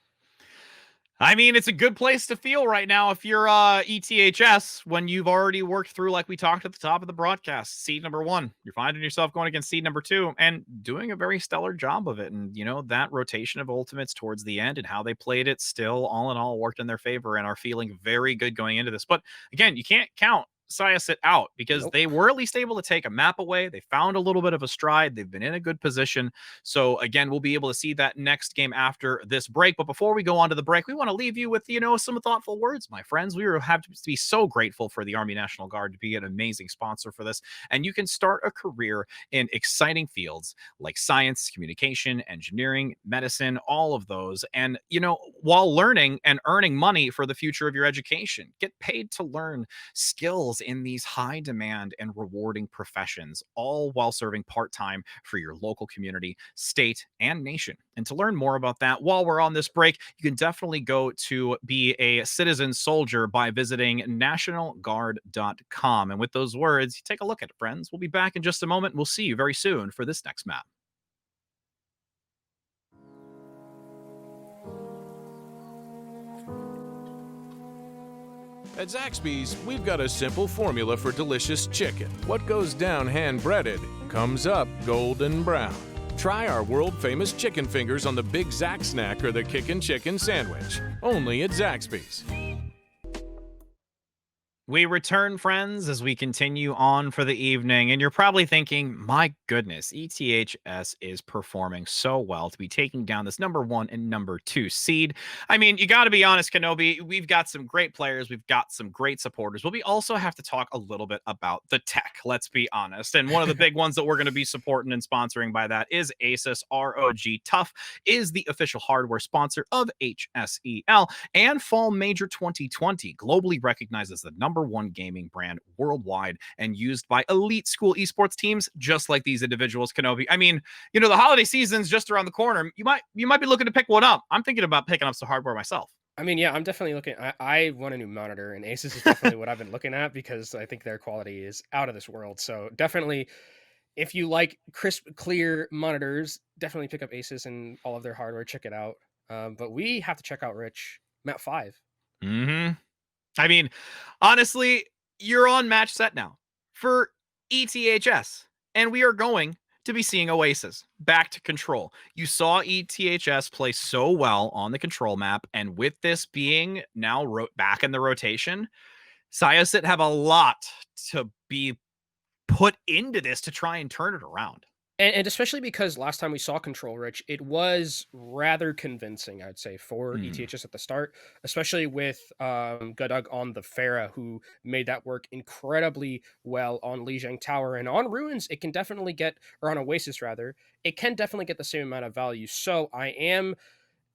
[SPEAKER 1] I mean, it's a good place to feel right now if you're ETHS, when you've already worked through, like we talked at the top of the broadcast, seed number 1. You're finding yourself going against seed number 2 and doing a very stellar job of it. And, you know, that rotation of ultimates towards the end and how they played it still, all in all, worked in their favor and are feeling very good going into this. But again, you can't count Syosset out because they were at least able to take a map away. They found a little bit of a stride. They've been in a good position. So again, we'll be able to see that next game after this break. But before we go on to the break, we want to leave you with, you know, some thoughtful words, my friends. We have to be so grateful for the Army National Guard to be an amazing sponsor for this. And you can start a career in exciting fields like science, communication, engineering, medicine, all of those. And, you know, while learning and earning money for the future of your education, get paid to learn skills in these high demand and rewarding professions, all while serving part-time for your local community, state, and nation. And to learn more about that while we're on this break, you can definitely go to be a citizen soldier by visiting nationalguard.com. And with those words, take a look at it, friends. We'll be back in just a moment. We'll see you very soon for this next map.
[SPEAKER 3] At Zaxby's, we've got a simple formula for delicious chicken. What goes down hand-breaded comes up golden brown. Try our world-famous chicken fingers on the Big Zax Snack or the Kickin' Chicken Sandwich. Only at Zaxby's.
[SPEAKER 1] We return, friends, as we continue on for the evening, and you're probably thinking, my goodness, ETHS is performing so well to be taking down this number 1 and number 2 seed. I mean, you got to be honest, Kenobi, we've got some great players, we've got some great supporters, but we also have to talk a little bit about the tech, let's be honest. And one of the big ones that we're going to be supporting and sponsoring by that is Asus. ROG Tough is the official hardware sponsor of HSEL and Fall Major 2020, globally recognized as the number 1 gaming brand worldwide and used by elite school esports teams just like these individuals, Kenobi. I mean, you know, the holiday season's just around the corner. You might be looking to pick one up. I'm thinking about picking up some hardware myself.
[SPEAKER 2] I mean, yeah, I'm definitely looking. I want a new monitor, and Asus is definitely what I've been looking at because I think their quality is out of this world. So definitely, if you like crisp, clear monitors, definitely pick up Asus and all of their hardware. Check it out. But we have to check out Rich map 5.
[SPEAKER 1] I mean, honestly, you're on match set now for ETHS, and we are going to be seeing Oasis back to control. You saw ETHS play so well on the control map, and with this being now back in the rotation, Syosset have a lot to be put into this to try and turn it around.
[SPEAKER 2] And especially because last time we saw Control Rich, it was rather convincing, I'd say, for
[SPEAKER 1] Hmm.
[SPEAKER 2] ETHS at the start, especially with Gudug on the Pharah, who made that work incredibly well on Lijiang Tower. And on Ruins, it can definitely get, or on Oasis rather, it can definitely get the same amount of value. So I am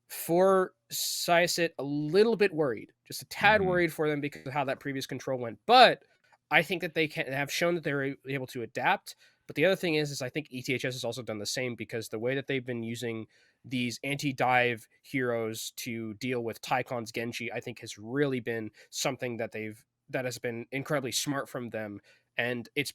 [SPEAKER 2] for Syosset a little bit worried, just a tad
[SPEAKER 1] Mhm.
[SPEAKER 2] worried for them because of how that previous control went. But I think that they can have shown that they're able to adapt. But the other thing is I think ETHS has also done the same because the way that they've been using these anti-dive heroes to deal with Tycon's Genji, I think has really been something that has been incredibly smart from them. And it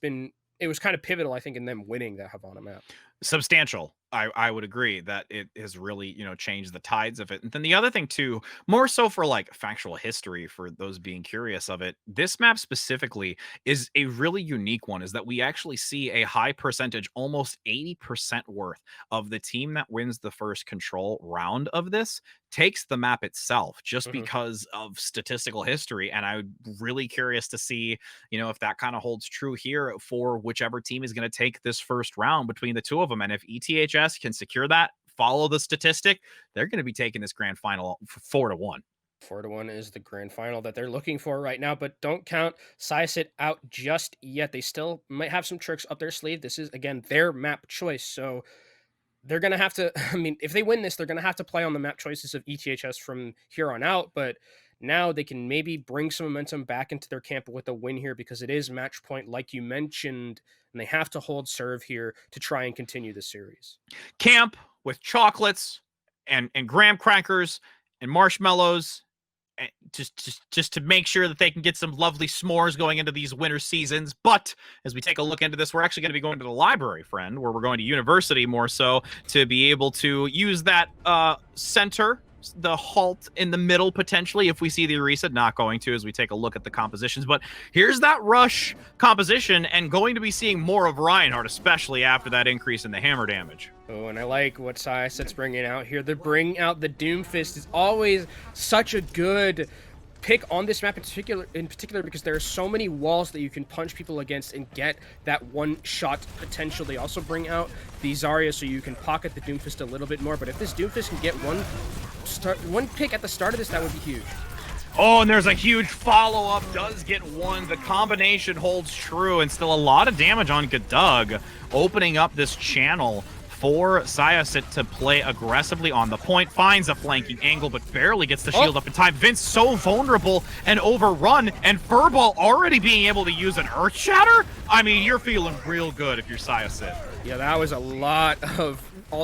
[SPEAKER 2] was kind of pivotal, I think, in them winning that Havana map.
[SPEAKER 1] Substantial. I would agree that it has really, changed the tides of it. And then the other thing too, more so for like factual history for those being curious of it, this map specifically is a really unique one, is that we actually see a high percentage, almost 80% worth of the team that wins the first control round of this takes the map itself just
[SPEAKER 2] Mhm.
[SPEAKER 1] because of statistical history. And I'm really curious to see, if that kind of holds true here for whichever team is going to take this first round between the two of them. And if ETHS can secure that, follow the statistic, they're going to be taking this grand final 4-1.
[SPEAKER 2] 4-1 is the grand final that they're looking for right now, but don't count Syosset out just yet. They still might have some tricks up their sleeve. This is, again, their map choice. So they're going to have to, I mean, if they win this, they're going to have to play on the map choices of ETHS from here on out. But now they can maybe bring some momentum back into their camp with a win here because it is match point, like you mentioned, and they have to hold serve here to try and continue the series.
[SPEAKER 1] Camp with chocolates and graham crackers and marshmallows, just to make sure that they can get some lovely s'mores going into these winter seasons. But as we take a look into this, we're actually going to be going to the library, friend, where we're going to university more so to be able to use that center, the halt in the middle potentially if we see the reset. Not going to as we take a look at the compositions, but here's that rush composition, and going to be seeing more of Reinhardt, especially after that increase in the hammer damage.
[SPEAKER 2] Oh, and I like what Syosset's bringing out here. They bring out the Doomfist is always such a good pick on this map in particular because there are so many walls that you can punch people against and get that one shot potential. They also bring out the Zarya so you can pocket the Doomfist a little bit more. But if this Doomfist can get one pick at the start of this, that would be huge.
[SPEAKER 1] Oh, and there's a huge follow-up. Does get one. The combination holds true, and still a lot of damage on Gudug, opening up this channel for Syosset to play aggressively on the point. Finds a flanking angle, but barely gets the shield up in time. Vince so vulnerable and overrun, and Furball already being able to use an Earth Shatter? I mean, you're feeling real good if you're Syosset.
[SPEAKER 2] Yeah, that was a lot of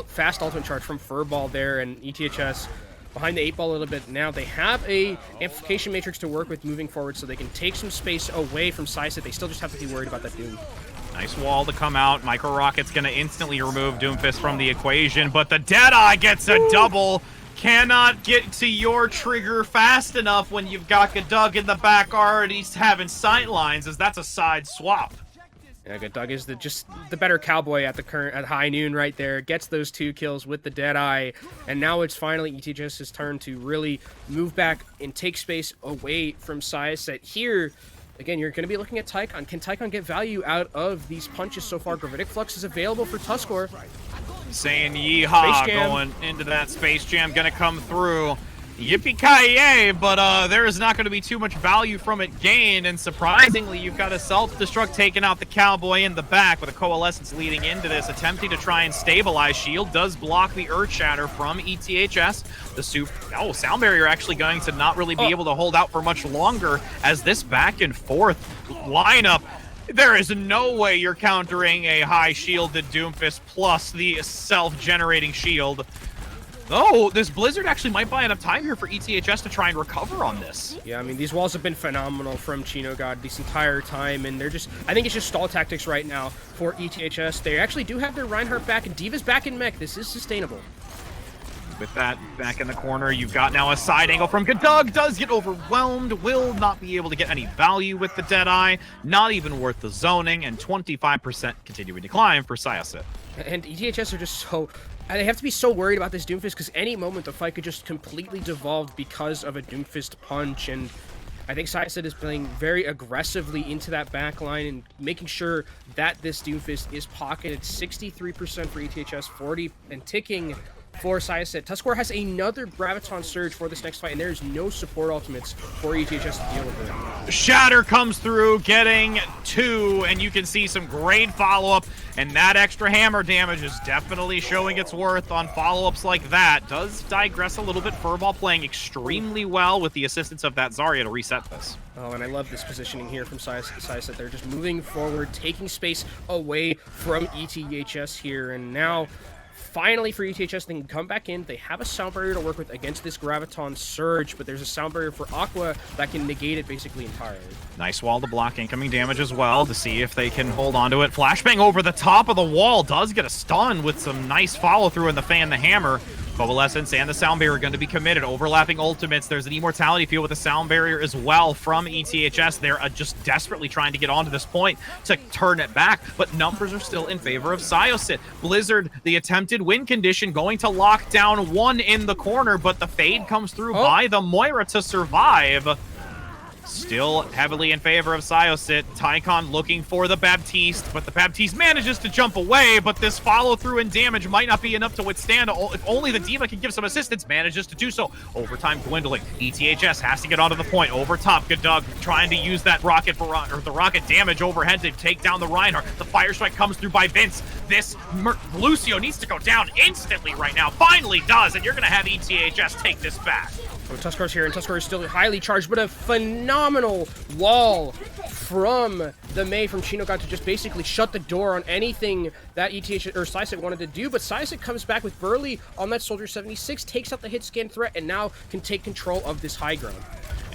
[SPEAKER 2] fast ultimate charge from Furball there, and ETHS behind the 8-ball a little bit. Now they have a amplification matrix to work with moving forward, so they can take some space away from Syosset. They still just have to be worried about that Doom.
[SPEAKER 1] Nice wall to come out. Micro Rocket's going to instantly remove Doomfist from the equation, but the Deadeye gets a double. Cannot get to your trigger fast enough when you've got Gudug in the back already having sight lines, as that's a side swap.
[SPEAKER 2] Yeah, Gudug is just the better cowboy at high noon right there. Gets those 2 kills with the Deadeye, and now it's finally ETHS's turn to really move back and take space away from Syosset. Here, again, you're going to be looking at Tycon. Can Tycon get value out of these punches so far? Gravitic Flux is available for Tuskor.
[SPEAKER 1] Saying yeehaw, going into that Space Jam, going to come through. Yippee-ki-yay, but there is not going to be too much value from it gained, and surprisingly, you've got a self-destruct taking out the Cowboy in the back with a Coalescence leading into this, attempting to try and stabilize. Shield does block the Earth Shatter from ETHS. The Sound Barrier actually going to not really be able to hold out for much longer as this back and forth lineup. There is no way you're countering a high shielded Doomfist plus the self-generating shield. Oh, this Blizzard actually might buy enough time here for ETHS to try and recover on this.
[SPEAKER 2] Yeah, I mean, these walls have been phenomenal from Chino God this entire time, and I think it's just stall tactics right now for ETHS. They actually do have their Reinhardt back, and D.Va's back in mech. This is sustainable.
[SPEAKER 1] With that back in the corner, you've got now a side angle from Gudug. Does get overwhelmed, will not be able to get any value with the Deadeye. Not even worth the zoning, and 25% continuing decline for Syosset.
[SPEAKER 2] And ETHS are just so... They have to be so worried about this Doomfist because any moment the fight could just completely devolve because of a Doomfist punch. And I think Syosset is playing very aggressively into that back line and making sure that this Doomfist is pocketed. 63% for ETHS, 40 and ticking for Syosset. Tuskor has another Graviton Surge for this next fight, and there's no support ultimates for ETHS to deal with it.
[SPEAKER 1] Shatter comes through, getting 2, and you can see some great follow-up, and that extra hammer damage is definitely showing its worth on follow-ups like that. Does digress a little bit. Furball playing extremely well with the assistance of that Zarya to reset this.
[SPEAKER 2] Oh, and I love this positioning here from Syosset. They're just moving forward, taking space away from ETHS here, and now finally, for ETHS, they can come back in. They have a sound barrier to work with against this Graviton Surge, but there's a sound barrier for Aqua that can negate it basically entirely.
[SPEAKER 1] Nice wall to block incoming damage as well to see if they can hold on to it. Flashbang over the top of the wall does get a stun with some nice follow-through in the fan, the hammer. Coalescence and the sound barrier are going to be committed. Overlapping ultimates. There's an immortality field with the sound barrier as well from ETHS. They're just desperately trying to get onto this point to turn it back, but numbers are still in favor of Syosset. Blizzard, the attempted win condition, going to lock down 1 in the corner, but the fade comes through by the Moira to survive. Still heavily in favor of Syosset. Tycon looking for the Baptiste, but the Baptiste manages to jump away, but this follow-through and damage might not be enough to withstand. If only the D.Va can give some assistance, manages to do so. Overtime dwindling. ETHS has to get onto the point. Over top, Gadug trying to use that rocket for the rocket damage overhead to take down the Reinhardt. The Fire Strike comes through by Vince. This Lucio needs to go down instantly right now. Finally does, and you're going to have ETHS take this back.
[SPEAKER 2] So Tuskar's here, and Tuskar is still highly charged, but a phenomenal wall from the Mei from Chino got to just basically shut the door on anything that ETH or Syosset wanted to do. But Syosset comes back with Burley on that Soldier 76, takes out the hit scan threat, and now can take control of this high ground.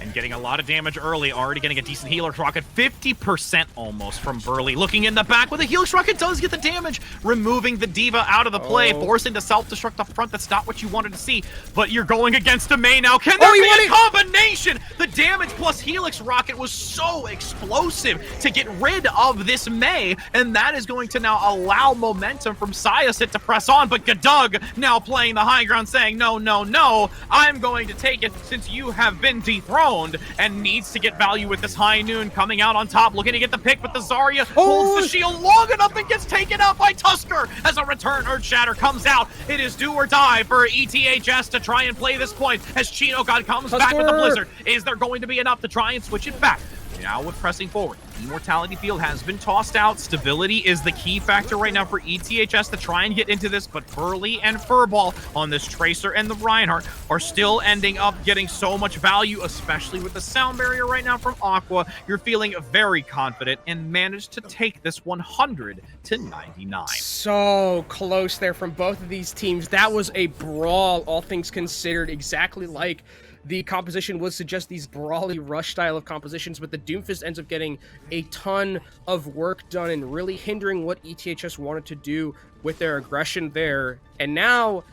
[SPEAKER 1] And getting a lot of damage early, already getting a decent Helix Rocket, 50% almost from Burley. Looking in the back with a Helix Rocket, does get the damage, removing the D.Va out of the play, forcing to self-destruct up front. That's not what you wanted to see, but you're going against a Mei now. Can there be a combination? The damage plus Helix Rocket was so explosive to get rid of this Mei, and that is going to now allow momentum from Syosset to press on, but Gadug now playing the high ground, saying, no, no, no, I'm going to take it since you have been dethroned, and needs to get value with this High Noon coming out on top, looking to get the pick, but the Zarya holds the shield long enough and gets taken out by Tusker as a return Earth Shatter comes out. It is do or die for ETHS to try and play this point as Chino God comes back with the Blizzard. Is there going to be enough to try and switch it back? Now with pressing forward, Immortality Field has been tossed out. Stability is the key factor right now for ETHS to try and get into this, but Burley and Furball on this Tracer and the Reinhardt are still ending up getting so much value, especially with the sound barrier right now from Aqua. You're feeling very confident and managed to take this 100 to 99.
[SPEAKER 2] So close there from both of these teams. That was a brawl, all things considered, exactly like the composition would suggest, these brawly rush style of compositions, but the Doomfist ends up getting a ton of work done and really hindering what ETHS wanted to do with their aggression there. And now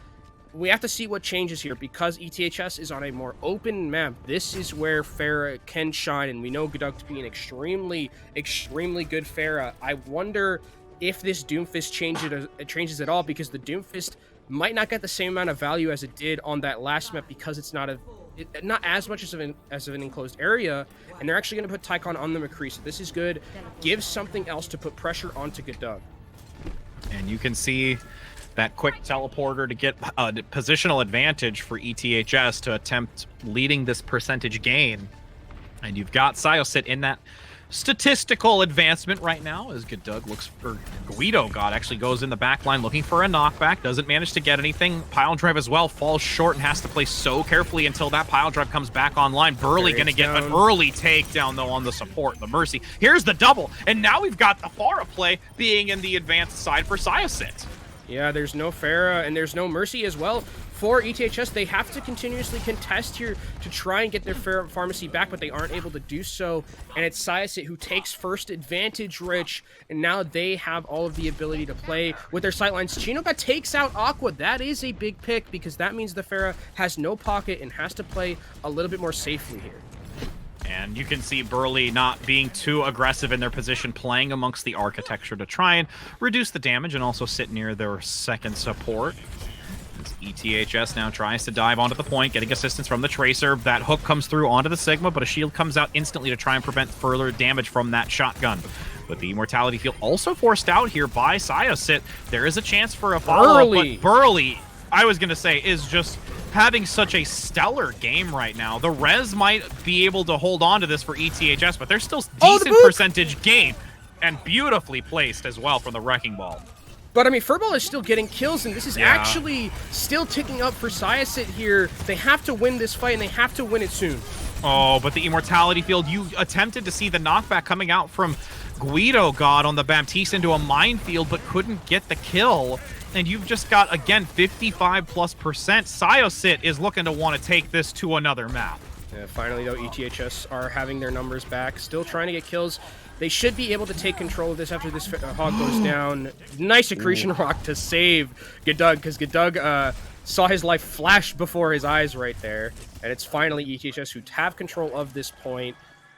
[SPEAKER 2] we have to see what changes here, because ETHS is on a more open map. This is where Pharah can shine, and we know Gadug to be an extremely, extremely good Pharah. I wonder if this Doomfist changes at all, because the Doomfist might not get the same amount of value as it did on that last map, because it's not as much of an enclosed area, and they're actually going to put Tycon on the McCree, so this is good. Gives something else to put pressure onto Gadug.
[SPEAKER 1] And you can see that quick teleporter to get a positional advantage for ETHS to attempt leading this percentage gain. And you've got Syosset in that statistical advancement right now as Gadug looks for Guido. God actually goes in the back line looking for a knockback, doesn't manage to get anything. Pile drive as well falls short and has to play so carefully until that pile drive comes back online. Burley gonna get an early takedown though on the support, the Mercy. Here's the double, and now we've got the Pharah play being in the advanced side for Syosset.
[SPEAKER 2] Yeah, there's no Pharah and there's no Mercy as well. For ETHS, they have to continuously contest here to try and get their pharmacy back, but they aren't able to do so. And it's Syosset who takes first advantage, Rich, and now they have all of the ability to play with their sightlines. Chinoga takes out Aqua. That is a big pick, because that means the Pharah has no pocket and has to play a little bit more safely here.
[SPEAKER 1] And you can see Burley not being too aggressive in their position, playing amongst the architecture to try and reduce the damage and also sit near their second support. as ETHS now tries to dive onto the point, getting assistance from the Tracer. That hook comes through onto the Sigma, but a shield comes out instantly to try and prevent further damage from that shotgun. But the Immortality Field also forced out here by Syosset. There is a chance for a follow-up, but Burley, I was going to say, is just having such a stellar game right now. The res might be able to hold on to this for ETHS, but there's still decent percentage gain, and beautifully placed as well from the Wrecking Ball.
[SPEAKER 2] But I mean, Furball is still getting kills, and this is actually still ticking up for Syosset here. They have to win this fight, and they have to win it soon.
[SPEAKER 1] Oh, but the Immortality Field, you attempted to see the knockback coming out from Guido God on the Baptiste into a minefield, but couldn't get the kill. And you've just got, again, 55+%. Syosset is looking to want to take this to another map.
[SPEAKER 2] Yeah, finally, though, ETHS are having their numbers back, still trying to get kills. They should be able to take control of this after this hog goes down. Nice accretion rock to save Gedug, because Gedug saw his life flash before his eyes right there. And it's finally ETHS who have control of this point.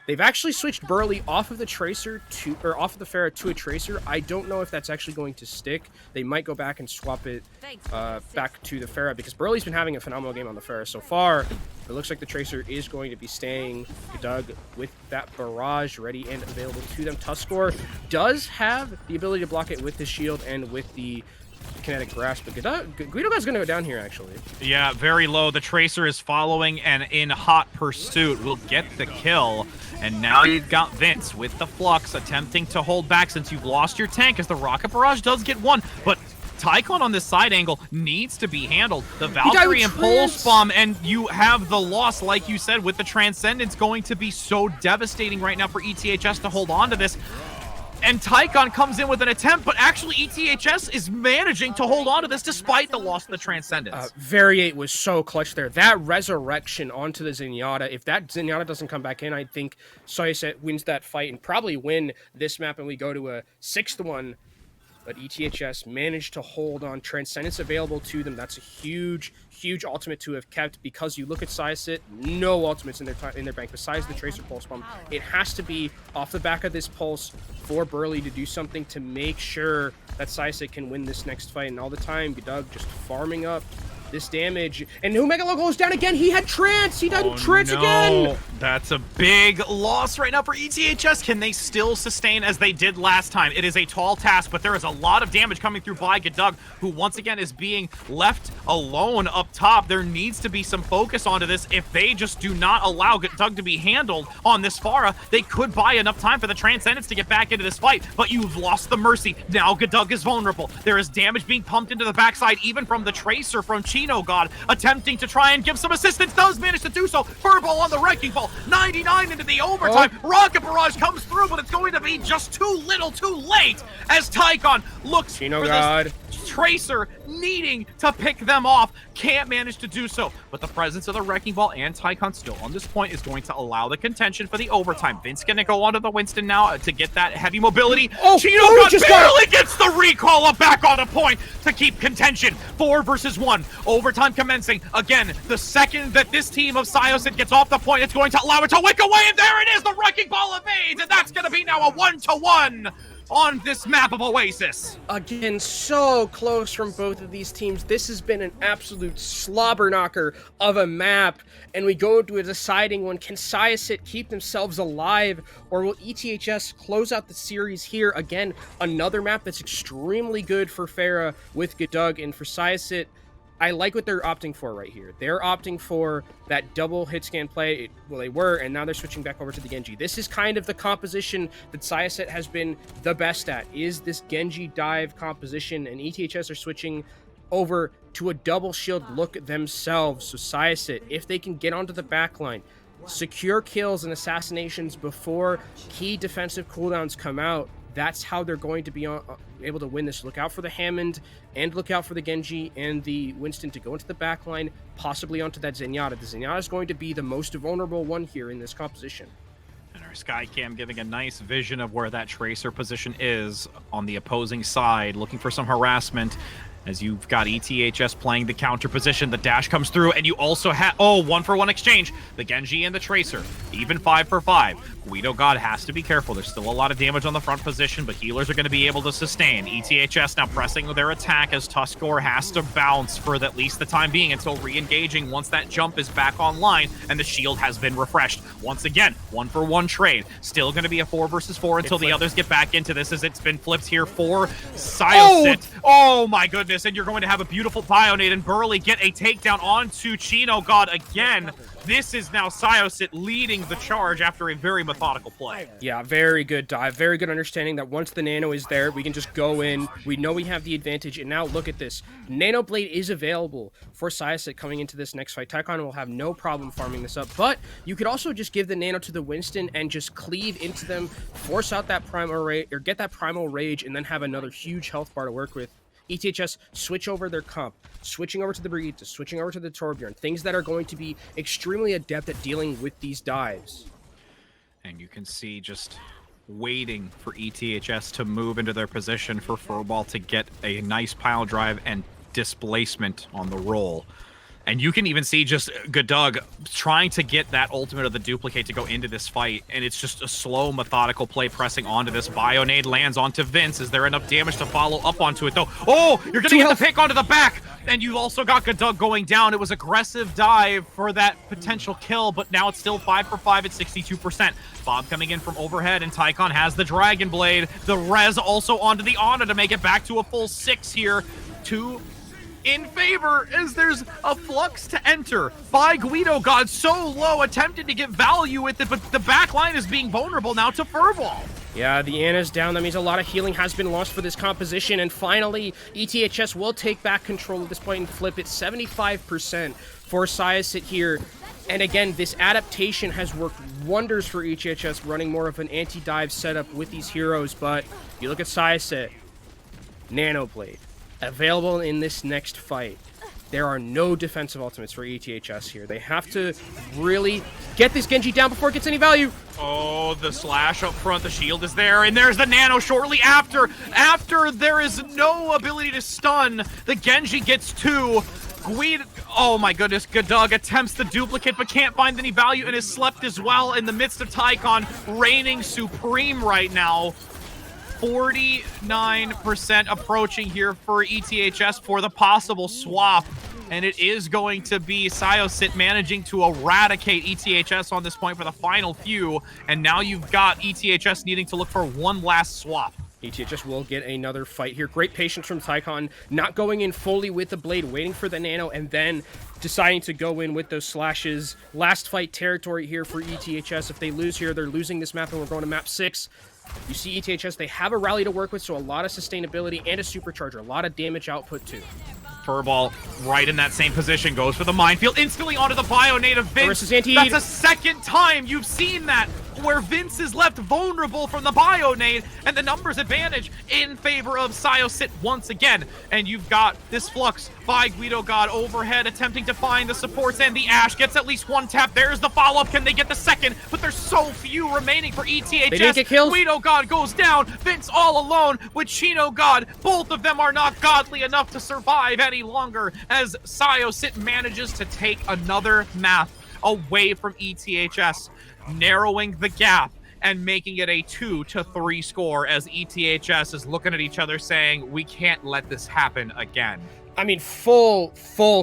[SPEAKER 2] They've actually switched Burley off of the Tracer to, or off of the Pharah to a Tracer. I don't know if that's actually going to stick. They might go back and swap it back to the Pharah, because Burley's been having a phenomenal game on the Pharah so far. It looks like the Tracer is going to be staying. Gedug with that barrage ready and available to them. Tuskor does have the ability to block it with the shield and with the kinetic grasp, but Guido God's gonna go down here, actually.
[SPEAKER 1] Yeah, very low. The Tracer is following and in hot pursuit will get the kill. And now you've got Vince with the Flux attempting to hold back since you've lost your tank, as the Rocket Barrage does get one, but Tycon on this side angle needs to be handled. The Valkyrie and Pulse Bomb, and you have the loss, like you said, with the Transcendence going to be so devastating right now for ETHS to hold on to this. And Tycon comes in with an attempt, but actually ETHS is managing to hold on to this despite the loss of the Transcendence.
[SPEAKER 2] Variate was so clutch there. That resurrection onto the Zenyatta, if that Zenyatta doesn't come back in, I think Syosset wins that fight and probably win this map, and we go to a 6-1. But ETHS managed to hold on. Transcendence available to them. That's a huge, huge ultimate to have kept, because you look at Syosset, no ultimates in their bank besides the Tracer Pulse Bomb. It has to be off the back of this Pulse for Burley to do something to make sure that Syosset can win this next fight. And all the time, Gedug just farming up this damage. And Megalo goes down again. He had Trance. He died Trance again.
[SPEAKER 1] That's a big loss right now for ETHS. Can they still sustain as they did last time? It is a tall task, but there is a lot of damage coming through by Gedug, who once again is being left alone up top. There needs to be some focus onto this. If they just do not allow Gedug to be handled on this Pharah, they could buy enough time for the Transcendence to get back into this fight, but you've lost the Mercy. Now Gedug is vulnerable. There is damage being pumped into the backside, even from the Tracer from Chino God, attempting to try and give some assistance, does manage to do so. Furball on the Wrecking Ball, 99 into the overtime. Rocket Barrage comes through, but it's going to be just too little, too late, as Tycon looks
[SPEAKER 2] Chino
[SPEAKER 1] for
[SPEAKER 2] God.
[SPEAKER 1] this Tracer needing to pick them off. Can't manage to do so, but the presence of the Wrecking Ball and Tycon still on this point is going to allow the contention for the overtime. Vince gonna go onto the Winston now to get that heavy mobility. Chino God barely gets the recall up back on a point to keep contention. 4 versus 1. Overtime commencing. Again, the second that this team of Syosset gets off the point, it's going to allow it to wick away, and there it is! The Wrecking Ball evades, and that's gonna be now a 1-1 on this map of Oasis.
[SPEAKER 2] Again, so close from both of these teams. This has been an absolute slobber knocker of a map, and we go to a deciding one. Can Syosset keep themselves alive, or will ETHS close out the series here? Again, another map that's extremely good for Pharah with Gedug, and for Syosset, I like what they're opting for right here. They're opting for that double hit scan play. Well, they were, and now they're switching back over to the Genji. This is kind of the composition that Syosset has been the best at, is this Genji dive composition, and ETHS are switching over to a double shield look themselves. So Syosset, if they can get onto the backline, secure kills and assassinations before key defensive cooldowns come out, that's how they're going to be able to win this. Look out for the Hammond, and look out for the Genji and the Winston to go into the backline, possibly onto that Zenyatta. The Zenyatta is going to be the most vulnerable one here in this composition.
[SPEAKER 1] And our Skycam giving a nice vision of where that Tracer position is on the opposing side, looking for some harassment. as you've got ETHS playing the counter position. The dash comes through, and you also have, oh, 1-for-1 exchange. The Genji and the Tracer, even 5-for-5. Guido God has to be careful. There's still a lot of damage on the front position, but healers are going to be able to sustain. ETHS now pressing their attack as Tuskor has to bounce for at least the time being until re-engaging once that jump is back online and the shield has been refreshed. Once again, 1-for-1 trade. Still going to be a 4 versus 4 until the others get back into this, as it's been flipped here for Syosset. Oh my goodness, and you're going to have a beautiful Bionade, and Burley get a takedown onto Chino God again. This is now Syosset leading the charge after a very methodical play.
[SPEAKER 2] Yeah, very good dive. Very good understanding that once the Nano is there, we can just go in. We know we have the advantage, and now look at this. Nano Blade is available for Syosset coming into this next fight. Tycon will have no problem farming this up, but you could also just give the Nano to the Winston and just cleave into them, force out that primal rage, or get that primal rage, and then have another huge health bar to work with. ETHS switch over their comp, switching over to the Brigitte, switching over to the Torbjorn, things that are going to be extremely adept at dealing with these dives.
[SPEAKER 1] And you can see just waiting for ETHS to move into their position for Furball to get a nice pile drive and displacement on the roll. And you can even see just Gadug trying to get that ultimate of the duplicate to go into this fight, and it's just a slow, methodical play pressing onto this. Bionade lands onto Vince. Is there enough damage to follow up onto it, though? Oh, you're going to get the pick onto the back, and you also got Gadug going down. It was aggressive dive for that potential kill, but now it's still 5-for-5 at 62%. Bob coming in from overhead, and Tycon has the Dragon Blade. The res also onto the Ana to make it back to a full 6 here. 2 in favor as there's a flux to enter by Guido God, so low, attempted to get value with it, but the back line is being vulnerable now to Furball.
[SPEAKER 2] Yeah, the Ana's down. That means a lot of healing has been lost for this composition, and finally, ETHS will take back control at this point and flip it 75% for Syosset here. And again, this adaptation has worked wonders for ETHS, running more of an anti-dive setup with these heroes, but you look at Syosset, Nano Blade, available in this next fight. There are no defensive ultimates for ETHS here. They have to really get this Genji down before it gets any value.
[SPEAKER 1] Oh, the slash up front, the shield is there, and there's the Nano shortly after. After there is no ability to stun, the Genji gets 2. Guido, oh my goodness, Gadug attempts the duplicate but can't find any value and is slept as well in the midst of Tycon reigning supreme right now. 49% approaching here for ETHS for the possible swap, and it is going to be Syosset managing to eradicate ETHS on this point for the final few, and now you've got ETHS needing to look for one last swap.
[SPEAKER 2] ETHS will get another fight here. Great patience from Tycon, not going in fully with the blade, waiting for the Nano, and then deciding to go in with those slashes. Last fight territory here for ETHS. If they lose here, they're losing this map, and we're going to map 6. You see ETHS, they have a rally to work with, so a lot of sustainability and a supercharger, a lot of damage output too.
[SPEAKER 1] Furball right in that same position, goes for the minefield, instantly onto the Bionade of Vince. That's a second time you've seen that, where Vince is left vulnerable from the Bionade, and the numbers advantage in favor of Syosset once again. And you've got this flux by Guido God overhead, attempting to find the supports, and the Ash gets at least one tap. There's the follow-up. Can they get the second? But there's so few remaining for ETHS.
[SPEAKER 2] They didn't get kills.
[SPEAKER 1] Guido God goes down. Vince all alone with Chino God. Both of them are not godly enough to survive any longer, as Syosset manages to take another map away from ETHS, narrowing the gap and making it a 2-3 score, as ETHS is looking at each other saying, we can't let this happen again.
[SPEAKER 2] I mean, full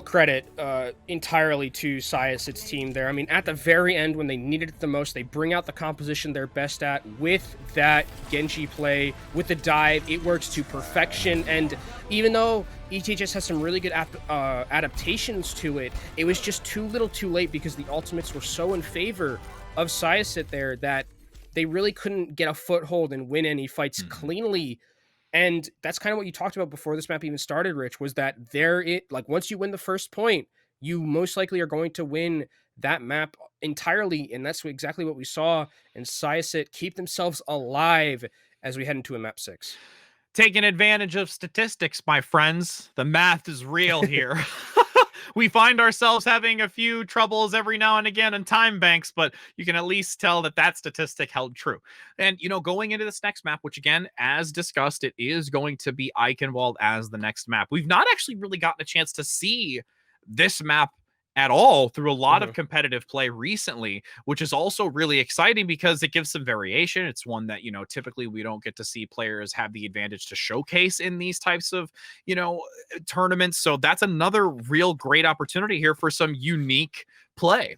[SPEAKER 2] credit entirely to Syosset's team there. I mean, at the very end, when they needed it the most, they bring out the composition they're best at with that Genji play, with the dive. It works to perfection, and even though ETHS has some really good adaptations to it, it was just too little too late, because the ultimates were so in favor of Syosset there that they really couldn't get a foothold and win any fights cleanly. And that's kind of what you talked about before this map even started, Rich, was that once you win the first point, you most likely are going to win that map entirely. And that's exactly what we saw. And Syosset keep themselves alive as we head into a map 6.
[SPEAKER 1] Taking advantage of statistics, my friends. The math is real here. we find ourselves having a few troubles every now and again in time banks, but you can at least tell that that statistic held true. And, going into this next map, which again, as discussed, it is going to be Eichenwald as the next map. We've not actually really gotten a chance to see this map at all through a lot of competitive play recently, which is also really exciting because it gives some variation. It's one that, typically we don't get to see players have the advantage to showcase in these types of, tournaments. So that's another real great opportunity here for some unique play.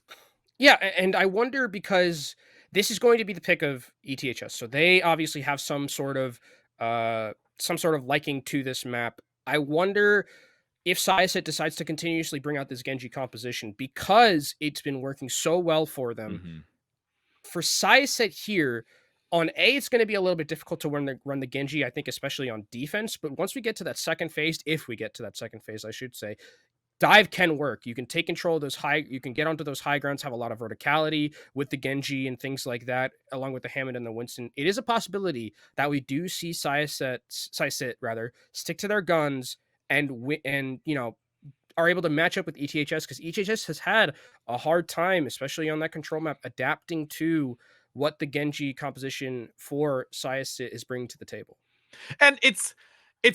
[SPEAKER 2] Yeah, and I wonder because this is going to be the pick of ETHS. So they obviously have some sort of liking to this map. I wonder if Syosset decides to continuously bring out this Genji composition because it's been working so well for them. For Syosset here, on A, it's going to be a little bit difficult to run the Genji, I think, especially on defense. But once we get to that second phase, if we get to that second phase, I should say, dive can work. You can take control of those you can get onto those high grounds, have a lot of verticality with the Genji and things like that, along with the Hammond and the Winston. It is a possibility that we do see Syosset stick to their guns and are able to match up with ETHS, because ETHS has had a hard time, especially on that control map, adapting to what the Genji composition for Syosset is bringing to the table.
[SPEAKER 1] And it's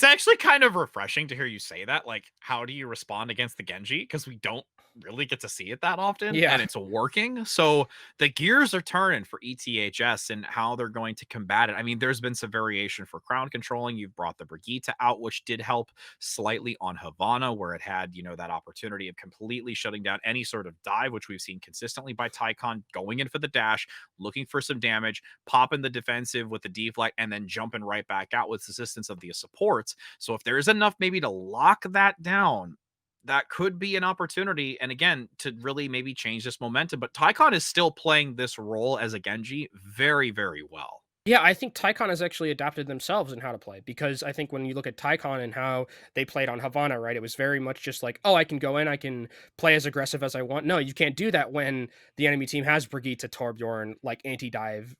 [SPEAKER 1] actually kind of refreshing to hear you say that. Like, how do you respond against the Genji? Because we don't really get to see it that often, and it's working. So the gears are turning for ETHS and how they're going to combat it. I mean, there's been some variation for crowd controlling. You've brought the Brigitte out, which did help slightly on Havana, where it had, that opportunity of completely shutting down any sort of dive, which we've seen consistently by Tycon, going in for the dash, looking for some damage, popping the defensive with the deflect, and then jumping right back out with assistance of the supports. So if there's enough maybe to lock that down, that could be an opportunity, and again, to really maybe change this momentum. But Tycon is still playing this role as a Genji very, very well.
[SPEAKER 2] Yeah, I think Tycon has actually adapted themselves in how to play, because I think when you look at Tycon and how they played on Havana, right, it was very much just like, oh, I can go in, I can play as aggressive as I want. No, you can't do that when the enemy team has Brigitte, Torbjorn, like anti-dive,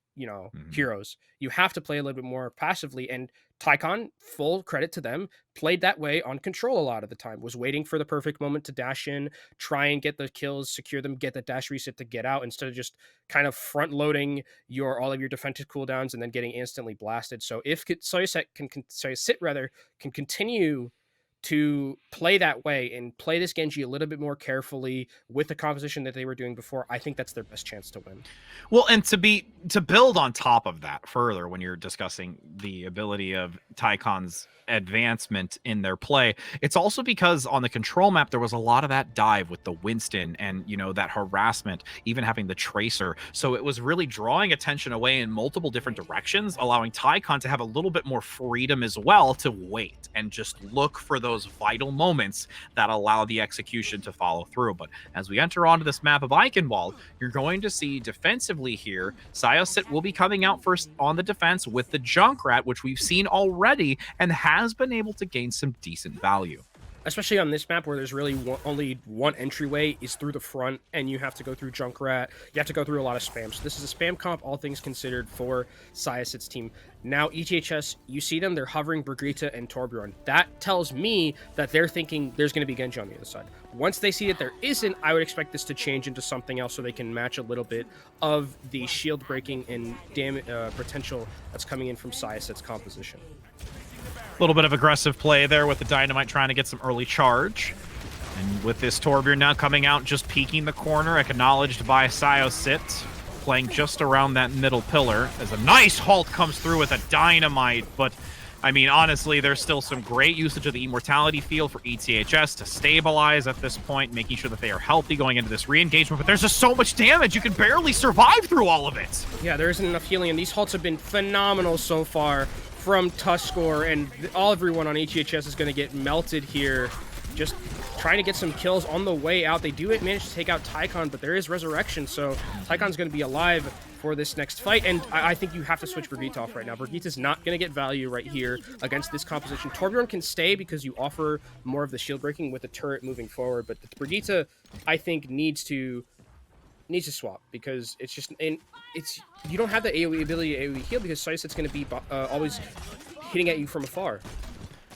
[SPEAKER 2] heroes. You have to play a little bit more passively, and Tycon, full credit to them, played that way on control a lot of the time, was waiting for the perfect moment to dash in, try and get the kills, secure them, get the dash reset to get out, instead of just kind of front loading all of your defensive cooldowns and then getting instantly blasted. So if Syosset can continue to play that way and play this Genji a little bit more carefully with the composition that they were doing before, I think that's their best chance to win.
[SPEAKER 1] Well, and to build on top of that further, when you're discussing the ability of Tycon's advancement in their play, it's also because on the control map there was a lot of that dive with the Winston and that harassment, even having the tracer. So it was really drawing attention away in multiple different directions, allowing Tycon to have a little bit more freedom as well to wait and just look for those vital moments that allow the execution to follow through. But as we enter onto this map of Eichenwald, you're going to see defensively here, Syosset will be coming out first on the defense with the Junkrat, which we've seen already and has been able to gain some decent value.
[SPEAKER 2] Especially on this map where there's really only one entryway is through the front, and you have to go through Junkrat. You have to go through a lot of spam. So this is a spam comp, all things considered, for Syosset's team. Now, ETHS, you see them, they're hovering Brigitte and Torbjorn. That tells me that they're thinking there's going to be Genji on the other side. Once they see that there isn't, I would expect this to change into something else so they can match a little bit of the shield breaking and damage potential that's coming in from Syosset's composition.
[SPEAKER 1] A little bit of aggressive play there with the Dynamite trying to get some early charge. And with this Torbjorn now coming out, just peeking the corner, acknowledged by Syosset, playing just around that middle pillar, as a nice halt comes through with a Dynamite. But, I mean, honestly, there's still some great usage of the Immortality field for ETHS to stabilize at this point, making sure that they are healthy going into this re-engagement. But there's just so much damage, you can barely survive through all of it. Yeah,
[SPEAKER 2] there isn't enough healing, and these halts have been phenomenal so far from Tuskor, and everyone on ETHS is going to get melted here. Just trying to get some kills on the way out. They do manage to take out Tycon, but there is resurrection, so Tycon's going to be alive for this next fight, and I think you have to switch Brigitte off right now. Brigitte is not going to get value right here against this composition. Torbjorn can stay because you offer more of the shield breaking with the turret moving forward, but Brigitte, I think, needs to swap, because it's just you don't have the AoE ability to AoE heal, because Syosset's going to be always hitting at you from afar.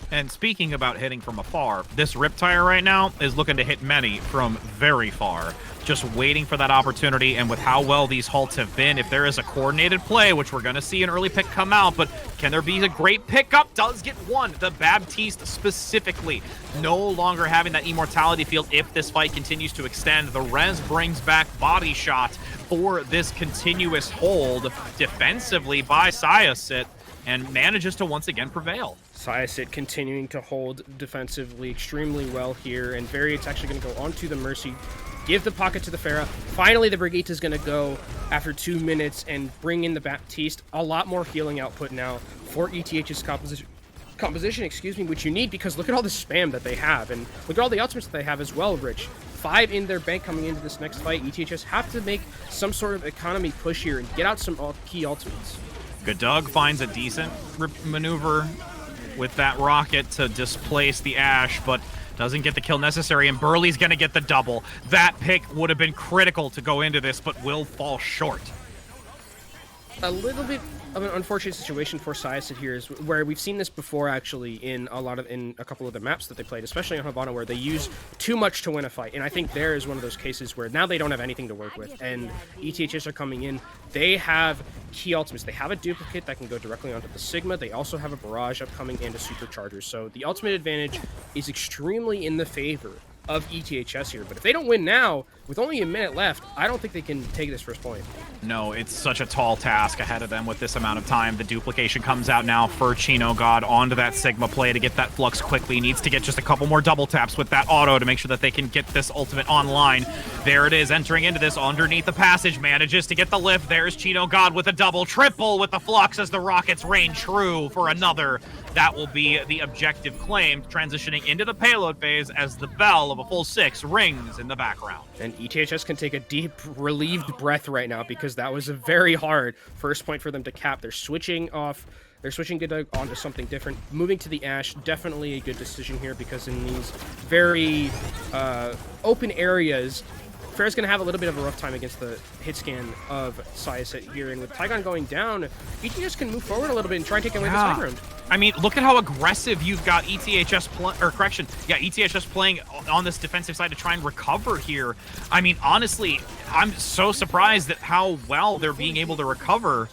[SPEAKER 1] And speaking about hitting from afar, this Riptire right now is looking to hit many from very far. Just waiting for that opportunity, and with how well these halts have been, if there is a coordinated play, which we're going to see an early pick come out, but can there be a great pickup? Does get one. The Baptiste specifically no longer having that immortality field if this fight continues to extend. The res brings back body shot for this continuous hold defensively by Syosset, and manages to once again prevail.
[SPEAKER 2] Syosset continuing to hold defensively extremely well here, and Variet's actually going to go onto the Mercy, give the pocket to the Pharah. Finally, the Brigitte is going to go after 2 minutes and bring in the Baptiste. A lot more healing output now for ETH's composition, excuse me, which you need, because look at all the spam that they have, and look at all the ultimates that they have as well, Rich. 5 in their bank coming into this next fight. ETHS have to make some sort of economy push here and get out some key ultimates.
[SPEAKER 1] Gadug finds a decent maneuver with that rocket to displace the Ash, but doesn't get the kill necessary, and Burley's going to get the double. That pick would have been critical to go into this, but will fall short.
[SPEAKER 2] A little bit of an unfortunate situation for Syosset here is where we've seen this before, actually, in a couple of the maps that they played, especially on Havana, where they use too much to win a fight. And I think there is one of those cases where now they don't have anything to work with, and ETHS are coming in. They have key ultimates. They have a duplicate that can go directly onto the Sigma. They also have a barrage upcoming and a supercharger. So the ultimate advantage is extremely in the favor of ETHS here. But if they don't win now, with only a minute left, I don't think they can take this first point.
[SPEAKER 1] No, it's such a tall task ahead of them with this amount of time. The duplication comes out now for Chino God onto that Sigma play to get that flux quickly. Needs to get just a couple more double taps with that auto to make sure that they can get this ultimate online. There it is, entering into this underneath the passage. Manages to get the lift. There's Chino God with a double. Triple with the flux as the Rockets reign true for another. That will be the objective claim, transitioning into the payload phase as the bell of a full 6 rings in the background.
[SPEAKER 2] And ETHS can take a deep, relieved breath right now, because that was a very hard first point for them to cap. They're switching Gadug onto something different. Moving to the Ash, definitely a good decision here, because in these very open areas, Fair's going to have a little bit of a rough time against the hit scan of Syosset here. And with Tygon going down, ETHS can move forward a little bit and try and take away this high ground.
[SPEAKER 1] I mean, look at how aggressive you've got ETHS playing on this defensive side to try and recover here. I mean, honestly, I'm so surprised at how well they're being able to recover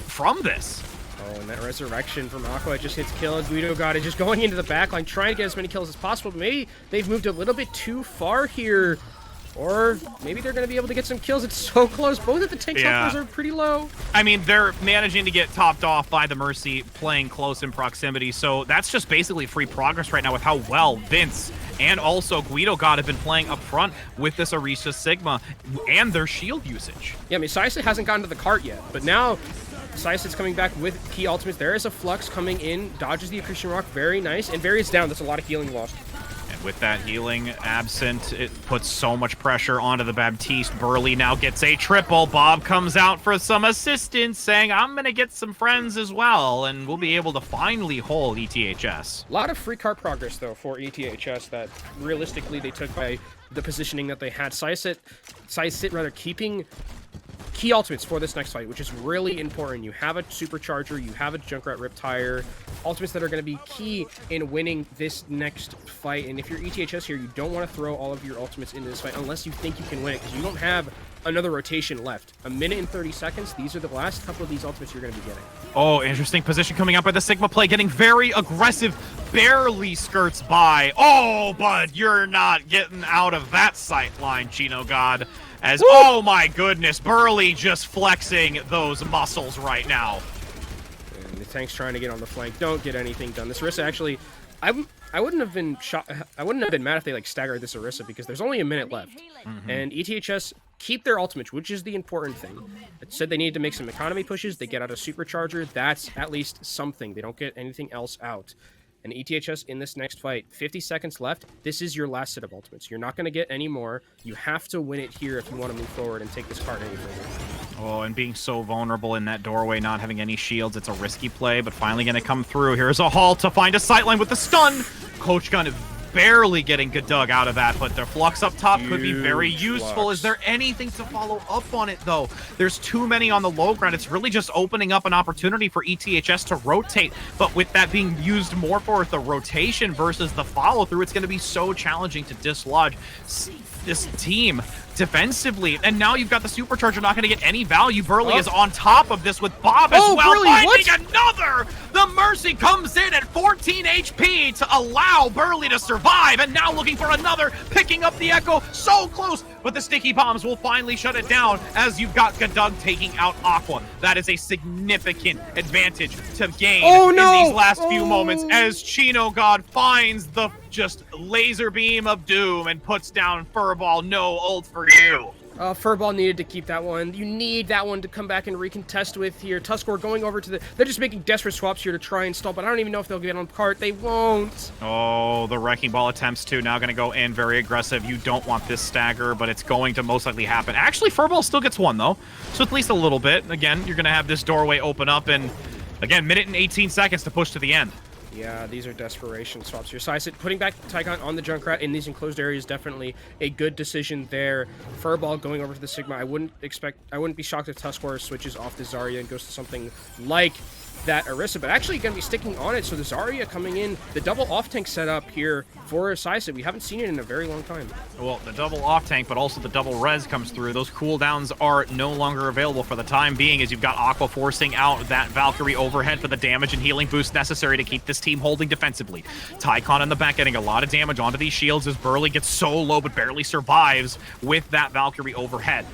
[SPEAKER 1] from this.
[SPEAKER 2] Oh, and that resurrection from Aqua just hits kill. Guido got it, just going into the backline, trying to get as many kills as possible. But maybe they've moved a little bit too far here. Or maybe they're going to be able to get some kills. It's so close. Both of the tank numbers are pretty low.
[SPEAKER 1] I mean, they're managing to get topped off by the Mercy playing close in proximity. So that's just basically free progress right now with how well Vince and also Guido God have been playing up front with this Orisha Sigma and their shield usage.
[SPEAKER 2] Yeah, I mean, Syosset hasn't gotten to the cart yet, but now Syosset's coming back with key ultimates. There is a Flux coming in, dodges the Accretion Rock, very nice, and Various down. That's a lot of healing lost.
[SPEAKER 1] With that healing absent, it puts so much pressure onto the Baptiste. Burley now gets a triple. Bob comes out for some assistance, saying, I'm going to get some friends as well, and we'll be able to finally hold ETHS.
[SPEAKER 2] A lot of free cart progress, though, for ETHS that realistically they took by the positioning that they had. Syosset keeping key ultimates for this next fight, which is really important. You have a supercharger, you have a Junkrat Riptire, ultimates that are going to be key in winning this next fight. And if you're ETHS here, you don't want to throw all of your ultimates into this fight unless you think you can win it, because you don't have another rotation left. A minute and 30 seconds. These are the last couple of these ultimates you're going to be getting.
[SPEAKER 1] Oh, interesting position coming up by the Sigma play, getting very aggressive, barely skirts by. Oh, but you're not getting out of that sight line, Chino God. As, oh my goodness, Burley just flexing those muscles right now.
[SPEAKER 2] And the tank's trying to get on the flank. Don't get anything done. This Orisa actually, I wouldn't have been mad if they staggered this Orisa, because there's only a minute left. And ETHS keep their ultimates, which is the important thing. It said they needed to make some economy pushes. They get out a supercharger. That's at least something. They don't get anything else out. And ETHS in this next fight, 50 seconds left. This is your last set of ultimates. You're not going to get any more. You have to win it here if you want to move forward and take this card any further.
[SPEAKER 1] Oh, and being so vulnerable in that doorway, not having any shields, it's a risky play, but finally going to come through. Here's a halt to find a sightline with the stun. Coach Gun barely getting Gadug out of that, but their Flux up top could be very
[SPEAKER 2] Huge
[SPEAKER 1] useful.
[SPEAKER 2] Flux.
[SPEAKER 1] Is there anything to follow up on it, though? There's too many on the low ground. It's really just opening up an opportunity for ETHS to rotate, but with that being used more for the rotation versus the follow-through, it's going to be so challenging to dislodge this team defensively. And now you've got the Supercharger not going to get any value. Burley is on top of this with Bob as well,
[SPEAKER 2] Burley,
[SPEAKER 1] finding another! The Mercy comes in at 14 HP to allow Burley to survive, and now looking for another, picking up the Echo, so close, but the sticky bombs will finally shut it down as you've got Gadug taking out Aqua. That is a significant advantage to gain in these last few moments as Chino God finds the just laser beam of doom and puts down Furball. No ult for you.
[SPEAKER 2] Furball needed to keep that one. You need that one to come back and recontest with here. Tuskor going over to the... They're just making desperate swaps here to try and stall, but I don't even know if they'll get on cart. They won't.
[SPEAKER 1] Oh, the Wrecking Ball attempts to now going to go in very aggressive. You don't want this stagger, but it's going to most likely happen. Actually, Furball still gets one, though, so at least a little bit. Again, you're going to have this doorway open up, and again, minute and 18 seconds to push to the end.
[SPEAKER 2] Yeah, these are desperation swaps here. Syosset putting back Tycon on the Junkrat in these enclosed areas, definitely a good decision there. Furball going over to the Sigma. I wouldn't be shocked if Tuskor switches off the Zarya and goes to something like that Orisa, but actually going to be sticking on it. So the Zarya coming in, the double off-tank setup here for Syosset. We haven't seen it in a very long time.
[SPEAKER 1] Well, the double off-tank, but also the double res comes through. Those cooldowns are no longer available for the time being as you've got Aqua forcing out that Valkyrie overhead for the damage and healing boost necessary to keep this team holding defensively. Tycon in the back getting a lot of damage onto these shields as Burley gets so low but barely survives with that Valkyrie overhead.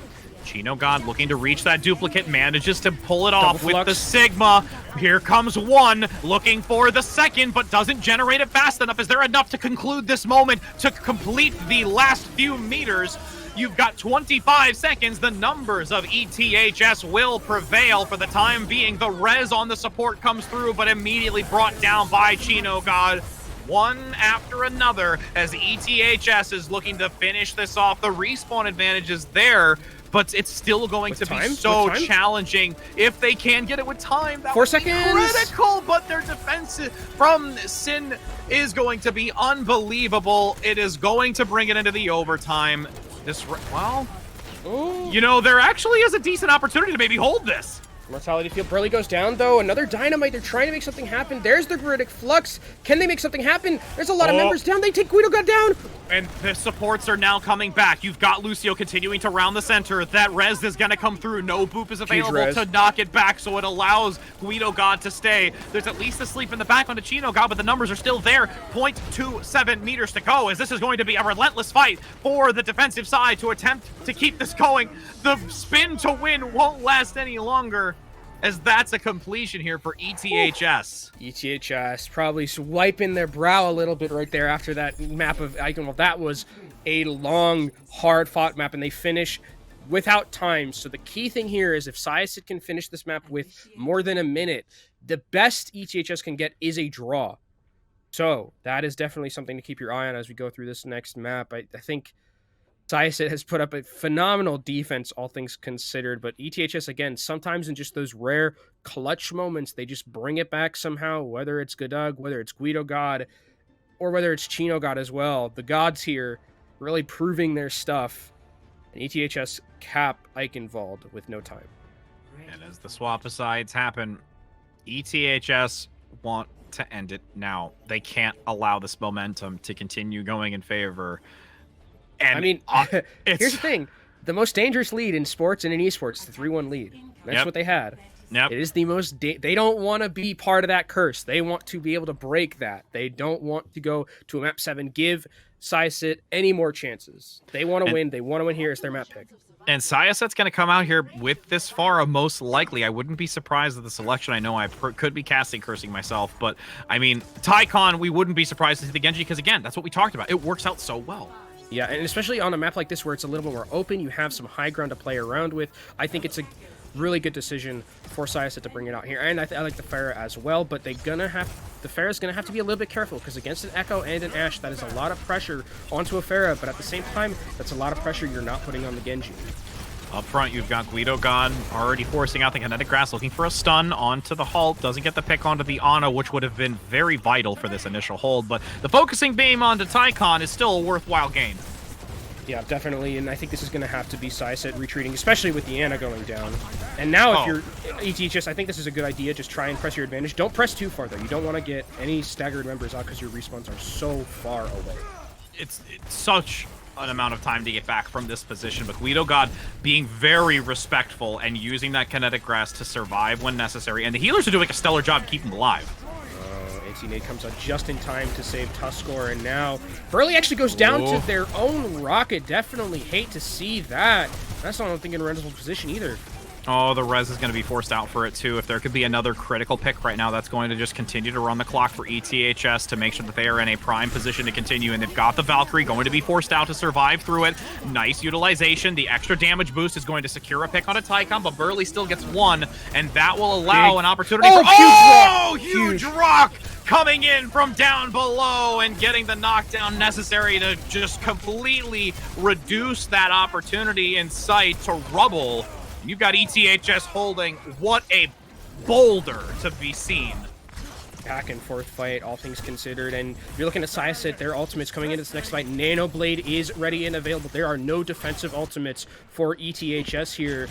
[SPEAKER 1] Chino God looking to reach that duplicate, manages to pull it off with the Sigma. Here comes one, looking for the second, but doesn't generate it fast enough. Is there enough to conclude this moment, to complete the last few meters? You've got 25 seconds. The numbers of ETHS will prevail for the time being. The res on the support comes through, but immediately brought down by Chino God. One after another as ETHS is looking to finish this off. The respawn advantage is there, but it's still going to be so challenging if they can get it with time. That
[SPEAKER 2] 4
[SPEAKER 1] would be
[SPEAKER 2] seconds.
[SPEAKER 1] critical, but their defense from Sin is going to be unbelievable. It is going to bring it into the overtime. Well, you know, there actually is a decent opportunity to maybe hold this.
[SPEAKER 2] Mortality field. Burley goes down, though. Another dynamite. They're trying to make something happen. There's the Griddick Flux. Can they make something happen? There's a lot of members down. They take Guido God down.
[SPEAKER 1] And the supports are now coming back. You've got Lucio continuing to round the center. That res is going to come through. No boop is available to knock it back, so it allows Guido God to stay. There's at least a sleep in the back onto Chino God, but the numbers are still there. 0.27 meters to go, as this is going to be a relentless fight for the defensive side to attempt to keep this going. The spin to win won't last any longer, as that's a completion here for ETHS.
[SPEAKER 2] ETHS probably wiping their brow a little bit right there after that map of Icon. Well, that was a long, hard-fought map, and they finish without time. So the key thing here is if Syosset can finish this map with more than a minute, the best ETHS can get is a draw. So that is definitely something to keep your eye on as we go through this next map. I think Syosset has put up a phenomenal defense, all things considered, but ETHS, again, sometimes in just those rare clutch moments, they just bring it back somehow, whether it's Gadug, whether it's Guido God, or whether it's Chino God as well. The gods here really proving their stuff, and ETHS cap Eichenwald with no time.
[SPEAKER 1] And as the swap-asides happen, ETHS want to end it now. They can't allow this momentum to continue going in favor. And
[SPEAKER 2] I mean, here's the thing. The most dangerous lead in sports and in esports is the 3-1 lead. That's what they had. It is the most... They don't want to be part of that curse. They want to be able to break that. They don't want to go to a map 7, give Syosset any more chances. They want to win. They want to win here. It's their map pick.
[SPEAKER 1] And Syosset's going to come out here with this Pharah, most likely. I wouldn't be surprised at the selection. I know I could be cursing myself, but I mean, Tycon, we wouldn't be surprised to see the Genji because, again, that's what we talked about. It works out so well.
[SPEAKER 2] Yeah, and especially on a map like this where it's a little bit more open, you have some high ground to play around with. I think it's a really good decision for Syosset to bring it out here. And I like the Pharah as well, but the Pharah's going to have to be a little bit careful because against an Echo and an Ashe, that is a lot of pressure onto a Pharah, but at the same time, that's a lot of pressure you're not putting on the Genji.
[SPEAKER 1] Up front, you've got Guido gone, already forcing out the kinetic grass, looking for a stun onto the halt. Doesn't get the pick onto the Ana, which would have been very vital for this initial hold. But the focusing beam onto Tycon is still a worthwhile gain.
[SPEAKER 2] Yeah, definitely, and I think this is going to have to be Syosset retreating, especially with the Ana going down. And now if you're ETHS, I think this is a good idea. Just try and press your advantage. Don't press too far, though. You don't want to get any staggered members out because your respawns are so far away.
[SPEAKER 1] It's such an amount of time to get back from this position, but Guido God being very respectful and using that kinetic grass to survive when necessary, and the healers are doing a stellar job keeping him alive.
[SPEAKER 2] Nate comes out just in time to save Tuskor, and now Burley actually goes down to their own rocket. Definitely hate to see that. That's not, I don't think, in a rental position either.
[SPEAKER 1] Oh, the res is going to be forced out for it, too. If there could be another critical pick right now, that's going to just continue to run the clock for ETHS to make sure that they are in a prime position to continue. And they've got the Valkyrie going to be forced out to survive through it. Nice utilization. The extra damage boost is going to secure a pick on a Tycon, but Burley still gets one, and that will allow an opportunity for...
[SPEAKER 2] Oh,
[SPEAKER 1] huge rock! Coming in from down below and getting the knockdown necessary to just completely reduce that opportunity in sight to rubble. You've got ETHS holding. What a boulder to be seen.
[SPEAKER 2] Back and forth fight, all things considered. And you're looking at Syosset, their ultimates coming into this next fight. Nano Blade is ready and available. There are no defensive ultimates for ETHS here.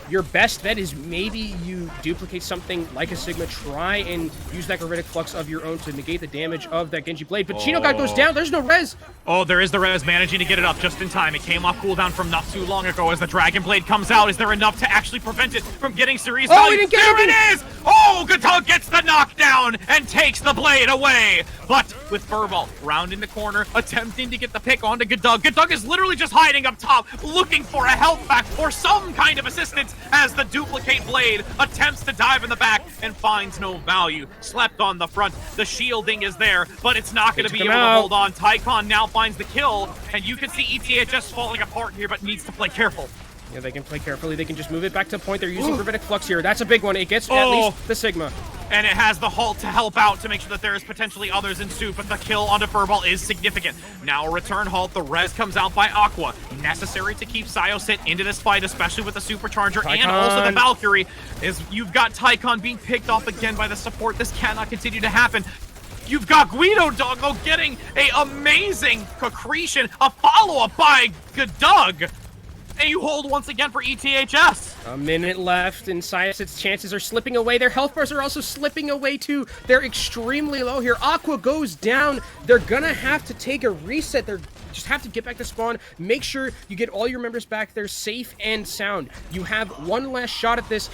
[SPEAKER 2] Your best bet is maybe you duplicate something like a Sigma. Try and use that Gravitic Flux of your own to negate the damage of that Genji Blade. But Chino God goes down. There's no res.
[SPEAKER 1] Oh, there is the res, managing to get it up just in time. It came off cooldown from not too long ago as the Dragon Blade comes out. Is there enough to actually prevent it from getting serious value?
[SPEAKER 2] He didn't get
[SPEAKER 1] there it is! Oh, Gatug gets the knockdown and takes the blade away. But with Furball rounding the corner, attempting to get the pick onto Gatug. Gatug is literally just hiding up top, looking for a health back or some kind of assistance as the duplicate blade attempts to dive in the back and finds no value. Slept on the front. The shielding is there, but it's not going to be able to hold on. Tycon now finds the kill, and you can see ETHS falling apart here, but needs to play careful.
[SPEAKER 2] Yeah, they can play carefully. They can just move it back to point. They're using Gravitic Flux here. That's a big one. It gets at least the Sigma.
[SPEAKER 1] And it has the halt to help out to make sure that there is potentially others in suit, but the kill onto Furball is significant. Now a return halt. The res comes out by Aqua. Necessary to keep Syosset into this fight, especially with the Supercharger
[SPEAKER 2] Tycon.
[SPEAKER 1] and also the Valkyrie. Is you've got Tycon being picked off again by the support. This cannot continue to happen. You've got Guido Doggo getting a amazing concretion, a follow-up by Gatug. And you hold once again for ETHS.
[SPEAKER 2] A minute left, and Syosset's chances are slipping away. Their health bars are also slipping away, too. They're extremely low here. Aqua goes down. They're gonna have to take a reset. They're just have to get back to spawn. Make sure you get all your members back there safe and sound. You have one last shot at this.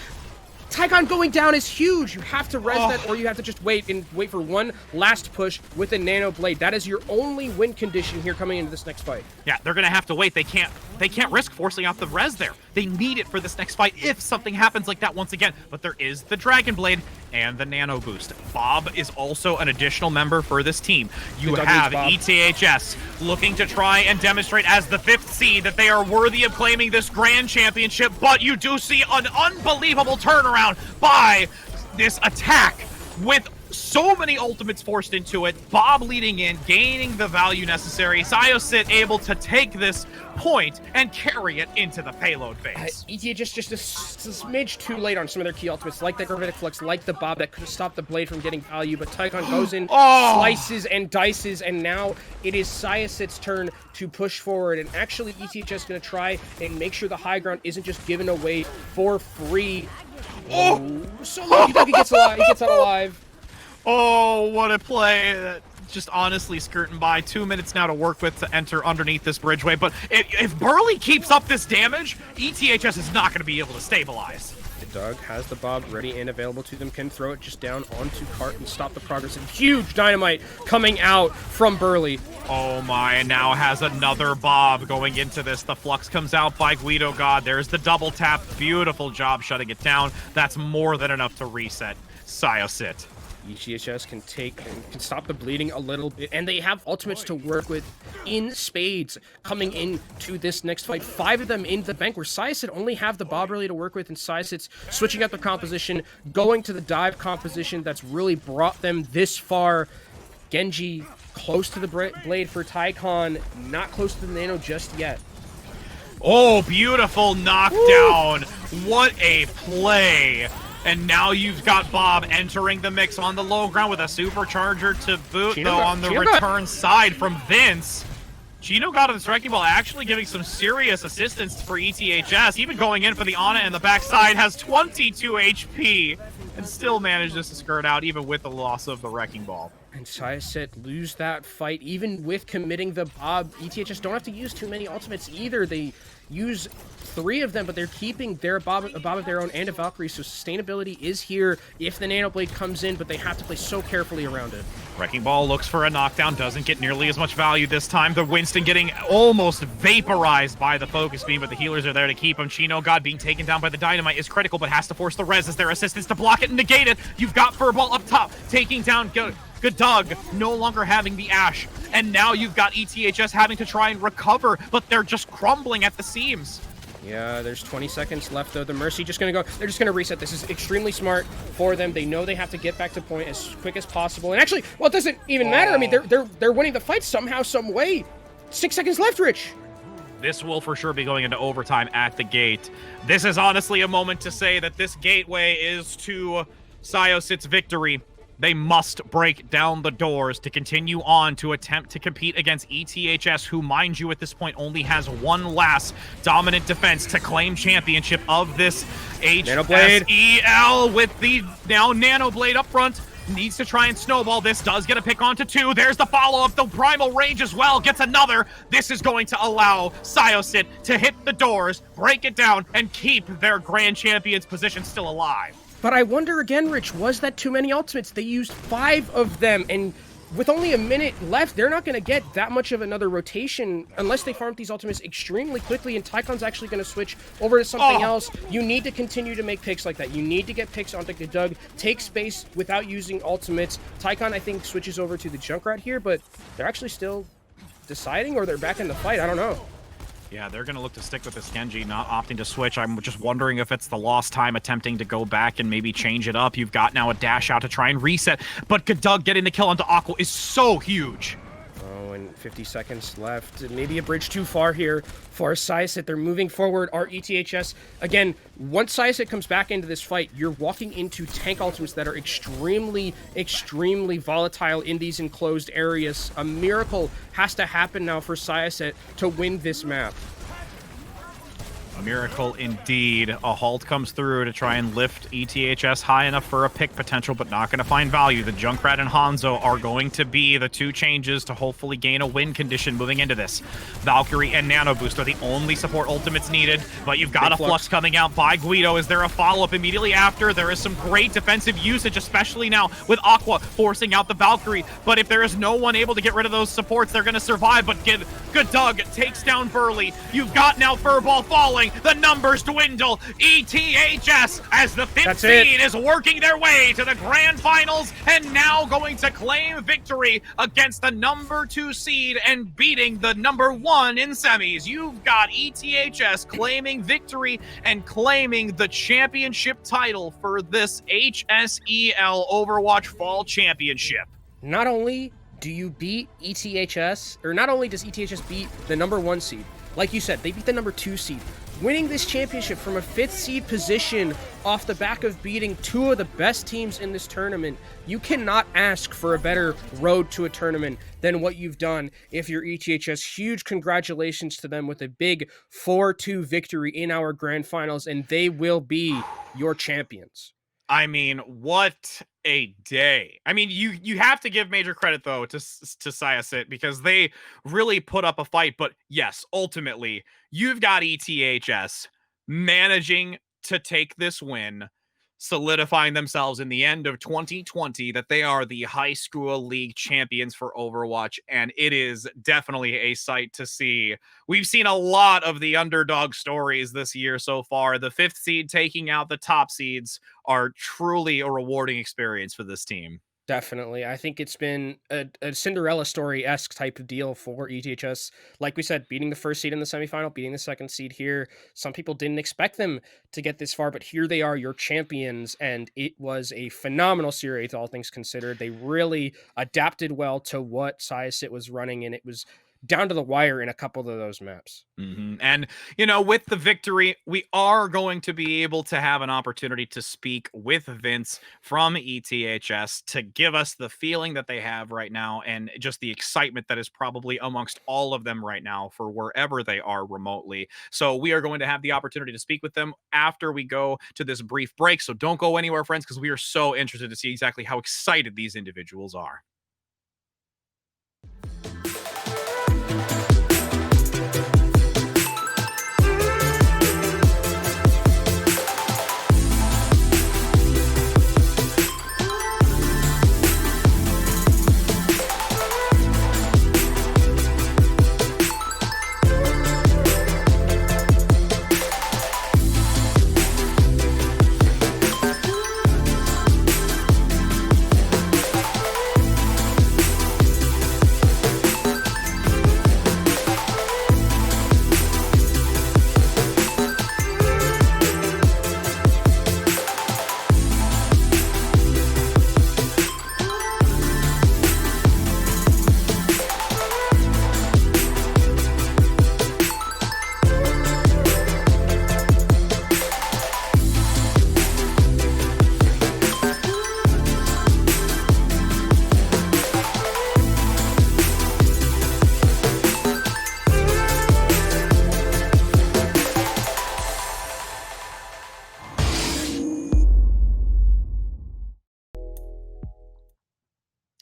[SPEAKER 2] Tycon going down is huge. You have to res that, or you have to just wait for one last push with a Nano Blade. That is your only win condition here coming into this next fight.
[SPEAKER 1] Yeah, they're gonna have to wait. They can't risk forcing out the res there. They need it for this next fight if something happens like that once again. But there is the Dragon Blade and the Nano Boost. Bob is also an additional member for this team. You have ETHS looking to try and demonstrate as the 5th seed that they are worthy of claiming this grand championship, but you do see an unbelievable turnaround by this attack with so many ultimates forced into it. Bob leading in, gaining the value necessary. Syosset able to take this point and carry it into the payload phase.
[SPEAKER 2] ETHS just a smidge too late on some of their key ultimates, like the Gravitic Flux, like the Bob that could have stopped the blade from getting value, but Tycon goes in, slices and dices, and now it is Syosset's turn to push forward, and actually ETHS going to try and make sure the high ground isn't just given away for free. So lucky Dougie gets alive. He gets out alive.
[SPEAKER 1] Oh, what a play. Just honestly skirting by. 2 minutes now to work with to enter underneath this bridgeway. But if Burley keeps up this damage, ETHS is not going to be able to stabilize.
[SPEAKER 2] Doug has the Bob ready and available to them. Can throw it just down onto Cart and stop the progress. And huge dynamite coming out from Burley.
[SPEAKER 1] Oh my, and now has another Bob going into this. The Flux comes out by Guido God. There's the double tap. Beautiful job shutting it down. That's more than enough to reset Syosset.
[SPEAKER 2] ETHS can stop the bleeding a little bit, and they have ultimates to work with in spades coming into this next fight. 5 of them in the bank, where Syosset only have the Bob really to work with, and Syosset's switching up their composition, going to the dive composition that's really brought them this far. Genji close to the blade for Tycon, not close to the Nano just yet.
[SPEAKER 1] Oh, beautiful knockdown. What a play. And now you've got Bob entering the mix on the low ground with a supercharger to boot, though on the return side from Vince. Chino got this wrecking ball, actually giving some serious assistance for ETHS, even going in for the Ana and the backside, has 22 HP, and still manages to skirt out even with the loss of the wrecking ball.
[SPEAKER 2] And Syosset lose that fight, even with committing the Bob. ETHS don't have to use too many ultimates either. They use 3 of them, but they're keeping their Bob of their own and a Valkyrie, so sustainability is here if the Nano Blade comes in, but they have to play so carefully around it.
[SPEAKER 1] Wrecking Ball looks for a knockdown, doesn't get nearly as much value this time. The Winston getting almost vaporized by the focus beam, but the healers are there to keep him. Chino God being taken down by the Dynamite is critical, but has to force the res as their assistance to block it and negate it. You've got Furball up top, taking down Doug, no longer having the Ash. And now you've got ETHS having to try and recover, but they're just crumbling at the seams.
[SPEAKER 2] Yeah, there's 20 seconds left, though. The Mercy just going to go. They're just going to reset. This is extremely smart for them. They know they have to get back to point as quick as possible. And actually, well, it doesn't even matter. I mean, they're winning the fight somehow, some way. 6 seconds left, Rich.
[SPEAKER 1] This will for sure be going into overtime at the gate. This is honestly a moment to say that this gateway is to Syosset's victory. They must break down the doors to continue on to attempt to compete against ETHS, who, mind you, at this point only has one last dominant defense to claim championship of this HSEL with the now Nano Blade up front. Needs to try and snowball this, does get a pick onto 2. There's the follow-up, the Primal Rage as well, gets another. This is going to allow Syosset to hit the doors, break it down, and keep their Grand Champions position still alive.
[SPEAKER 2] But I wonder again, Rich, was that too many ultimates? They used 5 of them, and with only a minute left, they're not going to get that much of another rotation unless they farm these ultimates extremely quickly, and Tycon's actually going to switch over to something else. You need to continue to make picks like that. You need to get picks onto Doug, take space without using ultimates. Tycon, I think, switches over to the Junkrat here, but they're actually still deciding, or they're back in the fight. I don't know.
[SPEAKER 1] Yeah, they're going to look to stick with this Genji, not opting to switch. I'm just wondering if it's the lost time attempting to go back and maybe change it up. You've got now a dash out to try and reset, but Doug getting the kill onto Aqua is so huge.
[SPEAKER 2] Oh, and 50 seconds left. Maybe a bridge too far here for Syosset. They're moving forward. Our ETHS, again, once Syosset comes back into this fight, you're walking into tank ultimates that are extremely, extremely volatile in these enclosed areas. A miracle has to happen now for Syosset to win this map.
[SPEAKER 1] A miracle indeed. A halt comes through to try and lift ETHS high enough for a pick potential, but not going to find value. The Junkrat and Hanzo are going to be the 2 changes to hopefully gain a win condition moving into this. Valkyrie and Nano Boost are the only support ultimates needed, but you've got a flux coming out by Guido. Is there a follow-up immediately after? There is some great defensive usage, especially now with Aqua forcing out the Valkyrie, but if there is no one able to get rid of those supports, they're going to survive, but Good Doug takes down Burley. You've got now Furball falling. The numbers dwindle. ETHS, as the 5th seed, is working their way to the grand finals and now going to claim victory against the number 2 seed and beating the number 1 in semis. You've got ETHS claiming victory and claiming the championship title for this HSEL Overwatch Fall Championship.
[SPEAKER 2] Not only do you beat ETHS, or not only does ETHS beat the number 1 seed, like you said, they beat the number 2 seed. Winning this championship from a 5th seed position off the back of beating 2 of the best teams in this tournament, you cannot ask for a better road to a tournament than what you've done if you're ETHS. Huge congratulations to them with a big 4-2 victory in our grand finals, and they will be your champions.
[SPEAKER 1] I mean, what a day. I mean, you have to give major credit, though, to Syosset, because they really put up a fight. But yes, ultimately, you've got ETHS managing to take this win, solidifying themselves in the end of 2020 that they are the high school league champions for Overwatch, and it is definitely a sight to see. We've seen a lot of the underdog stories this year so far. The 5th seed taking out the top seeds are truly a rewarding experience for this team.
[SPEAKER 2] Definitely. I think it's been a Cinderella story-esque type of deal for ETHS. Like we said, beating the 1st seed in the semifinal, beating the 2nd seed here. Some people didn't expect them to get this far, but here they are, your champions, and it was a phenomenal series, all things considered. They really adapted well to what Syosset was running, and it was down to the wire in a couple of those maps.
[SPEAKER 1] And, with the victory, we are going to be able to have an opportunity to speak with Vince from ETHS to give us the feeling that they have right now and just the excitement that is probably amongst all of them right now for wherever they are remotely. So we are going to have the opportunity to speak with them after we go to this brief break. So don't go anywhere, friends, because we are so interested to see exactly how excited these individuals are.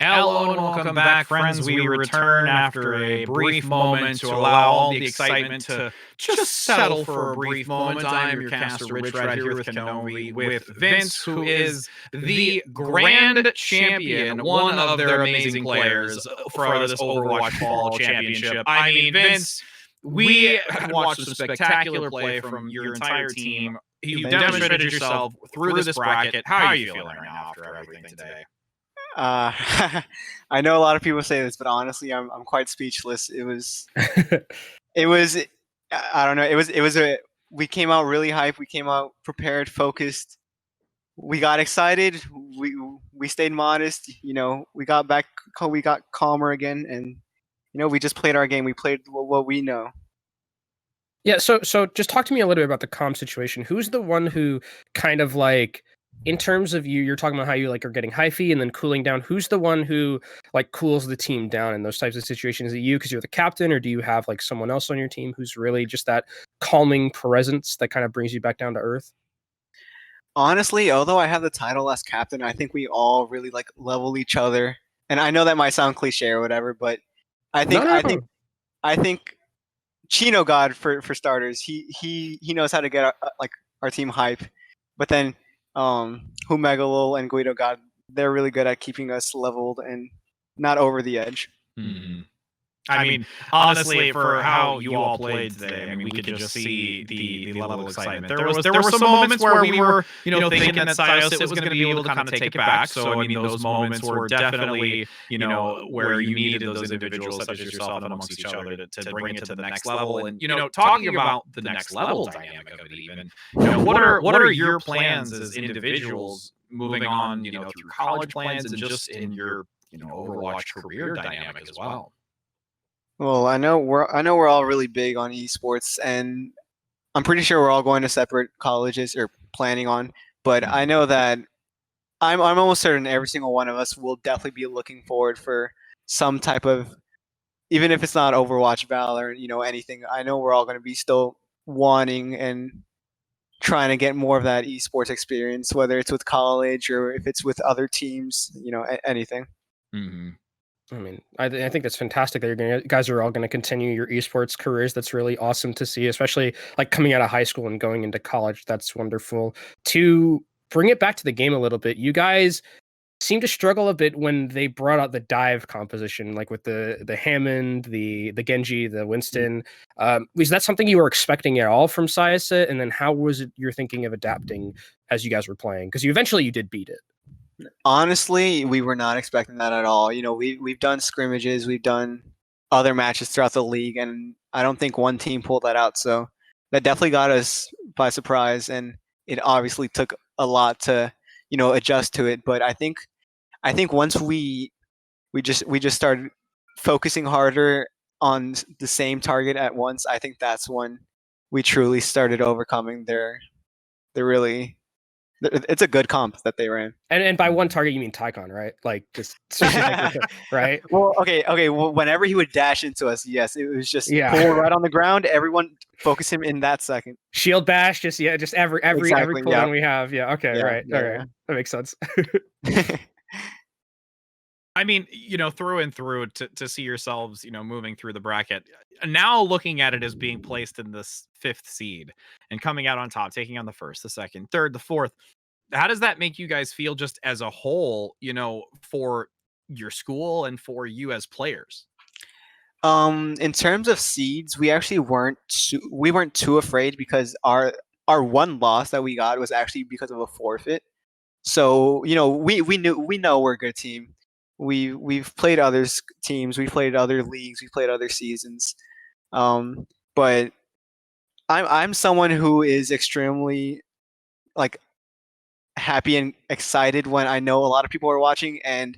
[SPEAKER 1] Hello and welcome back, friends. We return after a brief moment to allow all the excitement to just settle for a brief moment. I am your caster, Rich, right here with Kenobi, with Vince, who is the grand champion, one of their amazing players for this Overwatch Fall Championship. I mean, Vince, we have watched some spectacular play from your entire team. You've demonstrated yourself through this bracket. How are you feeling right now after everything today?
[SPEAKER 4] I know a lot of people say this, but honestly, I'm quite speechless. It was, I don't know. We came out really hyped. We came out prepared, focused. We got excited. We stayed modest. We got calmer again, and we just played our game. We played what we know.
[SPEAKER 2] Yeah. So just talk to me a little bit about the calm situation. Who's the one who kind of like, in terms of you're talking about how you are getting hyphy and then cooling down. Who's the one who cools the team down in those types of situations? Is it you because you're the captain, or do you have someone else on your team who's really just that calming presence that kind of brings you back down to earth?
[SPEAKER 4] Honestly, although I have the title as captain, I think we all really level each other. And I know that might sound cliche or whatever, but I think Chino God for starters. He knows how to get our team hype. But then Humegalul and Guido God, they're really good at keeping us leveled and not over the edge.
[SPEAKER 1] Mm-hmm. I mean, honestly, for how you all played today, I mean, we could just see the level of excitement. There were some moments where we were, thinking that Syosset was going to be able to kind of take it back. So, I mean, those moments were definitely, where you needed those individuals such as yourself and amongst each other to bring it to the next level. And, talking about the next level dynamic of it even, what are your plans as individuals moving on, through college plans and just in your, Overwatch career dynamic as well?
[SPEAKER 4] Well, I know we're all really big on esports, and I'm pretty sure we're all going to separate colleges or planning on. But I know that I'm almost certain every single one of us will definitely be looking forward for some type of, even if it's not Overwatch, Valor, anything. I know we're all going to be still wanting and trying to get more of that esports experience, whether it's with college or if it's with other teams, anything.
[SPEAKER 1] Mm-hmm.
[SPEAKER 2] I mean, I think that's fantastic that you guys are all going to continue your esports careers. That's really awesome to see, especially coming out of high school and going into college. That's wonderful. To bring it back to the game a little bit, you guys seem to struggle a bit when they brought out the dive composition, with the Hammond, the Genji, the Winston. Was that something you were expecting at all from Syosset? And then how was it you're thinking of adapting as you guys were playing? Because you did beat it.
[SPEAKER 4] Honestly, we were not expecting that at all. We've done scrimmages, we've done other matches throughout the league, and I don't think one team pulled that out. So that definitely got us by surprise, and it obviously took a lot to, adjust to it. But I think once we just started focusing harder on the same target at once, I think that's when we truly started overcoming they're really it's a good comp that they ran.
[SPEAKER 2] And by one target you mean Tycon, right? Like just specifically, right?
[SPEAKER 4] Well, okay. Well, whenever he would dash into us, yes, it was just
[SPEAKER 2] Yeah.
[SPEAKER 4] pull right on the ground. Everyone focus him in that second.
[SPEAKER 2] Shield bash, just every
[SPEAKER 4] Exactly,
[SPEAKER 2] cooldown
[SPEAKER 4] yeah.
[SPEAKER 2] we have. Yeah, okay,
[SPEAKER 4] Yeah,
[SPEAKER 2] right.
[SPEAKER 4] yeah,
[SPEAKER 2] Okay. That makes sense.
[SPEAKER 1] I mean, through and through to see yourselves, moving through the bracket. Now looking at it as being placed in this 5th seed and coming out on top, taking on the 1st, the 2nd, 3rd, the 4th. How does that make you guys feel just as a whole, for your school and for you as players?
[SPEAKER 4] In terms of seeds, we actually weren't too afraid because our one loss that we got was actually because of a forfeit. So we know we're a good team. We've played other teams, we've played other leagues, we've played other seasons. But I'm someone who is extremely like happy and excited when I know a lot of people are watching, and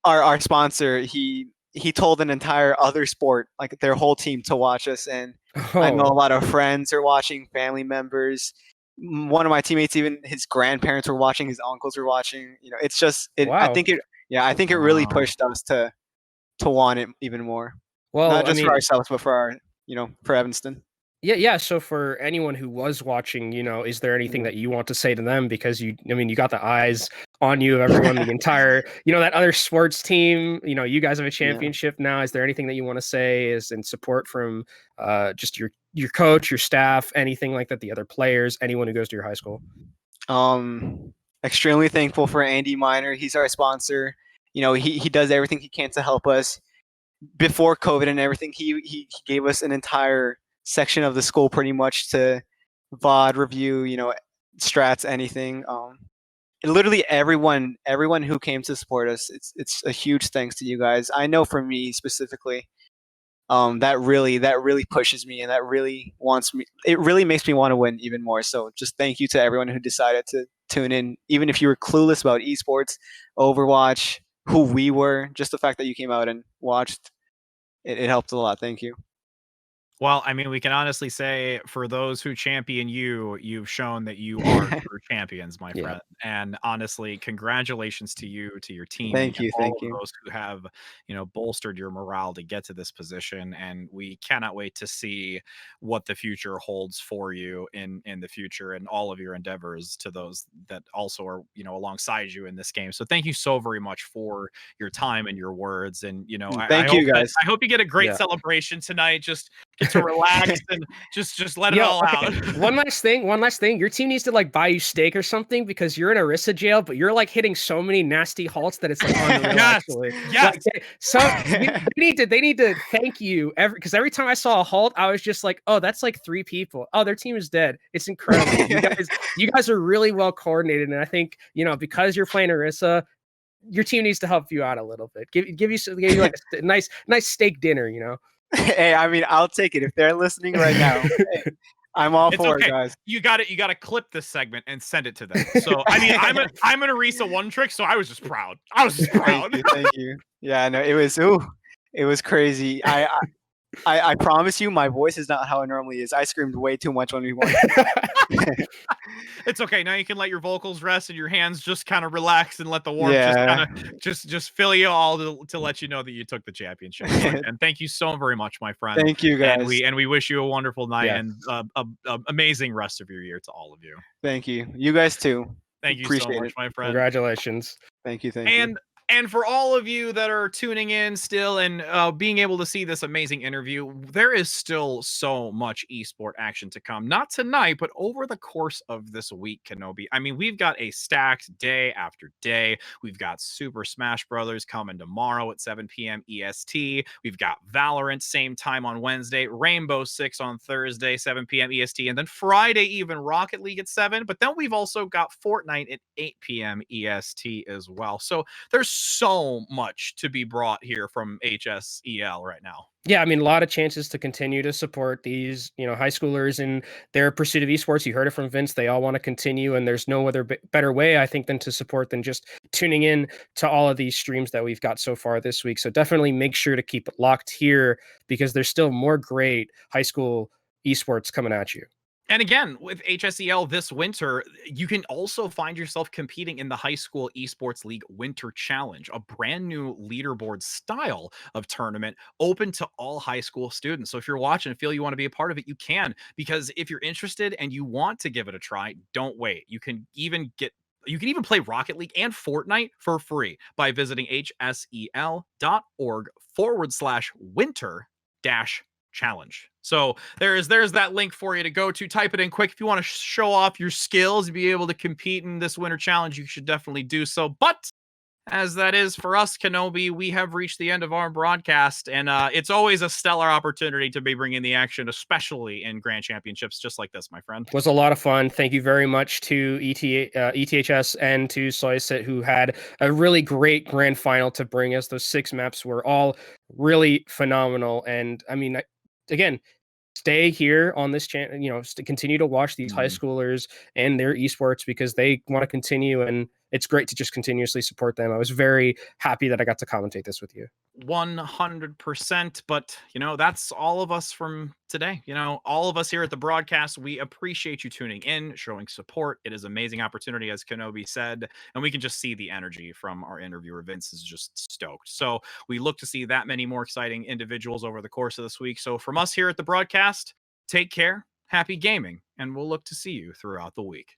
[SPEAKER 4] our sponsor he told an entire other sport, like their whole team, to watch us, and I know a lot of friends are watching, family members. One of my teammates, even his grandparents were watching, his uncles were watching. It's just I
[SPEAKER 2] Wow.
[SPEAKER 4] think it really pushed us to want it even more.
[SPEAKER 2] Well,
[SPEAKER 4] Not
[SPEAKER 2] I
[SPEAKER 4] just for
[SPEAKER 2] mean,
[SPEAKER 4] ourselves, but for our for Evanston.
[SPEAKER 2] yeah. So for anyone who was watching, is there anything that you want to say to them? Because you got the eyes on you of everyone, the entire, that other sports team. You guys have a championship now. Is there anything that you want to say is in support from just your coach, your staff, anything like that, the other players, anyone who goes to your high school?
[SPEAKER 4] Extremely thankful for Andy Miner. He's our sponsor. He does everything he can to help us. Before COVID and everything, he gave us an entire section of the school pretty much to VOD review, strats, anything. Literally everyone who came to support us, it's a huge thanks to you guys. I know for me specifically, that really pushes me, and that really it really makes me want to win even more. So just thank you to everyone who decided to tune in, even if you were clueless about esports, Overwatch, who we were. Just the fact that you came out and watched, it helped a lot. Thank you.
[SPEAKER 1] Well, I mean, we can honestly say for those who champion you, you've shown that you are true champions, my friend. And honestly, congratulations to you, to your team,
[SPEAKER 4] Thank
[SPEAKER 1] and
[SPEAKER 4] you,
[SPEAKER 1] all
[SPEAKER 4] thank
[SPEAKER 1] of
[SPEAKER 4] you.
[SPEAKER 1] those who have, bolstered your morale to get to this position. And we cannot wait to see what the future holds for you in the future, and all of your endeavors to those that also are, alongside you in this game. So thank you so very much for your time and your words. And
[SPEAKER 4] Thank you, guys.
[SPEAKER 1] I hope you get a great celebration tonight. Just get to relax and just let it all out.
[SPEAKER 2] One last thing. Your team needs to buy you steak or something, because you're in Orissa jail, but you're hitting so many nasty halts that it's unreal. Actually,
[SPEAKER 1] yes.
[SPEAKER 2] They need to thank you because every time I saw a halt, I was just like, oh, that's 3 people. Oh, their team is dead. It's incredible. You guys are really well coordinated, and I think because you're playing Orissa, your team needs to help you out a little bit. Give you a nice steak dinner.
[SPEAKER 4] Hey, I mean, I'll take it if they're listening right now. Hey, I'm all for it, guys.
[SPEAKER 1] You got to clip this segment and send it to them. So I mean, I'm an Orisa one trick, so I was just proud.
[SPEAKER 4] Thank you. Yeah, no, it was crazy. I promise you, my voice is not how it normally is. I screamed way too much when we won.
[SPEAKER 1] It's okay. Now you can let your vocals rest and your hands just kind of relax and let the warmth just kind of just fill you all to let you know that you took the championship. And thank you so very much, my friend.
[SPEAKER 4] Thank you, guys.
[SPEAKER 1] And we wish you a wonderful night and a amazing rest of your year to all of you.
[SPEAKER 4] Thank you. You guys too.
[SPEAKER 1] Thank you
[SPEAKER 4] Appreciate
[SPEAKER 1] so much,
[SPEAKER 4] it.
[SPEAKER 1] my friend.
[SPEAKER 2] Congratulations.
[SPEAKER 4] Thank you. Thank you.
[SPEAKER 1] And for all of you that are tuning in still and being able to see this amazing interview, there is still so much esport action to come. Not tonight, but over the course of this week, Kenobi. I mean, we've got a stacked day after day. We've got Super Smash Brothers coming tomorrow at 7 p.m. EST. We've got Valorant, same time on Wednesday. Rainbow Six on Thursday, 7 p.m. EST. And then Friday, even Rocket League at 7. But then we've also got Fortnite at 8 p.m. EST as well. So there's so much to be brought here from HSEL right now.
[SPEAKER 2] Yeah, I mean, a lot of chances to continue to support these, high schoolers in their pursuit of esports. You heard it from Vince; they all want to continue, and there's no other better way, I think, than to support than just tuning in to all of these streams that we've got so far this week. So definitely make sure to keep it locked here because there's still more great high school esports coming at you.
[SPEAKER 1] And again, with HSEL this winter, you can also find yourself competing in the High School Esports League Winter Challenge, a brand new leaderboard style of tournament open to all high school students. So if you're watching and feel you want to be a part of it, you can. Because if you're interested and you want to give it a try, don't wait. You can even play Rocket League and Fortnite for free by visiting hsel.org/winter-challenge. So there's that link for you to go to. Type it in quick if you want to show off your skills and be able to compete in this winter challenge. You should definitely do so. But as that is for us, Kenobi, we have reached the end of our broadcast, and it's always a stellar opportunity to be bringing the action, especially in Grand Championships just like this, my friend.
[SPEAKER 2] It was a lot of fun. Thank you very much to ETHS and to Syosset, who had a really great grand final to bring us. Those 6 maps were all really phenomenal, and I mean, again, stay here on this channel, continue to watch these high schoolers and their esports because they want to continue, and it's great to just continuously support them. I was very happy that I got to commentate this with you.
[SPEAKER 1] 100%. But, that's all of us from today. All of us here at the broadcast, we appreciate you tuning in, showing support. It is an amazing opportunity, as Kenobi said, and we can just see the energy from our interviewer. Vince is just stoked. So we look to see that many more exciting individuals over the course of this week. So from us here at the broadcast, take care, happy gaming, and we'll look to see you throughout the week.